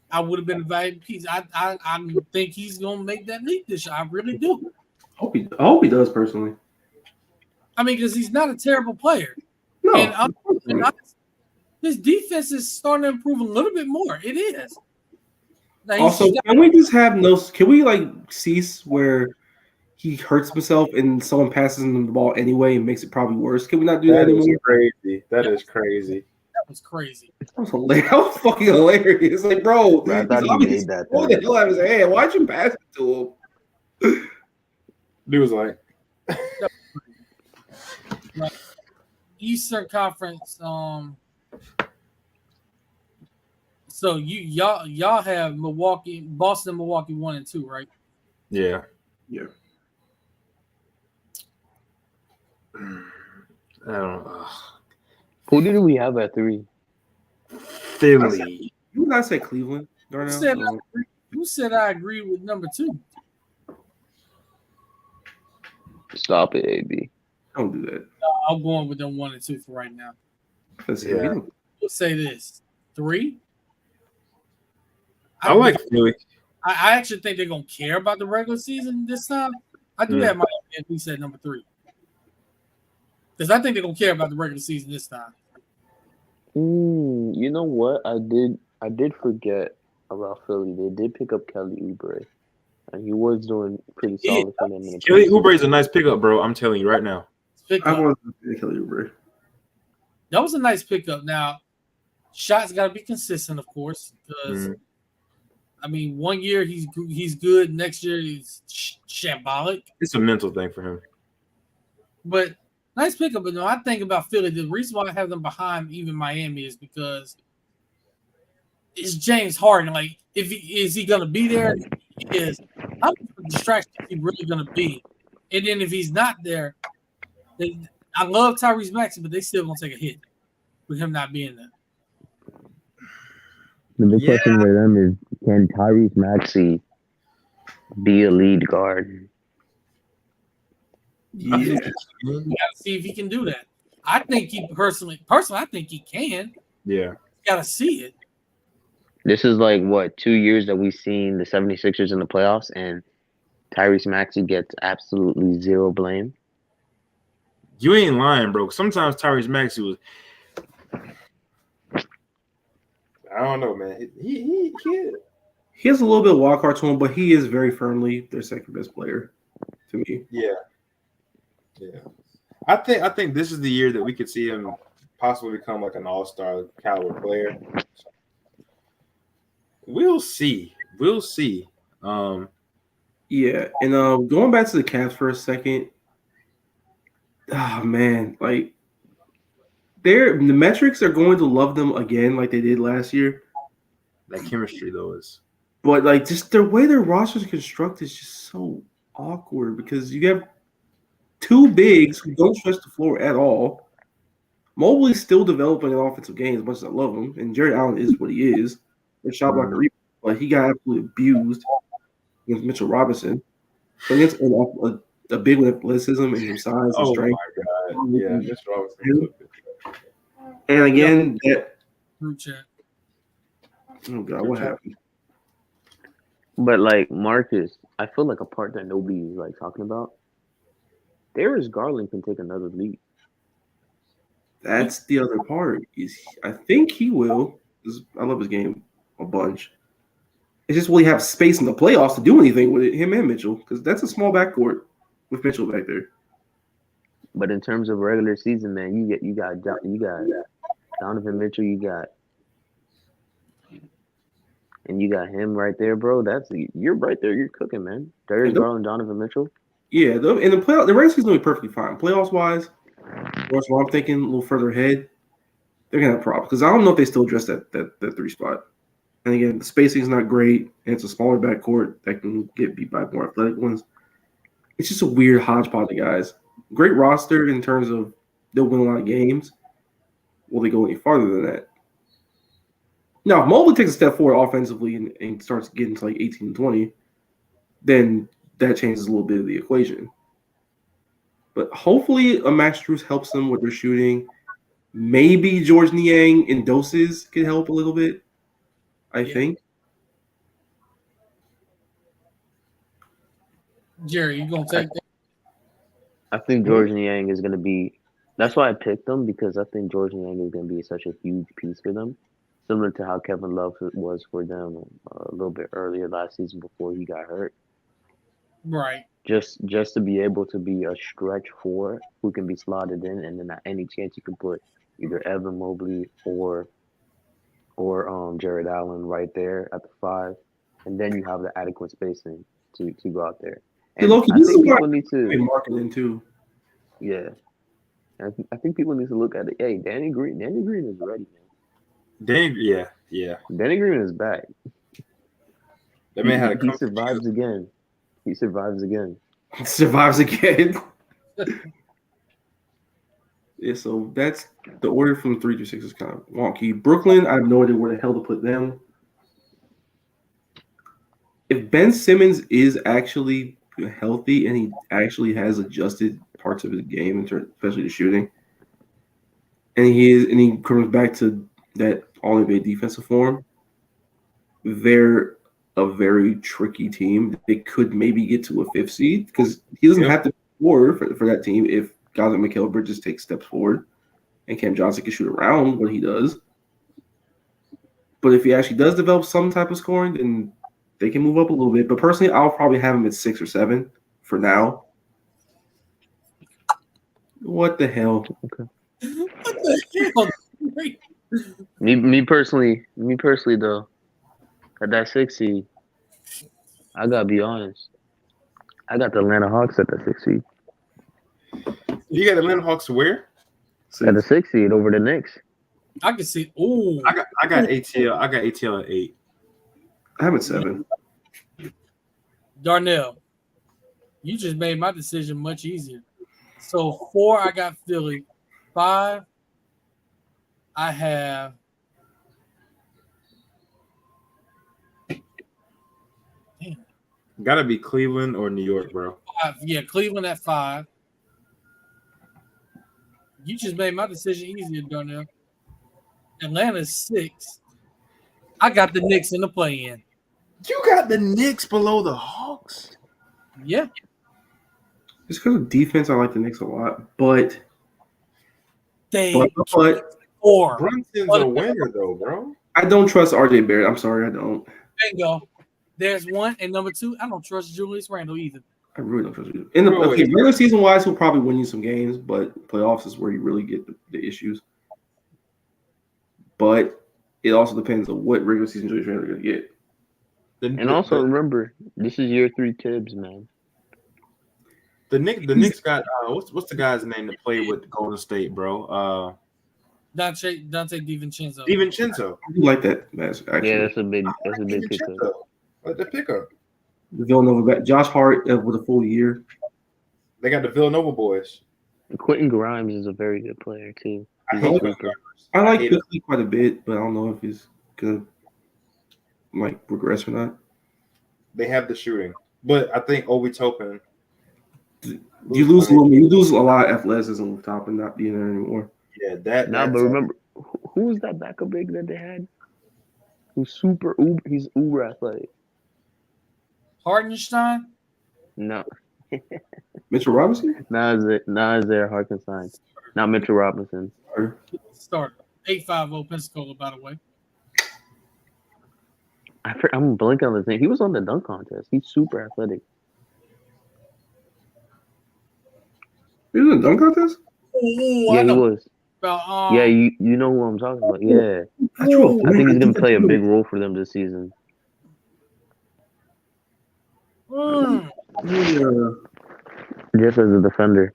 I would have been a valuable piece. I think he's gonna make that leap this year. I really do. I hope he does personally. Because he's not a terrible player. No. And his defense is starting to improve a little bit more. It is. Also, can we cease where he hurts himself and someone passes him the ball anyway and makes it probably worse? Can we not do that anymore? Crazy. That is crazy. That was crazy. That was hilarious. That was fucking hilarious. Like, bro, I thought he made that. What the hell out of his hand? Why'd you pass it to him? Dude was like Eastern Conference. So y'all have Boston, Milwaukee 1 and 2, right? Yeah. Yeah. I don't know. Who did we have at 3? Philly. You would not say Cleveland, Darnell? Who said I agree with number 2? Stop it, AB. Don't do that. I'm going with them 1 and 2 for right now. Yeah. Let's say this 3. I like Philly. I actually think they're gonna care about the regular season this time. I do have my if we said number 3. Because I think they're gonna care about the regular season this time. You know what? I did forget about Philly. They did pick up Kelly Oubre, and he was doing pretty solid for them. Kelly Oubre is a nice pickup, bro. I'm telling you right now. I want Kelly Oubre. That was a nice pickup. Now, shots got to be consistent, of course, because 1 year he's good, next year he's shambolic. It's a mental thing for him. But nice pickup. But no, I think about Philly. The reason why I have them behind even Miami is because it's James Harden. Like, is he gonna be there? He is. How much of a distraction is he really gonna be And then if he's not there, I love Tyrese Maxey, but they still gonna take a hit with him not being there. The big question for them is, can Tyrese Maxey be a lead guard? Yeah. You gotta see if he can do that. I think he personally, I think he can. Yeah. You gotta see it. This is like, what, 2 years that we've seen the 76ers in the playoffs, and Tyrese Maxey gets absolutely zero blame. You ain't lying, bro. Sometimes Tyrese Maxey was. I don't know, man. He has a little bit of wild card to him, but he is very firmly their second best player to me. Yeah. I think this is the year that we could see him possibly become like an all-star caliber player. We'll see. Yeah, and going back to the Cavs for a second. Oh man, like the metrics are going to love them again, like they did last year. That chemistry, though, is. But like just the way their roster is constructed is just so awkward because you have two bigs who don't stretch the floor at all. Mobley's still developing an offensive game as much as I love him, and Jared Allen is what he is. Their shot blocker, but he got absolutely abused against Mitchell Robinson. But against a big with athleticism and some size and strength. Oh my God! Yeah, Mitchell Robinson. And again, Group chat. Oh God, what happened? But like Marcus, I feel like a part that nobody is like talking about. Darius Garland can take another leap. That's the other part. I think he will. I love his game a bunch. It's just will he have space in the playoffs to do anything with it, him and Mitchell? Because that's a small backcourt with Mitchell back there. But in terms of regular season, man, you got Donovan Mitchell, you got him right there, bro. You're right there. You're cooking, man. Darius Garland, Donovan Mitchell. Yeah, in the playoff, the regular season will be perfectly fine. Playoffs wise, that's what I'm thinking. A little further ahead, they're gonna have problems because I don't know if they still address that 3 spot. And again, the spacing is not great, and it's a smaller backcourt that can get beat by more athletic ones. It's just a weird hodgepodge of guys. Great roster in terms of they'll win a lot of games. Will they go any farther than that? Now, if Mobley takes a step forward offensively and starts getting to like 18 and 20, then that changes a little bit of the equation. But hopefully a Max Strus helps them with their shooting. Maybe George Niang in doses can help a little bit, I think. Jerry, you going to take that? I think George Niang is going to be – that's why I picked them, because I think George Niang is going to be such a huge piece for them, similar to how Kevin Love was for them a little bit earlier last season before he got hurt. Right. Just to be able to be a stretch 4 who can be slotted in, and then at any chance you can put either Evan Mobley or Jared Allen right there at the 5, and then you have the adequate spacing to go out there. And I think people need to marketing too. Yeah, I think people need to look at it. Hey, Danny Green is ready, man. Danny Green is back. That man had he survives again. He survives again. Yeah, so that's the order from 3 to 6 is kind of wonky. Brooklyn, I have no idea where the hell to put them. If Ben Simmons is actually healthy and he actually has adjusted parts of his game, especially the shooting, and he comes back to that all-NBA defensive form, they're a very tricky team. They could maybe get to a 5th seed because he doesn't have to score for that team if guys like Mikal Bridges take steps forward and Cam Johnson can shoot around what he does. But if he actually does develop some type of scoring, then they can move up a little bit. But personally, I'll probably have him at 6 or 7 for now. What the hell? Okay. What the hell? Me personally though, at that 6 seed, I gotta be honest. I got the Atlanta Hawks at the 6 seed. You got Atlanta Hawks where? At the 6 seed over the Knicks. I can see. Oh, I got ATL. I got ATL at 8. I have it 7. Darnell. You just made my decision much easier. So 4, I got Philly. 5, I have. Damn. Gotta be Cleveland or New York, bro. 5, yeah, Cleveland at 5. You just made my decision easier, Darnell. Atlanta's 6. I got the Knicks in the play-in. You got the Knicks below the Hawks? Yeah. Just because of defense, I like the Knicks a lot, but They 4. Brunson's a winner, though, bro. I don't trust RJ Barrett. I'm sorry, I don't. Bingo. There's 1, and number 2, I don't trust Julius Randle either. I really don't trust you. In the regular season wise, he'll probably win you some games, but playoffs is where you really get the issues. But it also depends on what regular season Julius Randle going to get. And also remember, this is year 3 Tibbs, man. The Knicks got what's the guy's name that played with Golden State, bro? Dante DiVincenzo. DiVincenzo. I do like that match, actually. Yeah, that's a big pickup. Like the pickup. The Villanova back. Josh Hart with a full year. They got the Villanova boys. And Quentin Grimes is a very good player too. I like Quickley quite a bit, but I don't know if he's gonna regress or not. They have the shooting, but I think Obi Toppin. You lose a lot of athleticism with Toppin not being there anymore. Yeah, but remember, who was that backup big that they had? Who's he's uber athletic. Hartenstein? No. Mitchell Robinson? Isaiah Hartenstein. Not Mitchell Robinson. Starter. 850 Pensacola, by the way. I'm blanking on his name. He was on the dunk contest. He's super athletic. He was in the dunk contest? Yeah, he was. Yeah, you know who I'm talking about. Yeah. I think he's going to play a big role for them this season. Just as a defender.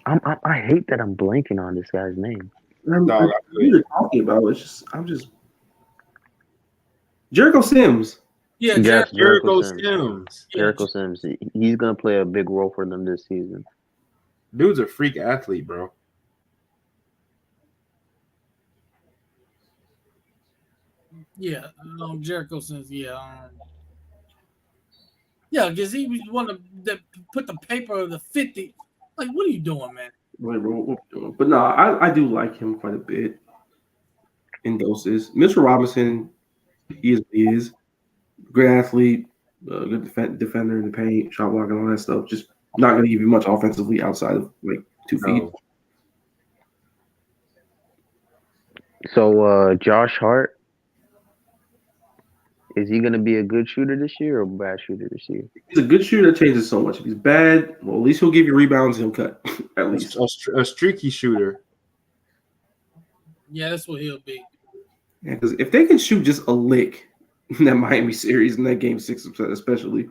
I hate that I'm blanking on this guy's name. You're talking about I'm just Jericho Sims. Yeah, Jericho Sims. Jericho Sims. He's gonna play a big role for them this season. Dude's a freak athlete, bro. Yeah, Jericho Sims. Yeah, because he was one of that put the paper of the 50. Like, what are you doing, man? But no, I do like him quite a bit in doses. Mitchell Robinson, he is great athlete, good defender in the paint, shot blocking, all that stuff. Just not going to give you much offensively outside of 2 feet. So Josh Hart, is he going to be a good shooter this year or a bad shooter this year? He's a good shooter that changes so much. If he's bad, well, at least he'll give you rebounds and he'll cut. At least a streaky shooter. Yeah, that's what he'll be. Yeah, because if they can shoot just a lick in that Miami series, in that game 6 especially,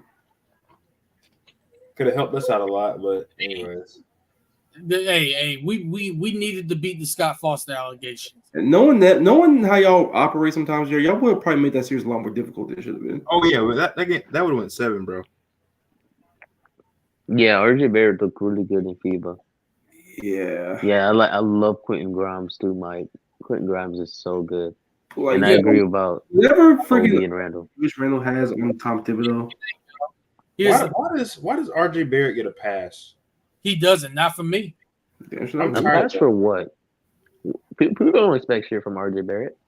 could have helped us out a lot. But anyways, hey, we needed to beat the Scott Foster allegations. And knowing how y'all operate sometimes, Jerry, y'all would have probably made that series a lot more difficult than it should have been. Oh yeah, but that would have went 7, bro. Yeah, RJ Barrett looked really good in FIBA. Yeah, I love Quentin Grimes too, Mike. Quentin Grimes is so good, and I agree about never freaking and Randall. Which Randall has on Tom Thibodeau. Why does RJ Barrett get a pass? He doesn't. Not for me. A pass for what? People don't expect shit from RJ Barrett.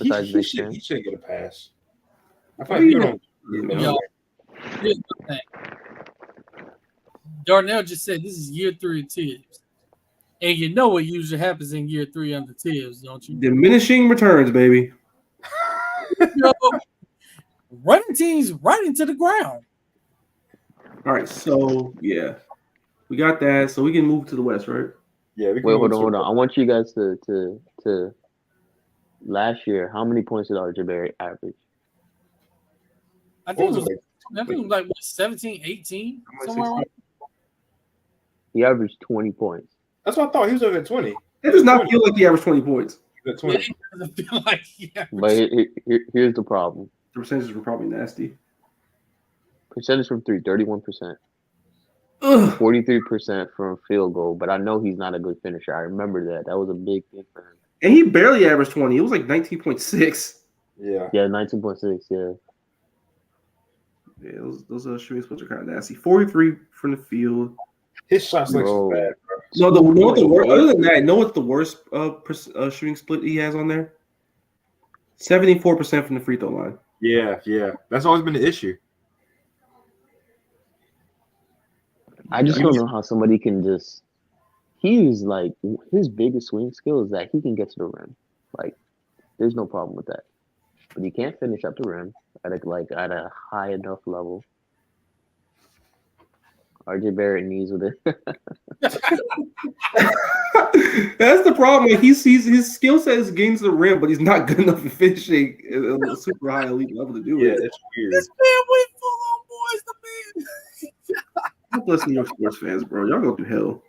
He should get a pass. I thought you don't. Here's the thing. Darnell just said this is year 3 of Tibbs. And you know what usually happens in year 3 under Tibbs, don't you? Diminishing returns, baby. Running teams right into the ground. All right, so yeah, we got that. So we can move to the West, right? Yeah. Wait, hold on. I want you guys to last year. How many points did RJ Barrett average? I think it was like 17, 18, somewhere around. He averaged 20 points. That's what I thought. He was over at 20. It does not feel like he averaged 20 points. It doesn't feel like but here's the problem. The percentages were probably nasty. Percentage from 3, 31%. 43% from field goal, but I know he's not a good finisher. I remember that. That was a big thing for him. And he barely averaged 20. It was like 19.6. Yeah. Yeah, 19.6, yeah. Yeah, those shooting splits are kind of nasty. 43 from the field. His shot selection is bad, bro. Other than that, know what's the worst shooting split he has on there? 74% from the free throw line. Yeah. That's always been the issue. I just don't know how somebody can just. He's like his biggest swing skill is that he can get to the rim. Like, there's no problem with that, but he can't finish up the rim at a high enough level. RJ Barrett needs with it. That's the problem. Like his skill set is getting to the rim, but he's not good enough at finishing at a super high elite level to do it. Yeah, it's weird. This man went full on boys to men. God bless New York sports fans, bro. Y'all go through hell.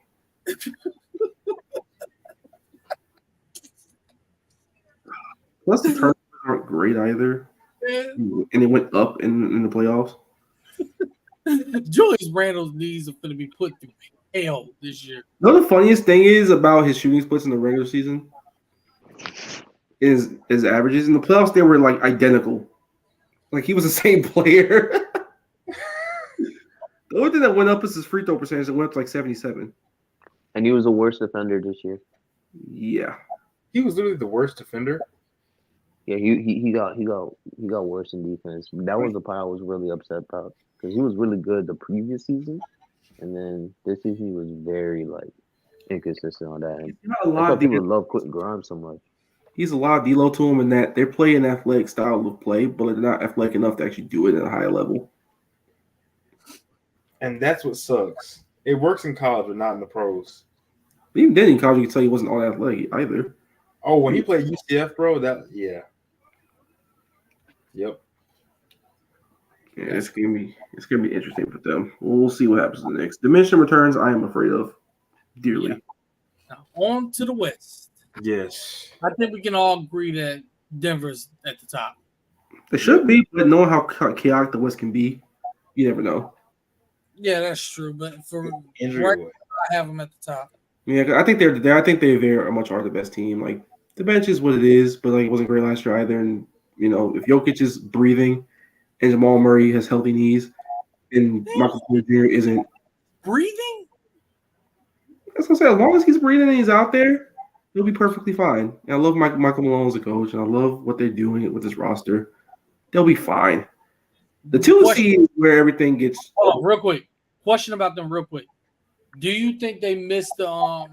Plus, the turnovers aren't great either, and it went up in the playoffs. Julius Randle's knees are going to be put through hell this year. You know the funniest thing is about his shooting splits in the regular season is his averages. In the playoffs, they were like identical. Like he was the same player. The only thing that went up is his free throw percentage. It went up to like 77. And he was the worst defender this year. Yeah. He was literally the worst defender. Yeah, he got worse in defense. That was the part I was really upset about because he was really good the previous season, and then this season he was very inconsistent on that. I thought people love Quentin Grimes so much. He's a lot of D-Lo to him in that they're playing an athletic style of play, but they're not athletic enough to actually do it at a high level. And that's what sucks. It works in college, but not in the pros. But even then in college, you could tell he wasn't all athletic either. Oh, when he played UCF, bro, yeah. Yep. Yeah, it's gonna be interesting for them. We'll see what happens next. Diminishing returns, I am afraid of dearly. Yeah. Now on to the West. Yes. I think we can all agree that Denver's at the top. They should be, but knowing how chaotic the West can be, you never know. Yeah, that's true. But for Injury right away. now, I have them at the top. Yeah, I think they very much are the best team. Like the bench is what it is, but like it wasn't great last year either. And you know, if Jokic is breathing and Jamal Murray has healthy knees and Michael Porter Jr. isn't breathing, that's what I'm saying. As long as he's breathing and he's out there, he'll be perfectly fine. And I love Michael Malone as a coach, and I love what they're doing with this roster. They'll be fine. The 2 seed is where everything gets. Hold on, real quick. Question about them, real quick. Do you think they missed the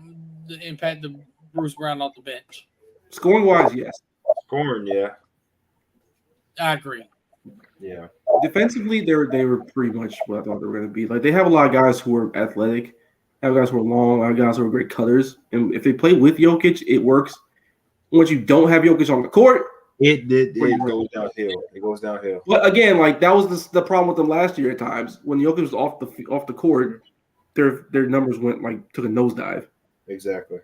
impact of Bruce Brown off the bench? Scoring wise, yes. Scoring, yeah. I agree. Yeah. Defensively, they were pretty much what I thought they were going to be. Like they have a lot of guys who are athletic, have guys who are long, have guys who are great cutters, and if they play with Jokic, it works. Once you don't have Jokic on the court, it goes downhill. It goes downhill. But again, like that was the problem with them last year at times when Jokic was off the court, their numbers took a nosedive. Exactly.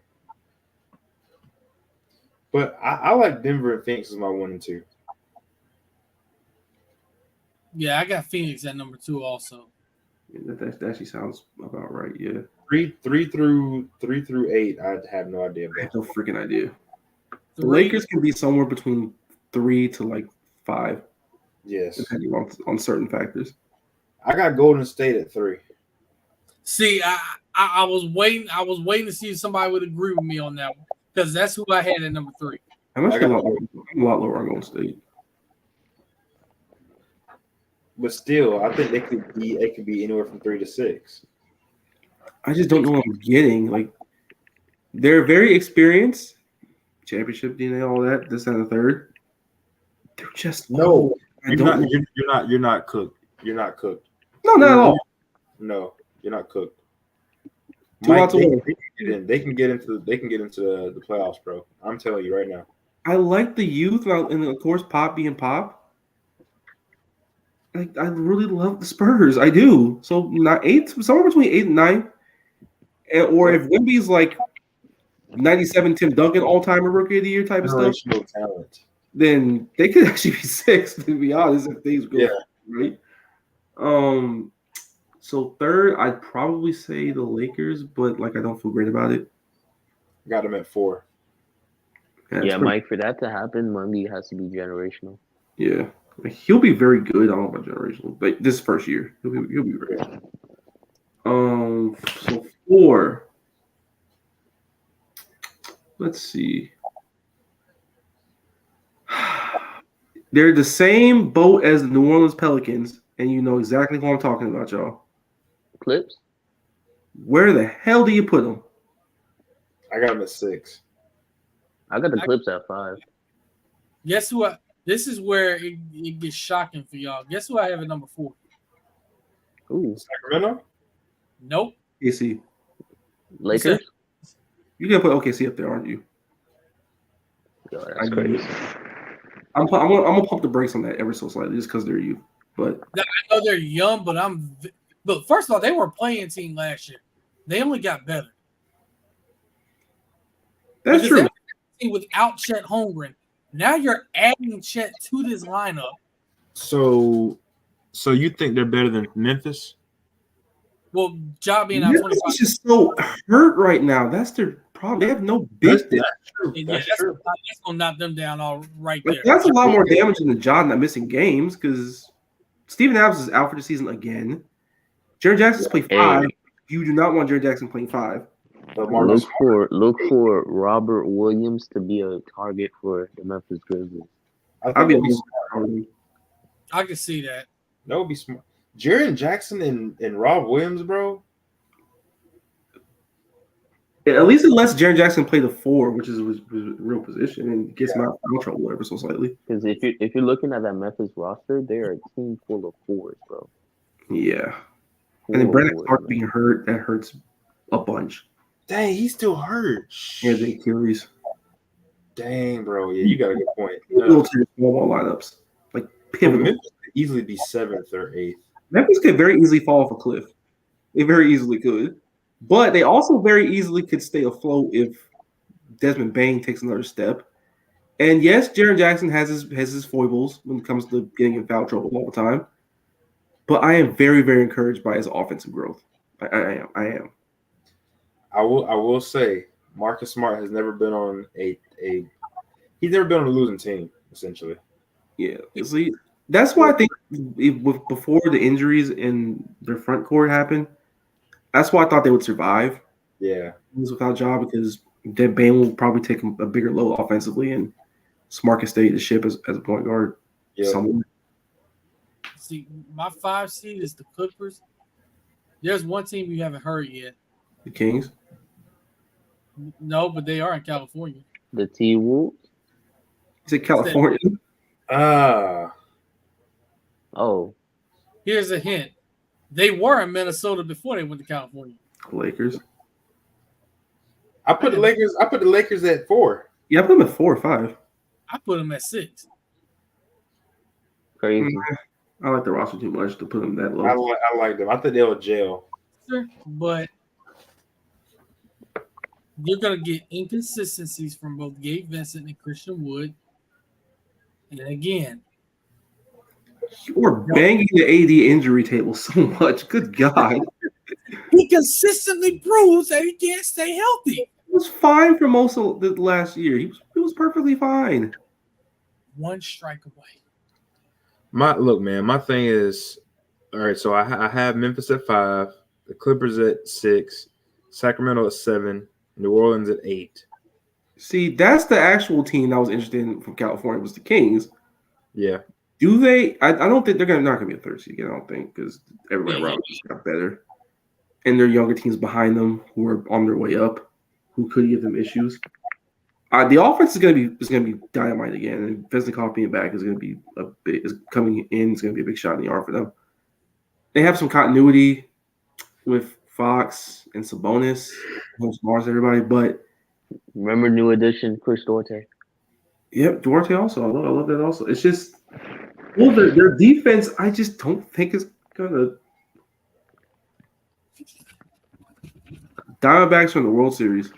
But I like Denver and Phoenix as my 1 and 2. Yeah, I got Phoenix at number 2 also. Yeah, that actually sounds about right. Yeah. 3 through 8, I have no idea. I have no freaking idea. The Lakers can be somewhere between 3 to 5. Yes. Depending on certain factors. I got Golden State at 3. See, I was waiting. I was waiting to see if somebody would agree with me on that one because that's who I had at number 3. I'm actually a lot lower on Golden State. But still, I think it could be anywhere from 3 to 6. I just don't know what I'm getting. Like they're very experienced, championship DNA, all that, this and the third. They're just no. You're not cooked. You're not cooked. No, not at all. No, you're not cooked. Mike, they can get into the playoffs, bro. I'm telling you right now. I like the youth, and of course, Pop being Pop. I really love the Spurs. I do. So not 8, somewhere between 8 and 9, or if Wemby's like 97 Tim Duncan all-time rookie of the year type of stuff, talent, then they could actually be 6. To be honest, if things go right. So third, I'd probably say the Lakers, but like I don't feel great about it. Got them at 4. Yeah, Mike, for that to happen, Monday has to be generational. Yeah. He'll be very good. I don't know about generational, but this first year, he'll be very good. So 4. Let's see. They're the same boat as the New Orleans Pelicans, and you know exactly who I'm talking about, y'all. Clips? Where the hell do you put them? I got them at 6. I got the Clips at 5. Guess what? This is where it gets shocking for y'all. Guess who I have at number 4? Ooh. Sacramento? Nope. OKC. Lakers? You're going to put OKC up there, aren't you? Yo, that's crazy. I'm gonna pump the brakes on that ever so slightly just because they're you. But I know they're young, but first of all, they were a playing team last year. They only got better. That's true. Without Chet Holmgren, now you're adding Chet to this lineup. So you think they're better than Memphis? Well, Ja being out 25. Memphis is just so hurt right now. That's their problem. They have no big. That's going to knock them down all right there. That's a lot more damage than the Ja not missing games because Steven Adams is out for the season again. Jaren Jackson's played 5. You do not want Jaren Jackson playing 5. Look for Robert Williams to be a target for the Memphis Grizzlies. I can see that. That would be smart. Jaren Jackson and Rob Williams, bro. Yeah, at least it lets Jaren Jackson play the 4, which is his real position, and gets him out of trouble ever so slightly. Because if you're looking at that Memphis roster, they're a team full of 4s, bro. Yeah. And then Brandon Clark being hurt, that hurts a bunch. Dang, he's still hurt. Yeah, the Achilles. Dang, bro. Yeah, you got a good point. Little small lineups. Like pivotal. Memphis could easily be 7th or 8th. Memphis could very easily fall off a cliff. They very easily could. But they also very easily could stay afloat if Desmond Bane takes another step. And yes, Jaren Jackson has his foibles when it comes to getting in foul trouble all the time. But I am very, very encouraged by his offensive growth. I am. I will say Marcus Smart has never been on he's never been on a losing team, essentially. Yeah. See, that's why I think before the injuries in their front court happened, that's why I thought they would survive. Yeah. Without Ja, because then Bane will probably take a bigger load offensively, and Smart can stay the ship as a point guard. Yeah. Somewhere. See, my 5 seed is the Clippers. There's one team you haven't heard yet. The Kings? No, but they are in California. The T-Wolves? Is it California? Oh. Here's a hint. They were in Minnesota before they went to California. Lakers. I put the Lakers at 4. Yeah, I put them at 4 or 5. I put them at 6. Crazy. I like the roster too much to put them that low. I like them. I think they'll jail. But you're going to get inconsistencies from both Gabe Vincent and Christian Wood. And again, you're banging the AD injury table so much. Good God. He consistently proves that he can't stay healthy. He was fine for most of the last year. He was perfectly fine. One strike away. My thing is, all right, so I have Memphis at 5, the Clippers at 6, Sacramento at 7, New Orleans at 8. See, that's the actual team I was interested in from California was the Kings. Yeah. Do they? I don't think they're not gonna be a 3rd seed again. I don't think because everybody around just got better, and there are younger teams behind them who are on their way up, who could give them issues. The offense is gonna be dynamite again, and Vezenkov being back is gonna be coming in. It's gonna be a big shot in the arm for them. They have some continuity with Fox and Sabonis, Mars, everybody, but remember new addition Chris Duarte. Yep, Duarte also. I love that also. It's just their defense. I just don't think is gonna. Diamondbacks from the World Series.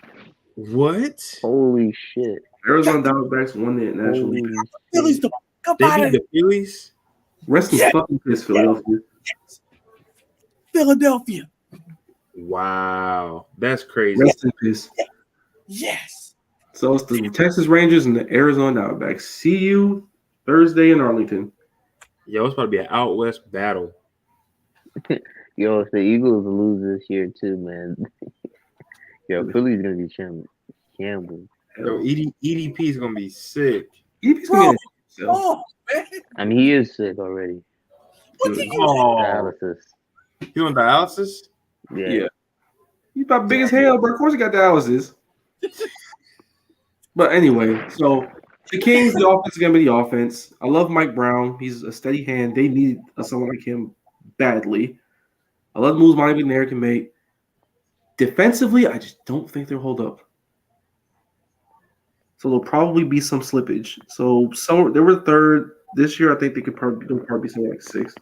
What? Holy shit! Arizona Diamondbacks won the National League. Phillies, They beat the Phillies. Rest in fucking piss, Philadelphia. Philadelphia. Wow, that's crazy. Rest in peace. Yes. So it's the Texas Rangers and the Arizona Diamondbacks. See you Thursday in Arlington. Yo, it's about to be an out west battle. Yo, if the Eagles lose this year too, man. Yo, Philly's gonna be shambles. Yo, EDP is gonna be sick. EDP's gonna be Oh, man. I mean, he is sick already. What's he Dialysis. He on dialysis? Yeah. He's about big as hell, but of course he got dialysis. But anyway, so the Kings, the offense is gonna be the offense. I love Mike Brown. He's a steady hand. They need someone like him badly. I love the moves Monty McNair can make. Defensively, I just don't think they'll hold up. So there'll probably be some slippage. So they were third this year. I think they'll probably be something like sixth.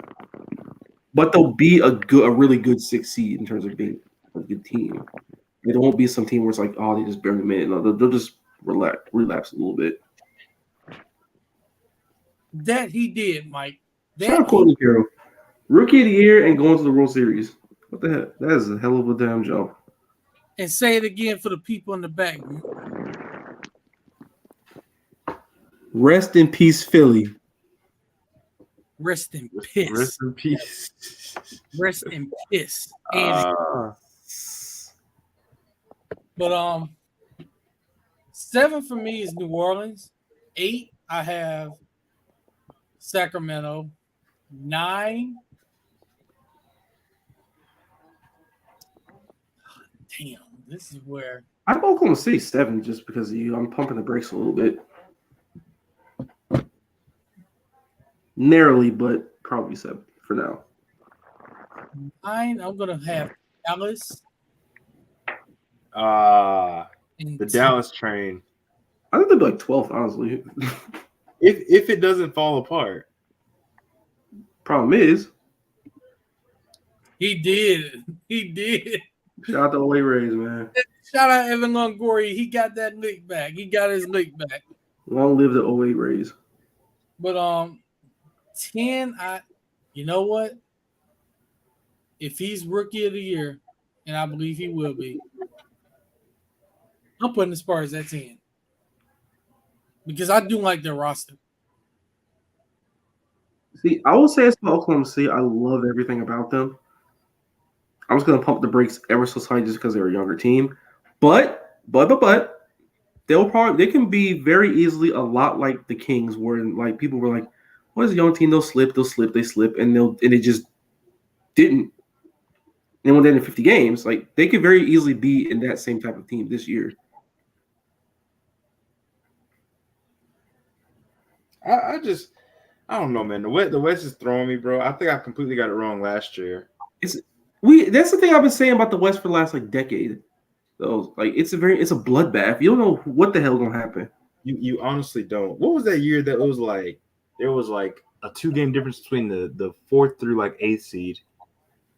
But they'll be a really good 6th seed in terms of being a good team. It won't be some team where it's like, oh, they just barely made it. No, they'll just relapse a little bit. That he did, Mike. Shout out Courtney Carroll. Rookie of the year and going to the World Series. What the heck? That is a hell of a damn jump. And say it again for the people in the back. Rest in peace, Philly. Rest in piss. Rest in peace. Rest in piss. But 7 for me is New Orleans. 8, I have Sacramento. 9. Damn, this is where I'm going to say 7 just because of you. I'm pumping the brakes a little bit. Narrowly, but probably 7 for now. 9, I'm gonna have Dallas. The Dallas train. I think they'd be like 12th, honestly. If it doesn't fall apart. Problem is, he did. Shout out to Away Rays, man. Shout out Evan Longoria. He got that lick back. He got his lick back. Long live the 08 Rays. But 10, you know what? If he's rookie of the year, and I believe he will be, I'm putting the Spurs at 10. Because I do like their roster. See, I will say it's about Oklahoma City. I love everything about them. I'm just gonna pump the brakes ever so slightly just because they're a younger team. But they can be very easily a lot like the Kings, where like people were like, "What is a young team? They'll slip, and it just didn't." And when they're in 50 games, like they could very easily be in that same type of team this year. I don't know, man. The West is throwing me, bro. I think I completely got it wrong last year. That's the thing I've been saying about the West for the last decade. So it's a bloodbath. You don't know what the hell gonna happen. You honestly don't. What was that year that it was like there was like a 2-game difference between the 4th through 8th seed?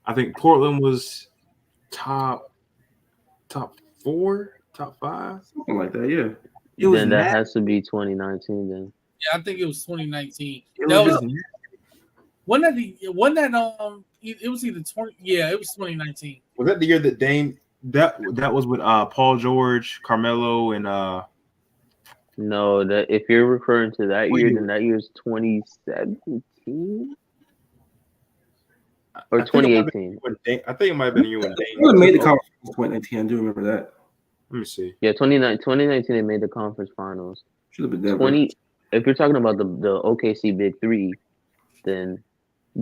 I think Portland was top 4, top 5, something like that. Yeah. Then that has to be 2019. Then yeah, I think it was 2019. It was either 20. Yeah, it was 2019. Was that the year that Dame? That was with Paul George, Carmelo, and no. That if you're referring to that year, then that year's 2017 or 2018. I think it might have been a year when Dame made the conference in 2019. I do remember that. Let me see. Yeah, 2019 they made the conference finals. Should have been 20. If you're talking about the OKC Big Three, then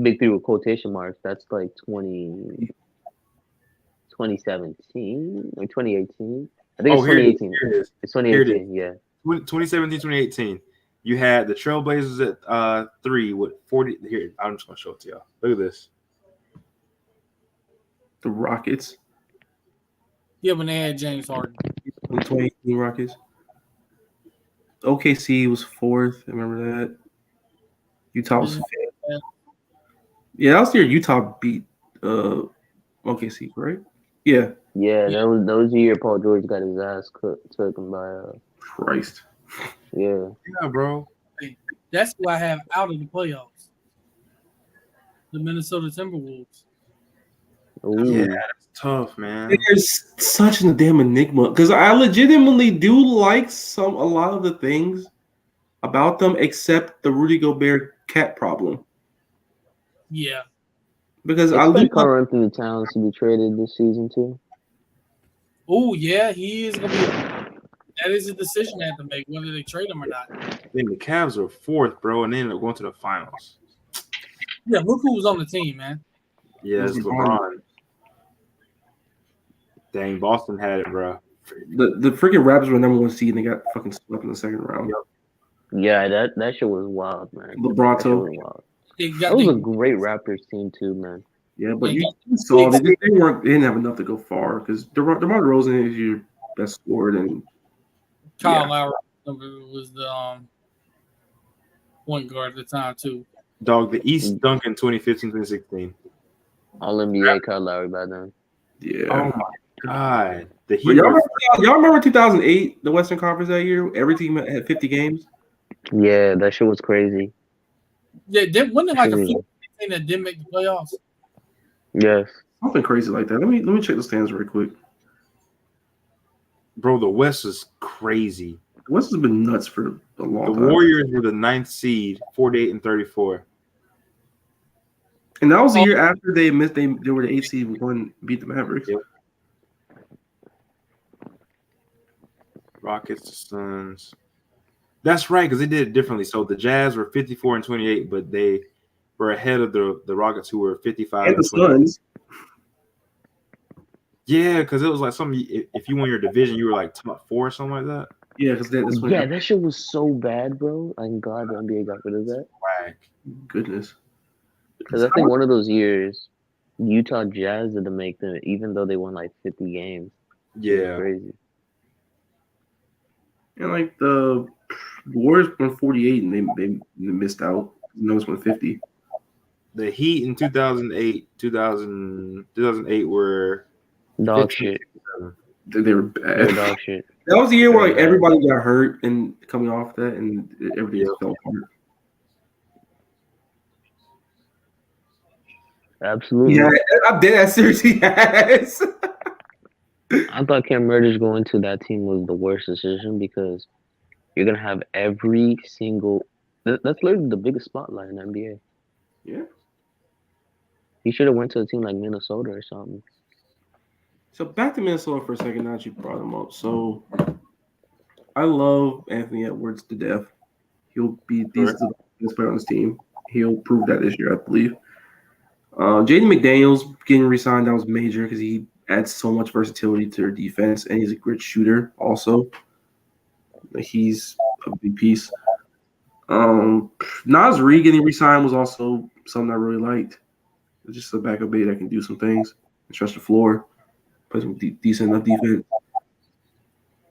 Big Three with quotation marks, that's like 2017 or 2018. I think it's 2018. It's 2018, yeah. 2017, 2018. You had the Trailblazers at 3 with 40. Here, I'm just gonna show it to y'all. Look at this. The Rockets. Yeah, when they had James Harden. The 2018 Rockets. OKC was 4th. I remember that. Utah was 5th. Yeah, that was the year Utah beat OKC, right? Yeah. Yeah, that was the year Paul George got his ass taken by Christ. Yeah. Yeah, bro. That's who I have out of the playoffs. The Minnesota Timberwolves. Ooh. Yeah, that's tough, man. There's such a damn enigma because I legitimately do like a lot of the things about them, except the Rudy Gobert cat problem. Yeah. Because I expect Karl Anthony Towns to be traded this season too. Oh yeah, he is gonna be. That is a decision they have to make whether they trade him or not. I think the Cavs are fourth, bro, and they ended up going to the finals. Yeah, look who was on the team, man. Yeah, it's LeBron. Dang, Boston had it, bro. The freaking Raptors were number 1 seed and they got fucking swept in the second round. Yep. Yeah, that shit was wild, man. Lebrato. That was a great Raptors team too, man. Yeah, but you saw they didn't have enough to go far because DeMar DeRozan is your best scorer, and Kyle Lowry was the point guard at the time too. Dog, the East Duncan 2015-2016. All NBA Kyle Lowry by then. Yeah. Oh my God. Y'all remember 2008, the Western Conference that year? Every team had 50 games. Yeah, that shit was crazy. Yeah, wasn't it like a team that didn't make the playoffs? Yes. Something crazy like that. Let me check the stands real quick. Bro, the West is crazy. The West has been nuts for a long time. The Warriors were the 9th seed, 48-34. And that was the year after they were the 8th seed and beat the Mavericks. Yep. Rockets, the Suns. That's right, because they did it differently. So the Jazz were 54-28, but they were ahead of the Rockets, who were 55. And the Suns. Yeah, because it was like something. If you won your division, you were like top 4 or something like that. Yeah, because that shit was so bad, bro. I'm glad the NBA got rid of that. Whack. Goodness. Because I think one of those years, Utah Jazz didn't make them, even though they won like 50 games. Yeah, crazy. And like the Warriors won 48, and they missed out. The Nuggets won 50. The Heat in 2008 were dog shit. They were bad. Dog shit. That was the year where like everybody got hurt and coming off that, and everything just fell apart. Absolutely. Yeah, I'm dead ass seriously. Yes. I thought Cam Reddish going to that team was the worst decision because you're gonna have every single. That's literally the biggest spotlight in the NBA. Yeah. He should have went to a team like Minnesota or something. So back to Minnesota for a second. Now that you brought him up, so I love Anthony Edwards to death. He'll be the best player on this team. He'll prove that this year, I believe. Jaden McDaniels getting re-signed, that was major because he adds so much versatility to their defense, and he's a great shooter also. He's a big piece. Naz Reid getting re-signed was also something I really liked. It's just a backup big that can do some things and stretch the floor, play some decent enough defense.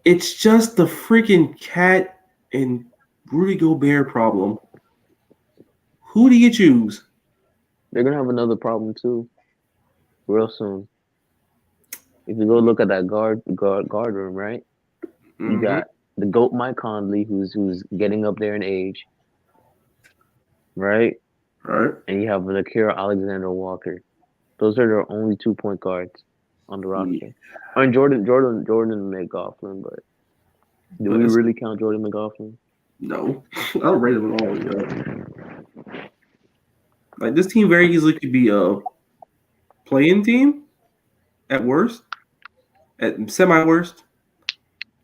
It's just the freaking Cat and Rudy Gobert problem. Who do you choose? They're gonna have another problem too, real soon. If you go look at that guard room, right? Mm-hmm. You got the GOAT Mike Conley, who's getting up there in age, right? Right. And you have Nickeil Alexander-Walker. Those are their only 2 point guards on the roster. Yeah. I mean, Jordan McLaughlin, but do we really count Jordan McLaughlin? No, I don't rate him at all. Yeah. Like this team very easily could be a play-in team at worst, at semi-worst,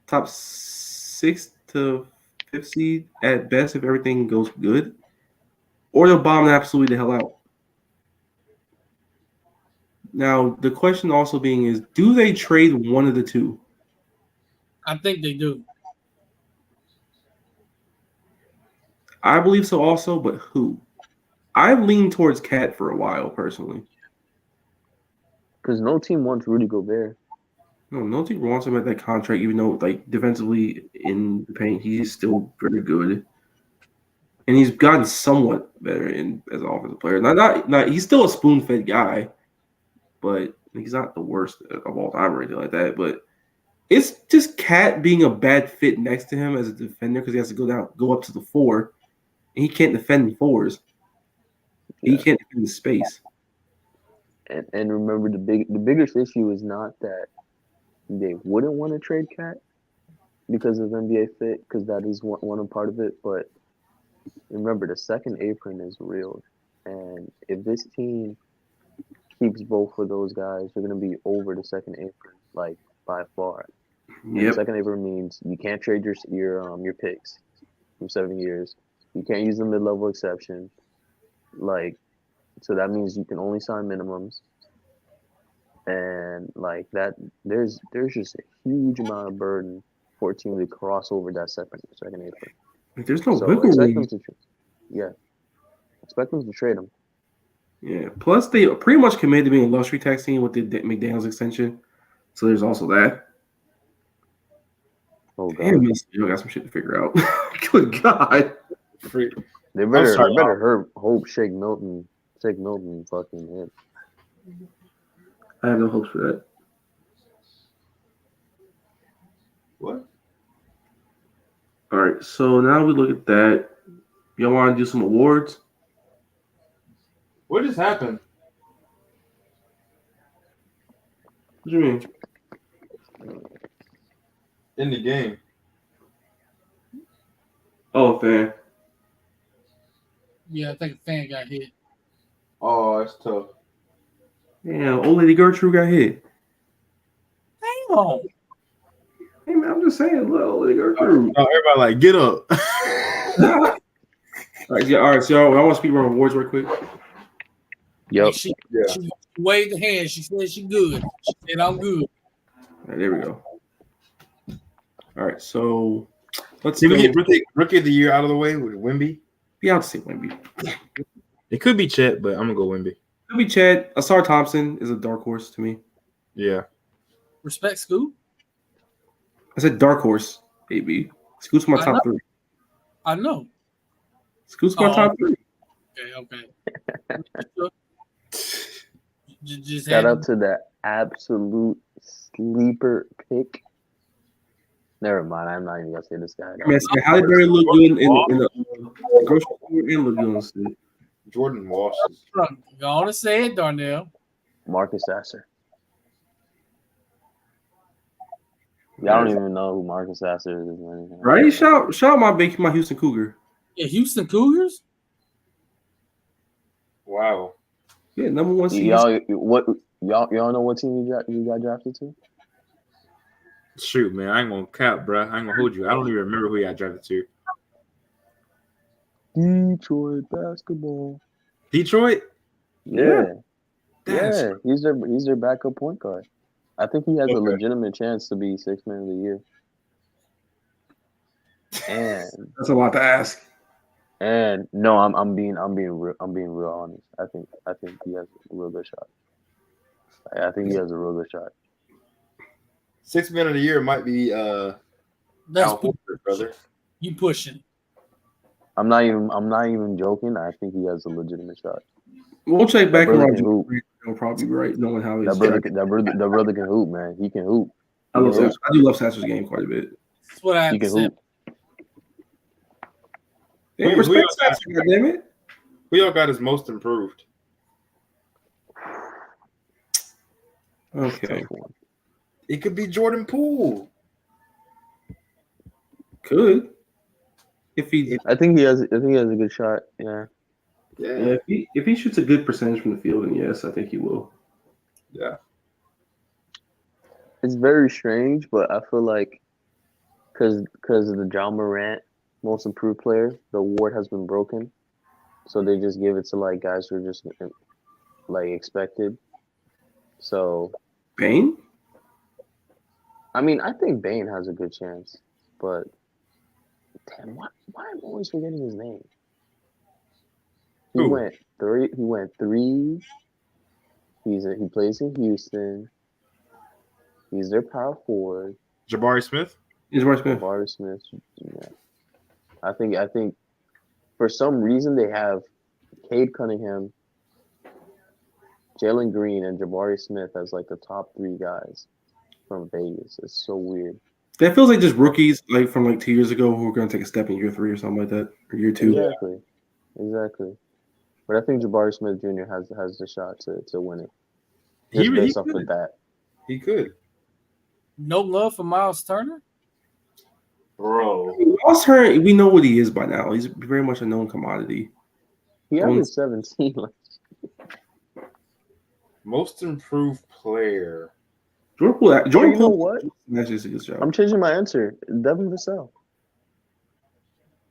top 6 to 5th seed at best if everything goes good, or they'll bomb absolutely the hell out. Now the question also being is, do they trade one of the two? I think they do. I believe so also, but who? I've leaned towards Cat for a while, personally. Because no team wants Rudy Gobert. No team wants him at that contract, even though, like, defensively in the paint, he's still very good. And he's gotten somewhat better as an offensive player. Not he's still a spoon-fed guy, but he's not the worst of all time or anything like that. But it's just Cat being a bad fit next to him as a defender because he has to go up to the 4, and he can't defend the 4s. He can't defend the space. And remember, the biggest issue is not that they wouldn't want to trade Cat because of NBA fit, because that is one part of it. But remember, the second apron is real, and if this team keeps both of those guys, they're going to be over the second apron, like by far. And the second apron means you can't trade your picks from 7 years. You can't use the mid-level exception. Like, so that means you can only sign minimums. And like that, there's just a huge amount of burden for a team to cross over that second apron. There's no wiggle room. Expect them to trade him. Yeah. Plus, they pretty much committed to being a luxury tax team with the McDaniels extension. So there's also that. Oh God, damn, you got some shit to figure out. Good God. They better hope Shake Milton fucking hit. I have no hopes for that. What? All right, so now we look at that. Y'all want to do some awards? What just happened? What do you mean? In the game. Oh, fan. Yeah, I think a fan got hit. Oh, that's tough. Yeah, old lady Gertrude got hit. Damn. Hey man, I'm just saying, look, old lady Gertrude. Oh, everybody like get up. All right, so y'all, I want to speak about awards real quick. Yep. She waved the hand. She said she good. She said I'm good. All right, there we go. All right, so let's see. We get rookie of the year out of the way with Wemby. Yeah, I'll say Wemby. It could be Chet, but I'm gonna go Wemby. Could be Chet. Asar Thompson is a dark horse to me. Yeah. Respect Scoot. I said dark horse, baby. Scoot's my top three. I know. Scoot's my top three. Okay. Just shout out to that absolute sleeper pick. Never mind. I'm not even gonna say this guy. Man, Halle Berry look good in the grocery store and look good on the street. Jordan Walsh. Go on and say it, Darnell. Marcus Sasser. Y'all don't even know who Marcus Sasser is. Right? Shout out my Houston Cougar. Yeah, Houston Cougars. Wow. Yeah, number one seed. Y'all know what team you got drafted to? Shoot, man, I ain't gonna cap, bro. I ain't gonna hold you. I don't even remember who he got drafted to. Detroit basketball. Detroit? Yeah. Yeah. He's their backup point guard. I think he has a legitimate chance to be sixth man of the year. And that's a lot to ask. And no, I'm being real honest. I think he has a real good shot. I think he has a real good shot. Sixth man of the year might be That's Al Horford, brother. You pushing. I'm not even joking. I think he has a legitimate shot. We'll check back around. He'll probably be right, knowing how he's that brother can hoop, man. He can hoop. I do love Sasser's game quite a bit. That's what I have to say. Hey, respect Sasser, goddammit. Who y'all got as most improved? Okay. It could be Jordan Poole. Could. I think he has a good shot. Yeah. Yeah. If he shoots a good percentage from the field, then yes, I think he will. Yeah. It's very strange, but I feel like because of the Ja Morant most improved player, the award has been broken. So they just give it to like guys who are just like expected. So Bane? I mean, I think Bane has a good chance, but damn, why am I always forgetting his name? He went three. He plays in Houston. He's their power forward. Jabari Smith? Jabari Smith. Yeah. I think for some reason they have Cade Cunningham, Jalen Green, and Jabari Smith as like the top three guys from Vegas. It's so weird. That feels like just rookies like from like 2 years ago who are going to take a step in year 3 or something like that, or year 2. Exactly. But I think Jabari Smith Jr. has the shot to win it. Just based off of that. He could. No love for Miles Turner? Bro. Miles Turner, we know what he is by now. He's very much a known commodity. He averaged 17. Most improved player. Jordan Poole. You know what? That's just a good job. I'm changing my answer. Devin Vassell.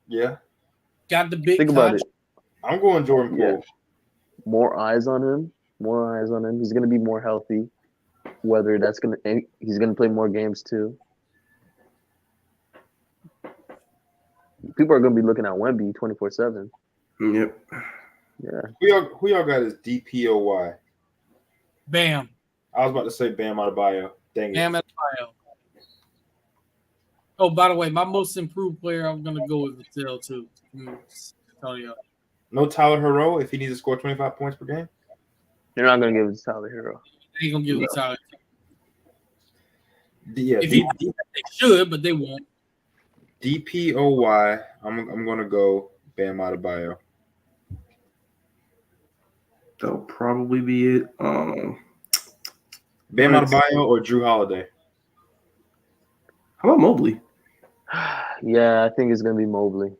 Yeah. Got the big Think about it. I'm going Jordan Poole. Yeah. More eyes on him. He's going to be more healthy. Whether that's he's going to play more games too. People are going to be looking at Wemby 24/7. Yep. Yeah. Who y'all got as DPOY? Bam. I was about to say Bam Adebayo. Dang it. Bam Adebayo. Oh, by the way, my most improved player, I'm going to go with Vassell too. Tell you. No Tyler Hero if he needs to score 25 points per game? You're not going to give it to Tyler Hero. They ain't going to give it to Tyler. Yeah, they should, but they won't. DPOY, I'm going to go Bam Adebayo. That'll probably be it. Bam Adebayo or Drew Holiday? How about Mobley? Yeah, I think it's going to be Mobley.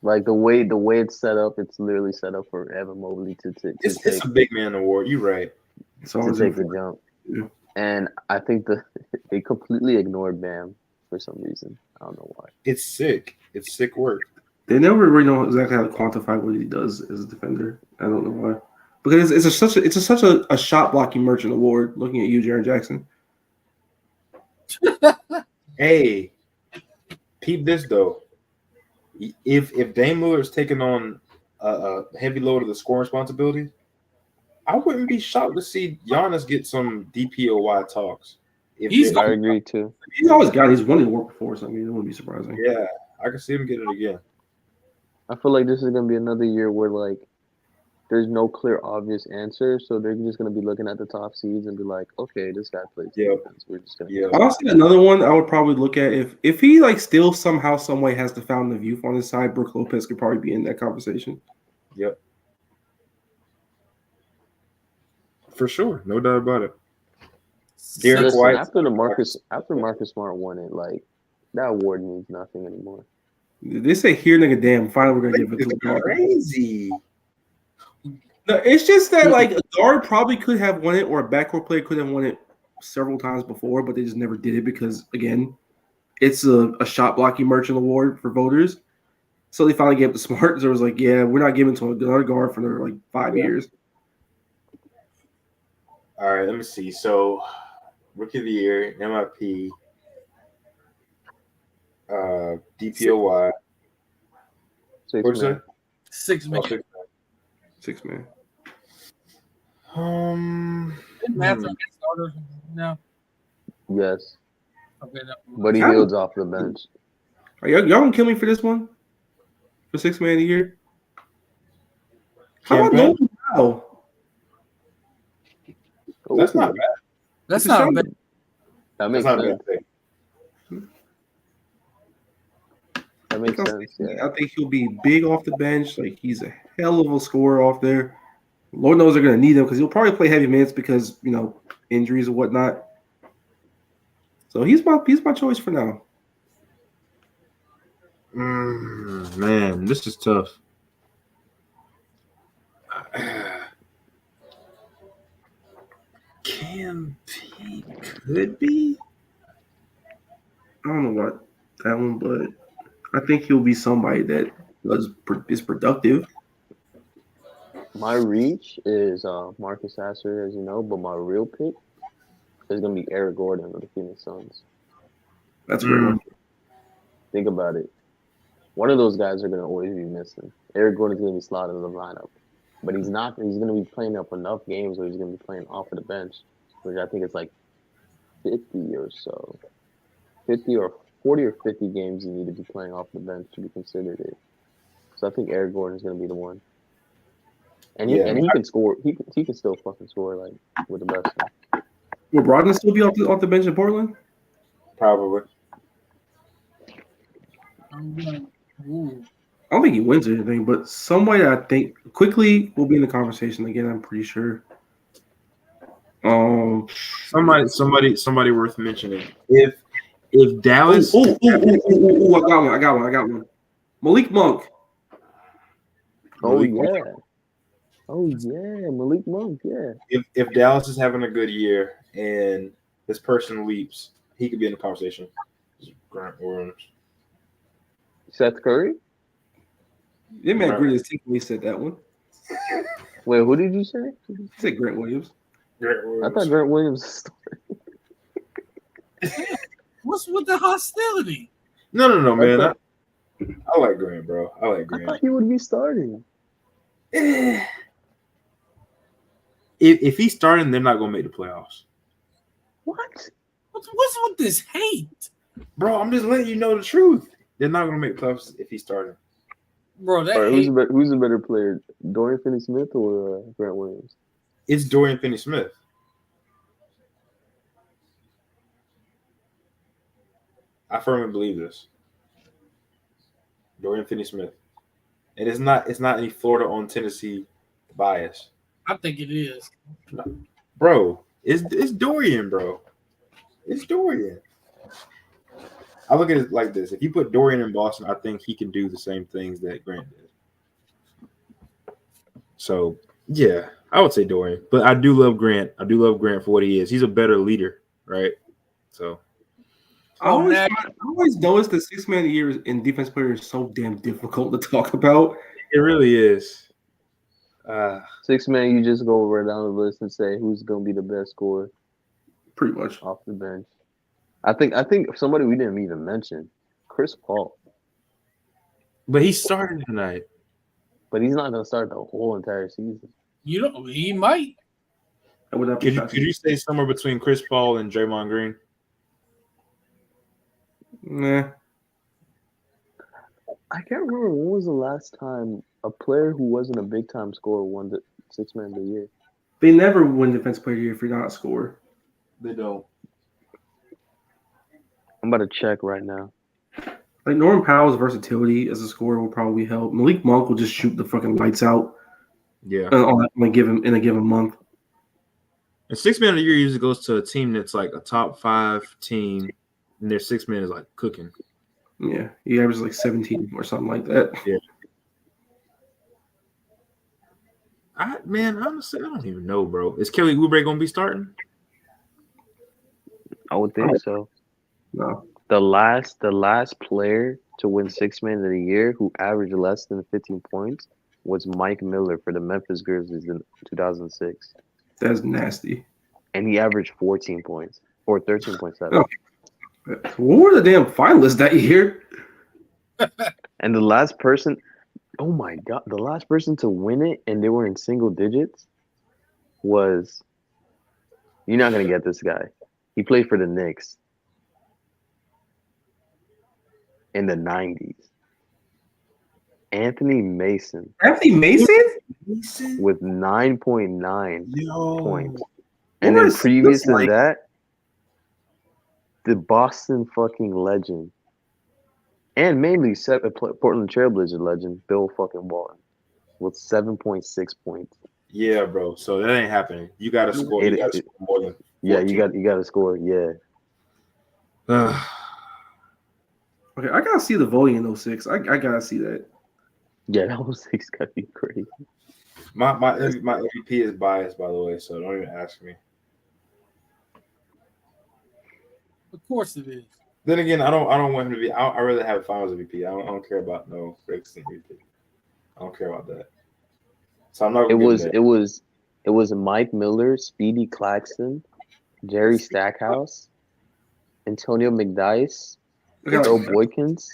Like the way it's set up, it's literally set up for Evan Mobley to it's a big man award. You're right. To take a jump. Yeah. And I think they completely ignored Bam for some reason. I don't know why. It's sick. It's sick work. They never really know exactly how to quantify what he does as a defender. I don't know why. Because it's such a shot blocking merchant award. Looking at you, Jaren Jackson. Hey, peep this though. If Dame Lillard is taking on a heavy load of the scoring responsibilities, I wouldn't be shocked to see Giannis get some DPOY talks. I agree too. He's always got his won his work before, so I mean it wouldn't be surprising. Yeah, I can see him get it again. I feel like this is gonna be another year where like there's no clear obvious answer, so they're just gonna be looking at the top seeds and be like, okay, this guy plays defense. We're just gonna honestly, another one I would probably look at if he like still somehow, some way has the fountain of youth on his side, Brook Lopez could probably be in that conversation. Yep. For sure, no doubt about it. Derek White. After Marcus Smart won it, like that award means nothing anymore. They say here, nigga, damn. Finally, we're gonna give it to him. Crazy. No, it's just that like a guard probably could have won it, or a backcourt player could have won it several times before, but they just never did it because again, it's a shot blocking merchant award for voters. So they finally gave it to Smart. So it was like, yeah, we're not giving to another guard for another like 5 years. All right, let me see. So, Rookie of the Year, MIP, DPOY. Six man. Six man. No. Yes. Okay, no. But he builds off the bench. Are y'all gonna kill me for this one? For 6 man a year? How about Nolan Powell? That's not bad. That's not bad. That makes sense. That makes sense. Yeah. I think he'll be big off the bench. Like he's a hell of a scorer off there. Lord knows they're gonna need him because he'll probably play heavy minutes because injuries and whatnot. So he's my choice for now. Man, this is tough. Cam Payne could be. I don't know about that one, but I think he'll be somebody that is productive. My reach is Marcus Sasser, as you know, but my real pick is going to be Eric Gordon of the Phoenix Suns. That's great. Think about it. One of those guys are going to always be missing. Eric Gordon's going to be slotted in the lineup, but he's not. He's going to be playing up enough games where he's going to be playing off of the bench, which I think is like 50 or so. 50 or 40 or 50 games you need to be playing off the bench to be considered it. So I think Eric Gordon is going to be the one. And he can score. He can still fucking score like with the best. Will Brogdon still be off the bench in Portland? Probably. I don't think he wins anything, but somebody I think quickly will be in the conversation again. I'm pretty sure. Somebody worth mentioning. If Dallas, I got one. Malik Monk. Oh yeah, Malik Monk. Yeah. If Dallas is having a good year and this person leaps, he could be in the conversation. Grant Williams. Seth Curry. Yeah, man, Grant Williams said that one. Wait, who did you say? He said Grant Williams. I thought Grant Williams. What's with the hostility? No, man. I like Grant, bro. I like Grant. I thought he would be starting. If he's starting, they're not gonna make the playoffs. What? What's with this hate, bro? I'm just letting you know the truth. They're not gonna make the playoffs if he's starting. Bro, that right, who's a better player, Dorian Finney-Smith or Grant Williams? It's Dorian Finney-Smith. I firmly believe this. Dorian Finney-Smith. And it's not any Florida on Tennessee bias. I think it is. No. Bro, it's Dorian, bro. It's Dorian. I look at it like this. If you put Dorian in Boston, I think he can do the same things that Grant did. So, yeah, I would say Dorian. But I do love Grant. I do love Grant for what he is. He's a better leader, right? So I always noticed the 6 man a year in defense player is so damn difficult to talk about. It really is. 6 man, you just go right down the list and say who's going to be the best scorer. Pretty much off the bench. I think somebody we didn't even mention, Chris Paul. But he's starting tonight. But he's not going to start the whole entire season. You know, he might. Could you say somewhere between Chris Paul and Draymond Green? Nah. I can't remember when was the last time a player who wasn't a big time scorer won the 6 man of the year. They never win defense player of the year if you're not a scorer. They don't. I'm about to check right now. Like Norman Powell's versatility as a scorer will probably help. Malik Monk will just shoot the fucking lights out. Yeah. In a given month. And 6 man of the year usually goes to a team that's like a top 5 team, and their 6 man is like cooking. Yeah, he averages like 17 or something like that. Yeah. Honestly, I don't even know, bro. Is Kelly Oubre gonna be starting? I would think so. No. The last player to win 6 man of the year who averaged less than 15 points was Mike Miller for the Memphis Grizzlies in 2006. That's nasty. And he averaged 14 points or 13.7. Oh. What were the damn finalists that year? And the last person, oh my God, the last person to win it and they were in single digits was, you're not going to get this guy. He played for the Knicks in the 90s. Anthony Mason. Anthony Mason? With 9.9 points. And then previous to that, the Boston fucking legend. And mainly Portland Trailblazer legend, Bill fucking Walton. With 7.6 points. Yeah, bro. So that ain't happening. You got to score. You got to score more than 14. Yeah, you got to score. Yeah. Okay, I gotta see the voting in 06. I gotta see that. Yeah, that 06 gotta be crazy. My MVP is biased, by the way, so don't even ask me. Of course it is. Then again, I don't want him to be. I rather have Finals MVP. I don't care about no Breaks MVP. I don't care about that. So I'm not. It was Mike Miller, Speedy Claxton, Jerry Stackhouse, Antonio McDyess, Earl Boykins.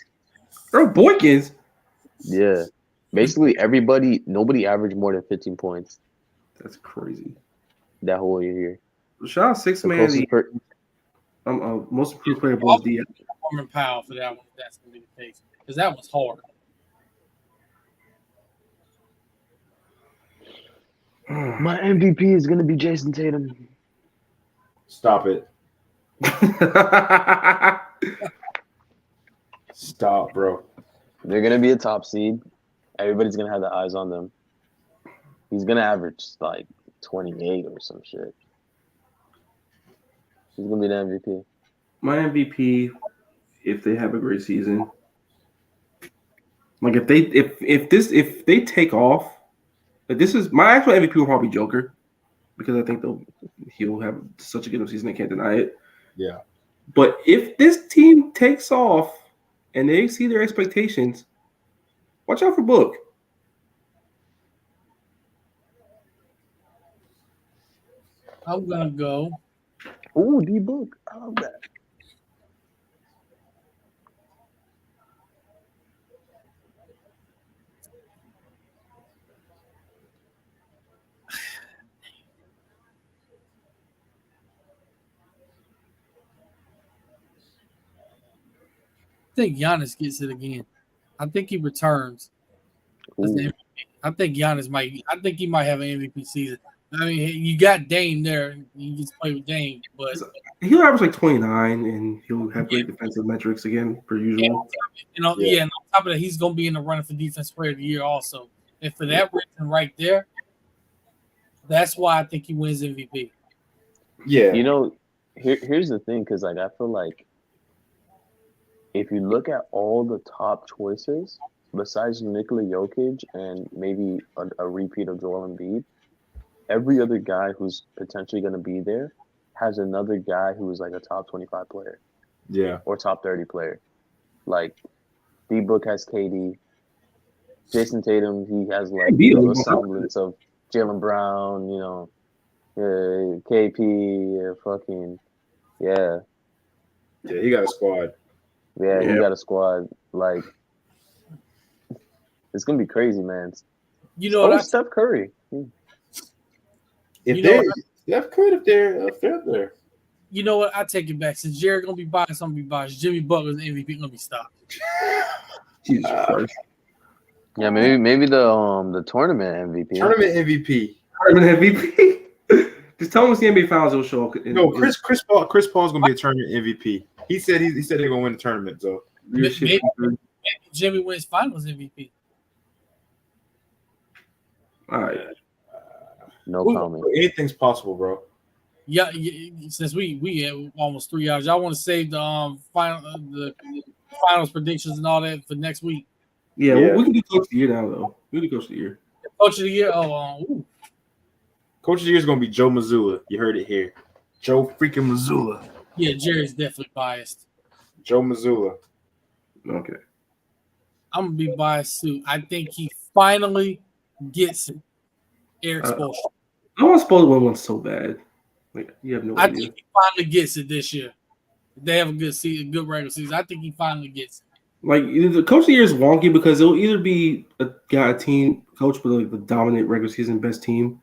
Earl Boykins? Yeah. Basically nobody averaged more than 15 points. That's crazy. That whole year. Shout out 6 man. Most improved player was the Norman Powell for that one. That's gonna be the case because that was hard. My MVP is gonna be Jason Tatum. Stop it. Stop, bro. They're gonna be a top seed. Everybody's gonna have their eyes on them. He's gonna average like 28 or some shit. He's gonna be the MVP. My MVP, if they have a great season, like if they take off, like this is my actual MVP will probably be Joker, because I think he'll have such a good season, I can't deny it. Yeah. But if this team takes off and they exceed their expectations, watch out for Book. I'm gonna go. Ooh, D-Book. I love that. I think Giannis gets it again. I think he returns. I think Giannis might. I think he might have an MVP season. I mean, you got Dame there. You just play with Dame, but he'll average like 29, and he'll have great defensive metrics again, per usual. And on top of that, he's going to be in the running for Defensive Player of the Year also. And for that reason right there, that's why I think he wins MVP. Yeah. You know, here's the thing, because like I feel like if you look at all the top choices, besides Nikola Jokic and maybe a repeat of Joel Embiid, every other guy who's potentially going to be there has another guy who is like a top 25 player. Yeah. Or top 30 player. Like, D-Book has KD. Jason Tatum, he has like a semblance of Jaylen Brown, you know, KP, fucking, yeah. Yeah, he got a squad. Yeah, he got a squad. Like, it's going to be crazy, man. You know, Steph Curry. If they're there. You know what? I take it back. Since Jared gonna be biased, I'm gonna be biased. Jimmy Butler's MVP gonna be stopped. Jesus Christ. Yeah, maybe the tournament MVP. Tournament MVP. Tournament MVP. Just tell him it's the NBA Finals. It'll show up. No, Chris Paul's gonna be a tournament MVP. He said they're gonna win the tournament. So maybe Jimmy wins Finals MVP. All right. No comment. Anything's possible, bro. Yeah, since we had almost 3 hours, y'all want to save the finals predictions and all that for next week. Yeah. We can do Coach of the Year now, though. We can do Coach of the Year. Coach of the Year. Coach of the Year is gonna be Joe Mazzulla. You heard it here. Joe freaking Mazzulla. Yeah, Jerry's definitely biased. Joe Mazzulla. Okay. I'm gonna be biased too. I think he finally gets it. Eric Spoelstra. I want Spoelstra one so bad. Like, you have no idea. I think he finally gets it this year. They have a good season, good regular season. I think he finally gets it. Like, the Coach of the Year is wonky because it'll either be a team coach with like the dominant regular season best team,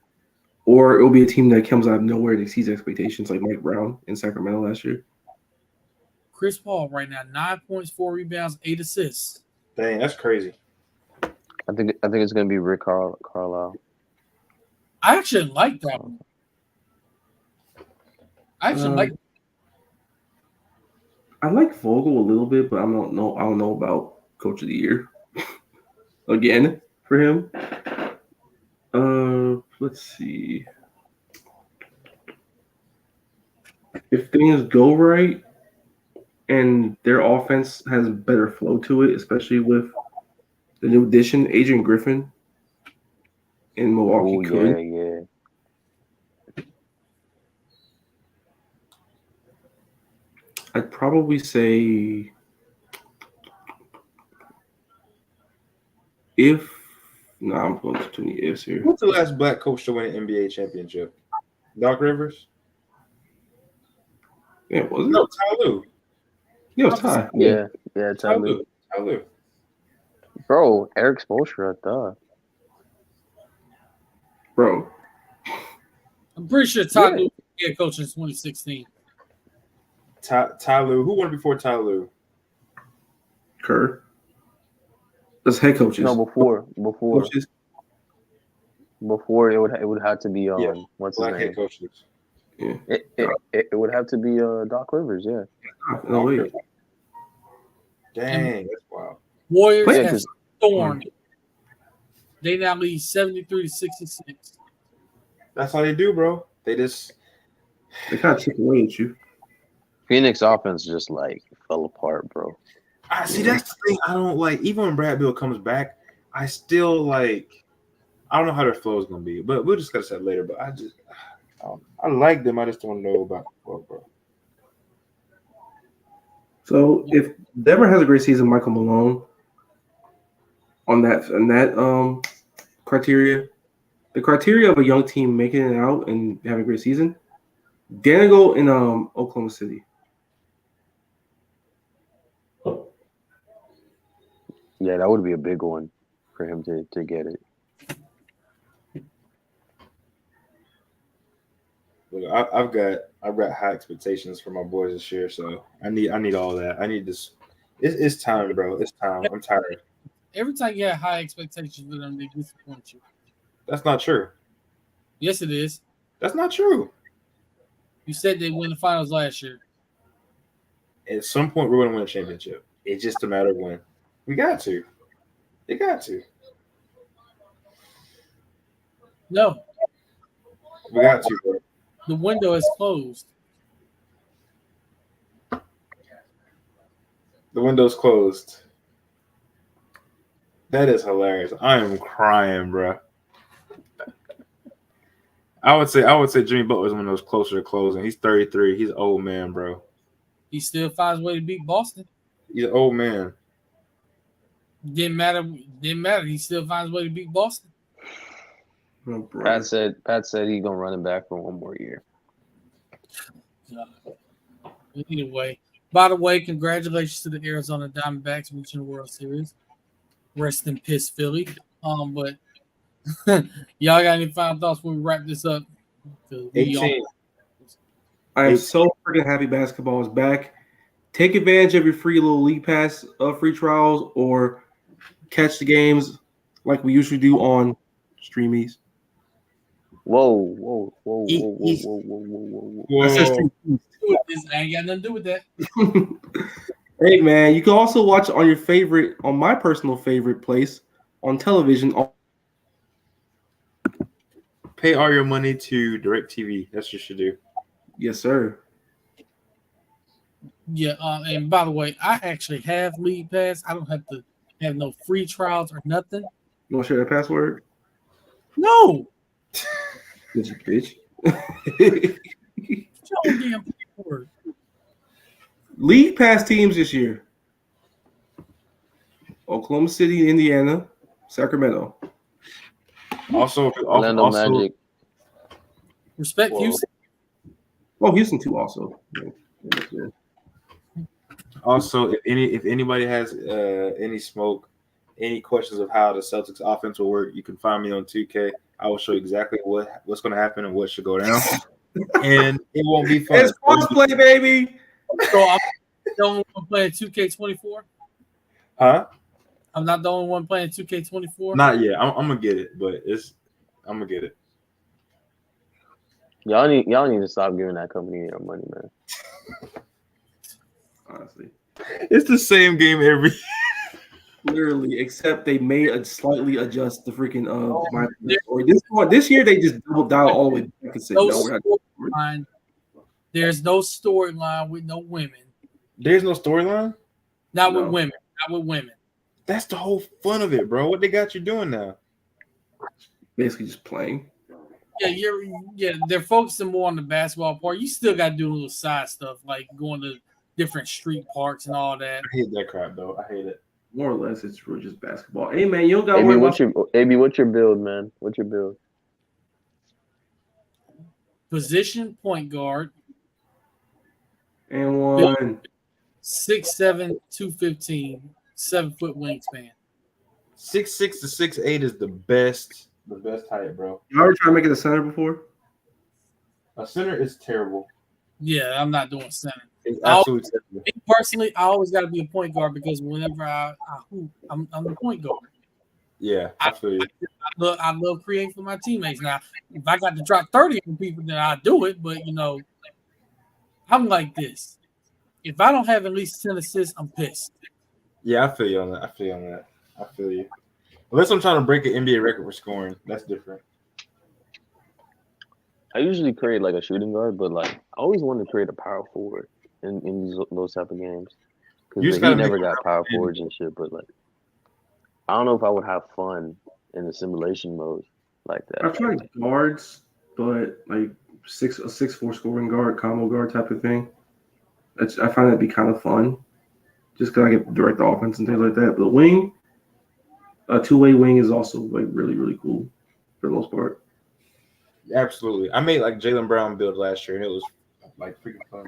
or it'll be a team that comes out of nowhere and exceeds expectations, like Mike Brown in Sacramento last year. Chris Paul right now, 9 points, 4 rebounds, 8 assists. Dang, that's crazy. I think it's gonna be Rick Carlisle. I actually like that one. I like Vogel a little bit, but I don't know about Coach of the Year again for him. Let's see. If things go right and their offense has better flow to it, especially with the new addition, Adrian Griffin in Milwaukee. Yeah. I'd probably say I'm going to too many ifs here. What's the last black coach to win an NBA championship? Doc Rivers? Yeah, was it? No, Ty Lue. Yeah, it was Ty. Yeah, Ty Lue. Bro, Eric Spoelstra, duh. Bro. I'm pretty sure Ty Lue was head coach in 2016. Ty Lue. Who won before Ty Lue? Kerr. That's head coaches. No, before. Coaches. Before it would have to be what's black his name? Head coaches. Yeah. It would have to be Doc Rivers, yeah. No way. Dang, that's wild. Warriors have stormed. They now lead 73-66. That's how they do, bro. They kind of chip away at you. Phoenix offense just like fell apart, bro. I see. That's the thing I don't like. Even when Brad Beal comes back, I still like. I don't know how their flow is gonna be, but we'll discuss that later. But I like them. I just don't know about flow, bro. So if Denver has a great season, Michael Malone on that criteria, the criteria of a young team making it out and having a great season, Daniel in Oklahoma City. Yeah, that would be a big one for him to get it. Look, I've got high expectations for my boys this year, so I need all that. I need this. It's time, bro. It's time. I'm tired. Every time you have high expectations for them, they disappoint you. That's not true. Yes, it is. That's not true. You said they win the finals last year. At some point, we're going to win a championship. It's just a matter of when. We got to. They got to. No. We got to, bro. The window is closed. The window's closed. That is hilarious. I am crying, bro. I would say Jimmy Butler's one of those closer to closing. He's 33. He's an old man, bro. He still finds a way to beat Boston. He's an old man. Didn't matter. He still finds a way to beat Boston. Oh, Pat said he's gonna run it back for one more year. Either way. By the way, congratulations to the Arizona Diamondbacks reaching the World Series. Rest in piss, Philly. But y'all got any final thoughts when we wrap this up? 18. I am so freaking happy basketball is back. Take advantage of your free little league pass free trials or catch the games like we usually do on Streamies. Whoa. I said Streamies. I ain't got nothing to do with that. Hey man, you can also watch on my personal favorite place on television. Pay all your money to DirecTV. That's what you should do. Yes, sir. Yeah, and by the way, I actually have League Pass. I don't have to have no free trials or nothing. You want to share that password? No. Bitch. Show damn password. League Pass teams this year: Oklahoma City, Indiana, Sacramento. Also, Orlando Magic. Respect Houston. Oh, Houston too. Also. Also, if anybody has any smoke, any questions of how the Celtics offense will work, you can find me on 2K. I will show you exactly what's going to happen and what should go down, and it won't be fun. It's cosplay, baby. So I'm the only one playing 2K24. Huh? I'm not the only one playing 2K24. Not yet. I'm gonna get it, but I'm gonna get it. Y'all need to stop giving that company your money, man. Honestly, it's the same game every. Literally, except they may slightly adjust the freaking my story. This year they just double down all the way back and said, There's no storyline with no women. There's no storyline? Not with women. That's the whole fun of it, bro. What they got you doing now? Basically just playing. Yeah, they're focusing more on the basketball part. You still got to do a little side stuff like going to different street parks and all that. I hate that crap, though. I hate it. More or less, it's really just basketball. Hey, man, you don't got to worry about... AB, what's your build, man? What's your build? Position point guard. And one. 6'7", 215, 7-foot wingspan. 6'6" to 6'8" is the best height, bro. You ever try to make it a center before? A center is terrible. Yeah, I'm not doing center. It's absolutely terrible. Personally, I always got to be a point guard because whenever I hoop, I'm the point guard. Yeah, I feel you. I love creating for my teammates. Now, if I got to drop 30 on people, then I do it. But, I'm like this. If I don't have at least 10 assists, I'm pissed. Yeah, I feel you on that. I feel you. Unless I'm trying to break an NBA record for scoring, that's different. I usually create like a shooting guard, but like I always wanted to create a power forward in those type of games because he never got power forwards and shit. But like, I don't know if I would have fun in the simulation mode like that. I've tried guards, but like a 6'4" scoring guard, combo guard type of thing. I find that'd be kind of fun, just because I get direct offense and things like that. But wing, a two-way wing is also like really, really cool for the most part. Absolutely. I made like Jaylen Brown build last year, and it was like freaking fun.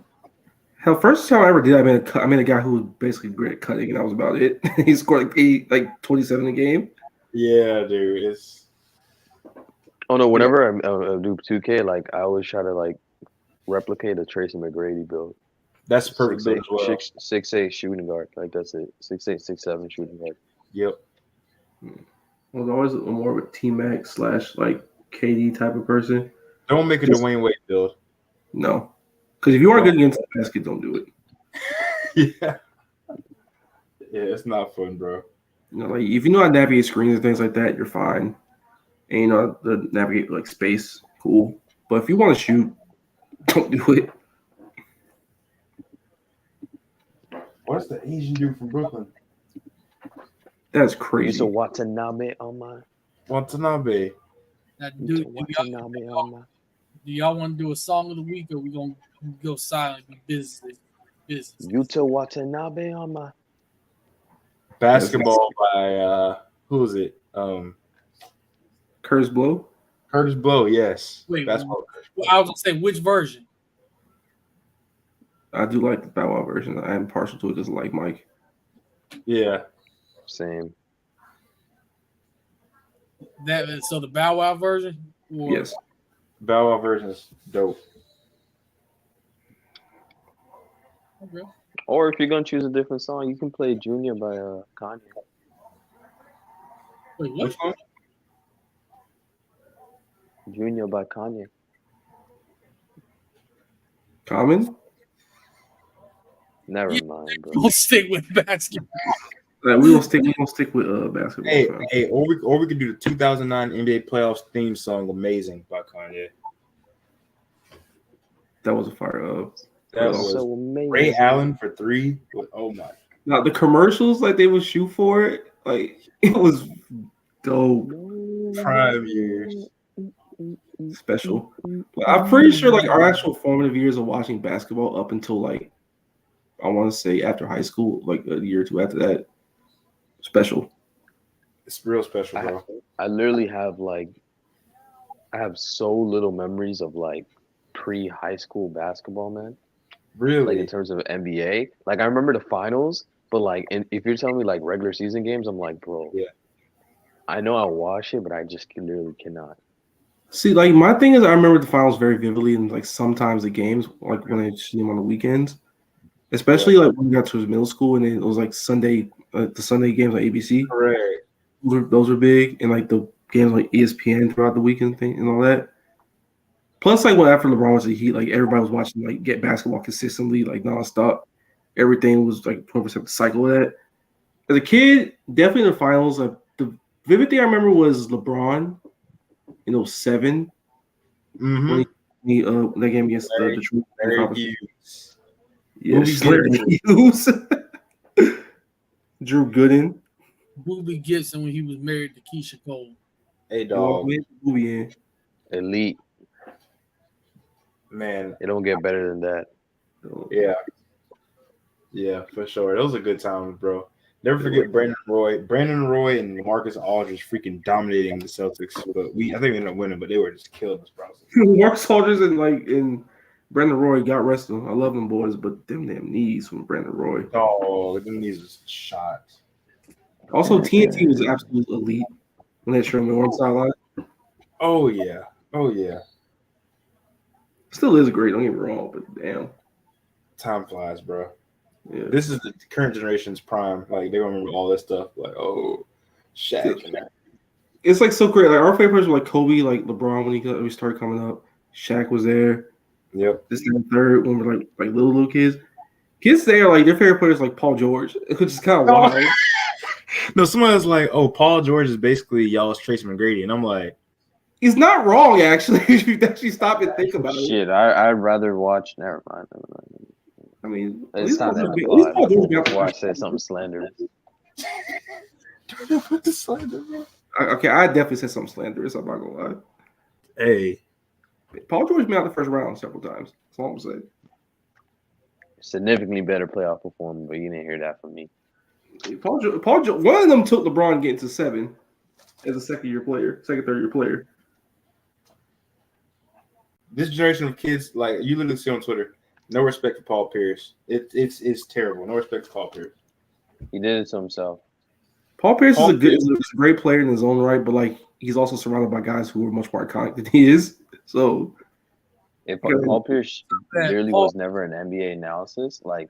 Hell, first time I ever did, I made a guy who was basically great at cutting, and that was about it. He scored like 27 a game. Yeah, dude. It's. Oh no! Whenever I do 2K, like I always try to like replicate a Tracy McGrady build. That's perfect. 6'8" shooting guard. Like that's it. 6'8", 6'7" shooting guard. Yep. Well, always more of a T-Mac / like KD type of person. Don't make a Dwayne Wade build. No, because if you are good against the basket, don't do it. Yeah, it's not fun, bro. You know, like if you know how to navigate screens and things like that, you're fine. And you know how to navigate like space, cool. But if you want to shoot, don't do it. What's the Asian dude from Brooklyn? That's crazy. Use a Watanabe on my. Watanabe. Now, do y'all want to do a song of the week, or we gonna go silent and business? Yuta Watanabe on my. Basketball by who is it? Curtis Blow. Curtis Blow, yes. Wait, basketball. Well, I was gonna say which version. I do like the Bow Wow version. I am partial to it, just like Mike. Yeah. Same. So the Bow Wow version? Or? Yes. Bow Wow version is dope. Okay. Or if you're gonna choose a different song, you can play Junior by Kanye. Wait, what? Which one? Junior by Kanye. Common? Never mind, bro. We'll stick with basketball. We gonna stick with basketball. Hey, or we could do the 2009 NBA playoffs theme song "Amazing" by Kanye. That was a fire. That was so amazing. Ray Allen for 3. Oh my! Now the commercials, like they would shoot for it, like it was dope. Prime years. Special. But I'm pretty sure like our actual formative years of watching basketball up until like I want to say after high school, like a year or two after that. Special. It's real special, bro. I literally have I have so little memories of like pre-high school basketball, man. Really? Like in terms of NBA. Like I remember the finals, but like if you're telling me like regular season games, I'm like, bro. Yeah. I know I watch it, but I just literally cannot. See, like my thing is I remember the finals very vividly and like sometimes the games, like when I see them on the weekends. Especially like when we got to middle school and then it was like Sunday, the Sunday games on ABC. Correct. Those were big, and like the games like ESPN throughout the weekend thing and all that. Plus, like when after LeBron was the Heat, like everybody was watching like get basketball consistently, like nonstop. Everything was like 20% cycle of that. As a kid, definitely in the finals. The vivid thing I remember was LeBron in 2007. Mm-hmm. When he that game against Detroit. Yes, Larry Hughes. Drew Gooden. Boobie Gibson when he was married to Keisha Cole. Hey, dog. Elite. Man. It don't get better than that. Yeah. Yeah, for sure. Those are good times, bro. Never forget Brandon Roy and Marcus Aldridge freaking dominating the Celtics. But I think we ended up winning, but they were just killing us, bro. Marcus Aldridge and Brandon Roy got rested. I love them boys, but them damn knees from Brandon Roy. Oh, them knees was shot. Also, TNT was absolutely elite when they showed me one sideline. Oh yeah. Oh yeah. Still is great, don't get me wrong, but damn. Time flies, bro. Yeah. This is the current generation's prime. Like they remember all this stuff. Like, oh, Shaq. It's like so great. Like our favorites were like Kobe, like LeBron when we started coming up. Shaq was there. Yep. This is the third when we're like little kids. Kids say like their favorite players like Paul George, which is kind of wild. No, someone was like, "Oh, Paul George is basically y'all's Tracy McGrady," and I'm like, he's not wrong actually. If you actually stop and think about it. Shit, I'd rather watch. Never mind. I mean, It's time to before I say something slanderous. Okay, I definitely said something slanderous. I'm not gonna lie. "Hey, Paul George been out the first round several times. That's all I'm saying. Significantly better playoff performer, but you didn't hear that from me. Paul George, one of them took LeBron getting to 7 as a third year player. This generation of kids, like you literally see on Twitter, no respect for Paul Pierce. It's terrible. No respect for Paul Pierce. He did it to himself. Paul Pierce is a great player in his own right, but like he's also surrounded by guys who are much more iconic than he is. So if Paul Pierce literally was never an NBA analysis, like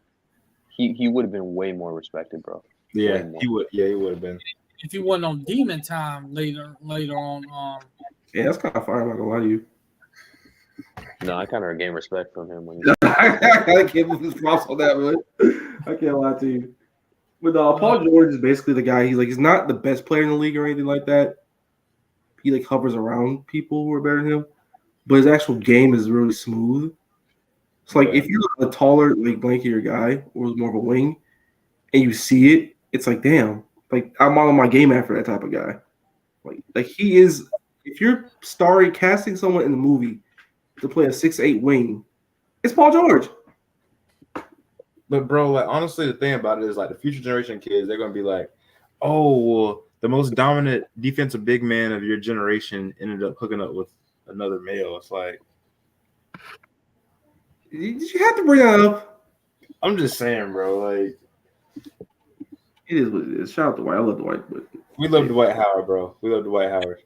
he would have been way more respected, bro. Yeah, he would. Yeah, he would have been. If he wasn't on Demon Time later on. Yeah, that's kind of fire. I'm not gonna lie to you. No, I kind of gained respect from him when I can't believe his props on that, man. I can't lie to you. But Paul George is basically the guy. He's not the best player in the league or anything like that. He like hovers around people who are better than him, but his actual game is really smooth. It's like if you're a taller, like blankier guy or more of a wing, and you see it, it's like damn. Like I'm on my game after that type of guy. Like he is. If you're casting someone in the movie to play a 6'8" wing, it's Paul George. But bro, like honestly, the thing about it is like the future generation kids, they're gonna be like, oh, well, the most dominant defensive big man of your generation ended up hooking up with another male. It's like, did you have to bring that up? I'm just saying, bro. Like, it is what it is. Shout out to Dwight. I love Dwight, but we love Dwight Howard, bro. We love Dwight Howard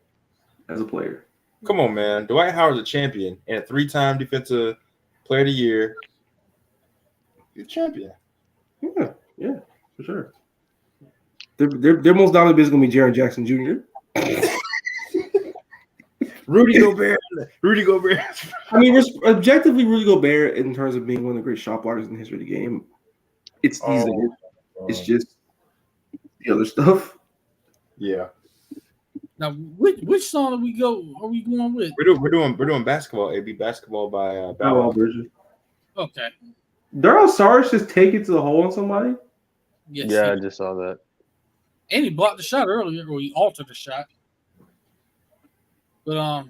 as a player. Come on, man. Dwight Howard's a champion and a 3-time defensive player of the year. He's a champion. Yeah, for sure. Their most dominant is going to be Jaren Jackson Jr. Rudy Gobert. I mean, objectively, Rudy Gobert, in terms of being one of the great shot blockers in the history of the game, it's easy. It's just the other stuff. Yeah. Now, which song are we going with? We're doing basketball. AB basketball by Bow version. Okay. Daryl Saric just take it to the hole on somebody. Yes. Yeah, I just saw that. And he blocked the shot earlier, or he altered the shot. But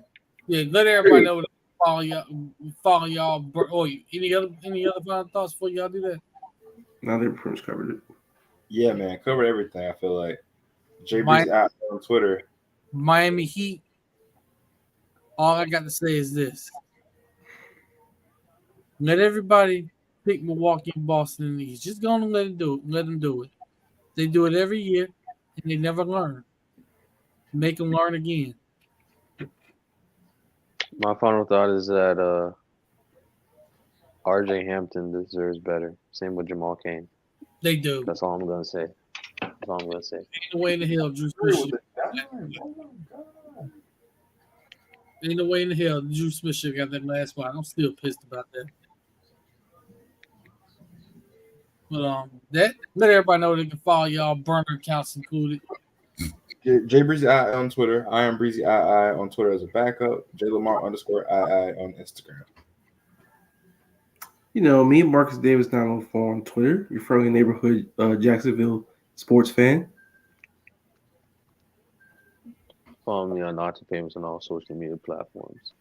yeah, let everybody know that follow y'all. Oh, any other final thoughts before y'all do that? Now they're pretty much covered it. Yeah, man, covered everything. I feel like JB's out on Twitter. Miami Heat. All I got to say is this: let everybody pick Milwaukee and Boston in these. Just gonna let them do it. They do it every year, and they never learn. Make them learn again. My final thought is that RJ Hampton deserves better. Same with Jamal Cain. They do. That's all I'm gonna say. Ain't no way in the hell Drew Smith. Ain't no way in the hell Drew Smith should have got that last spot. I'm still pissed about that. But let everybody know they can follow y'all burner accounts included. Jay Breezy I on Twitter. I am Breezy I on Twitter as a backup. JLamar _II on Instagram. You know, me, Marcus Davis 904 on Twitter. Your friendly neighborhood Jacksonville sports fan. Follow me on Not Too Famous on all social media platforms.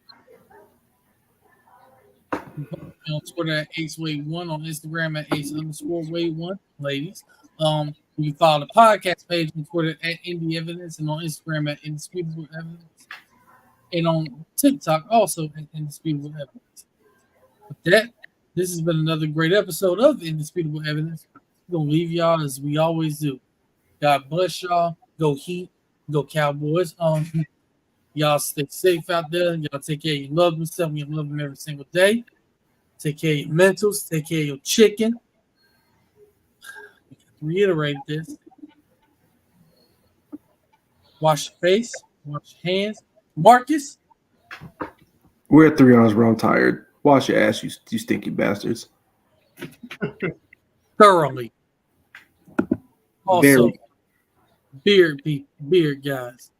On Twitter at AceWave1, on Instagram at Ace_Wave1, ladies. You can follow the podcast page on Twitter at Indie Evidence and on Instagram at Indisputable Evidence. And on TikTok also at Indisputable Evidence. With that, this has been another great episode of Indisputable Evidence. We're going to leave y'all as we always do. God bless y'all. Go Heat. Go Cowboys. Y'all stay safe out there. Y'all take care of your loved ones. Tell me you love them every single day. Take care of your mentals. Take care of your chicken. Reiterate this. Wash your face. Wash your hands. Marcus? We're at 3 hours, bro. I'm tired. Wash your ass, you stinky bastards. thoroughly. Also, Very. beard guys,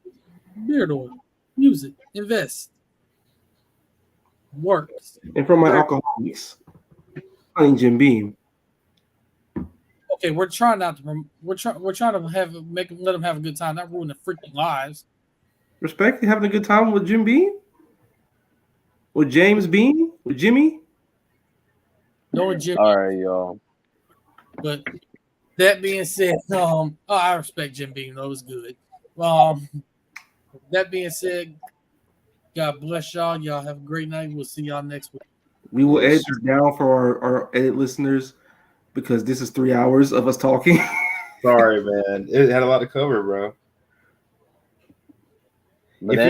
beard oil, use it, invest, works. And from my alcoholics, honey Jim Beam. Okay, we're trying not to. We're trying to let them have a good time, not ruin their freaking lives. Respect, you having a good time with Jim Beam? With James Beam? With Jimmy? No, Jimmy. All right, y'all. But that being said, I respect Jim Beam. That was good. That being said, God bless y'all. Y'all have a great night. We'll see y'all next week. We will edit this down for our edit listeners because this is 3 hours of us talking. Sorry, man. It had a lot to cover, bro. But then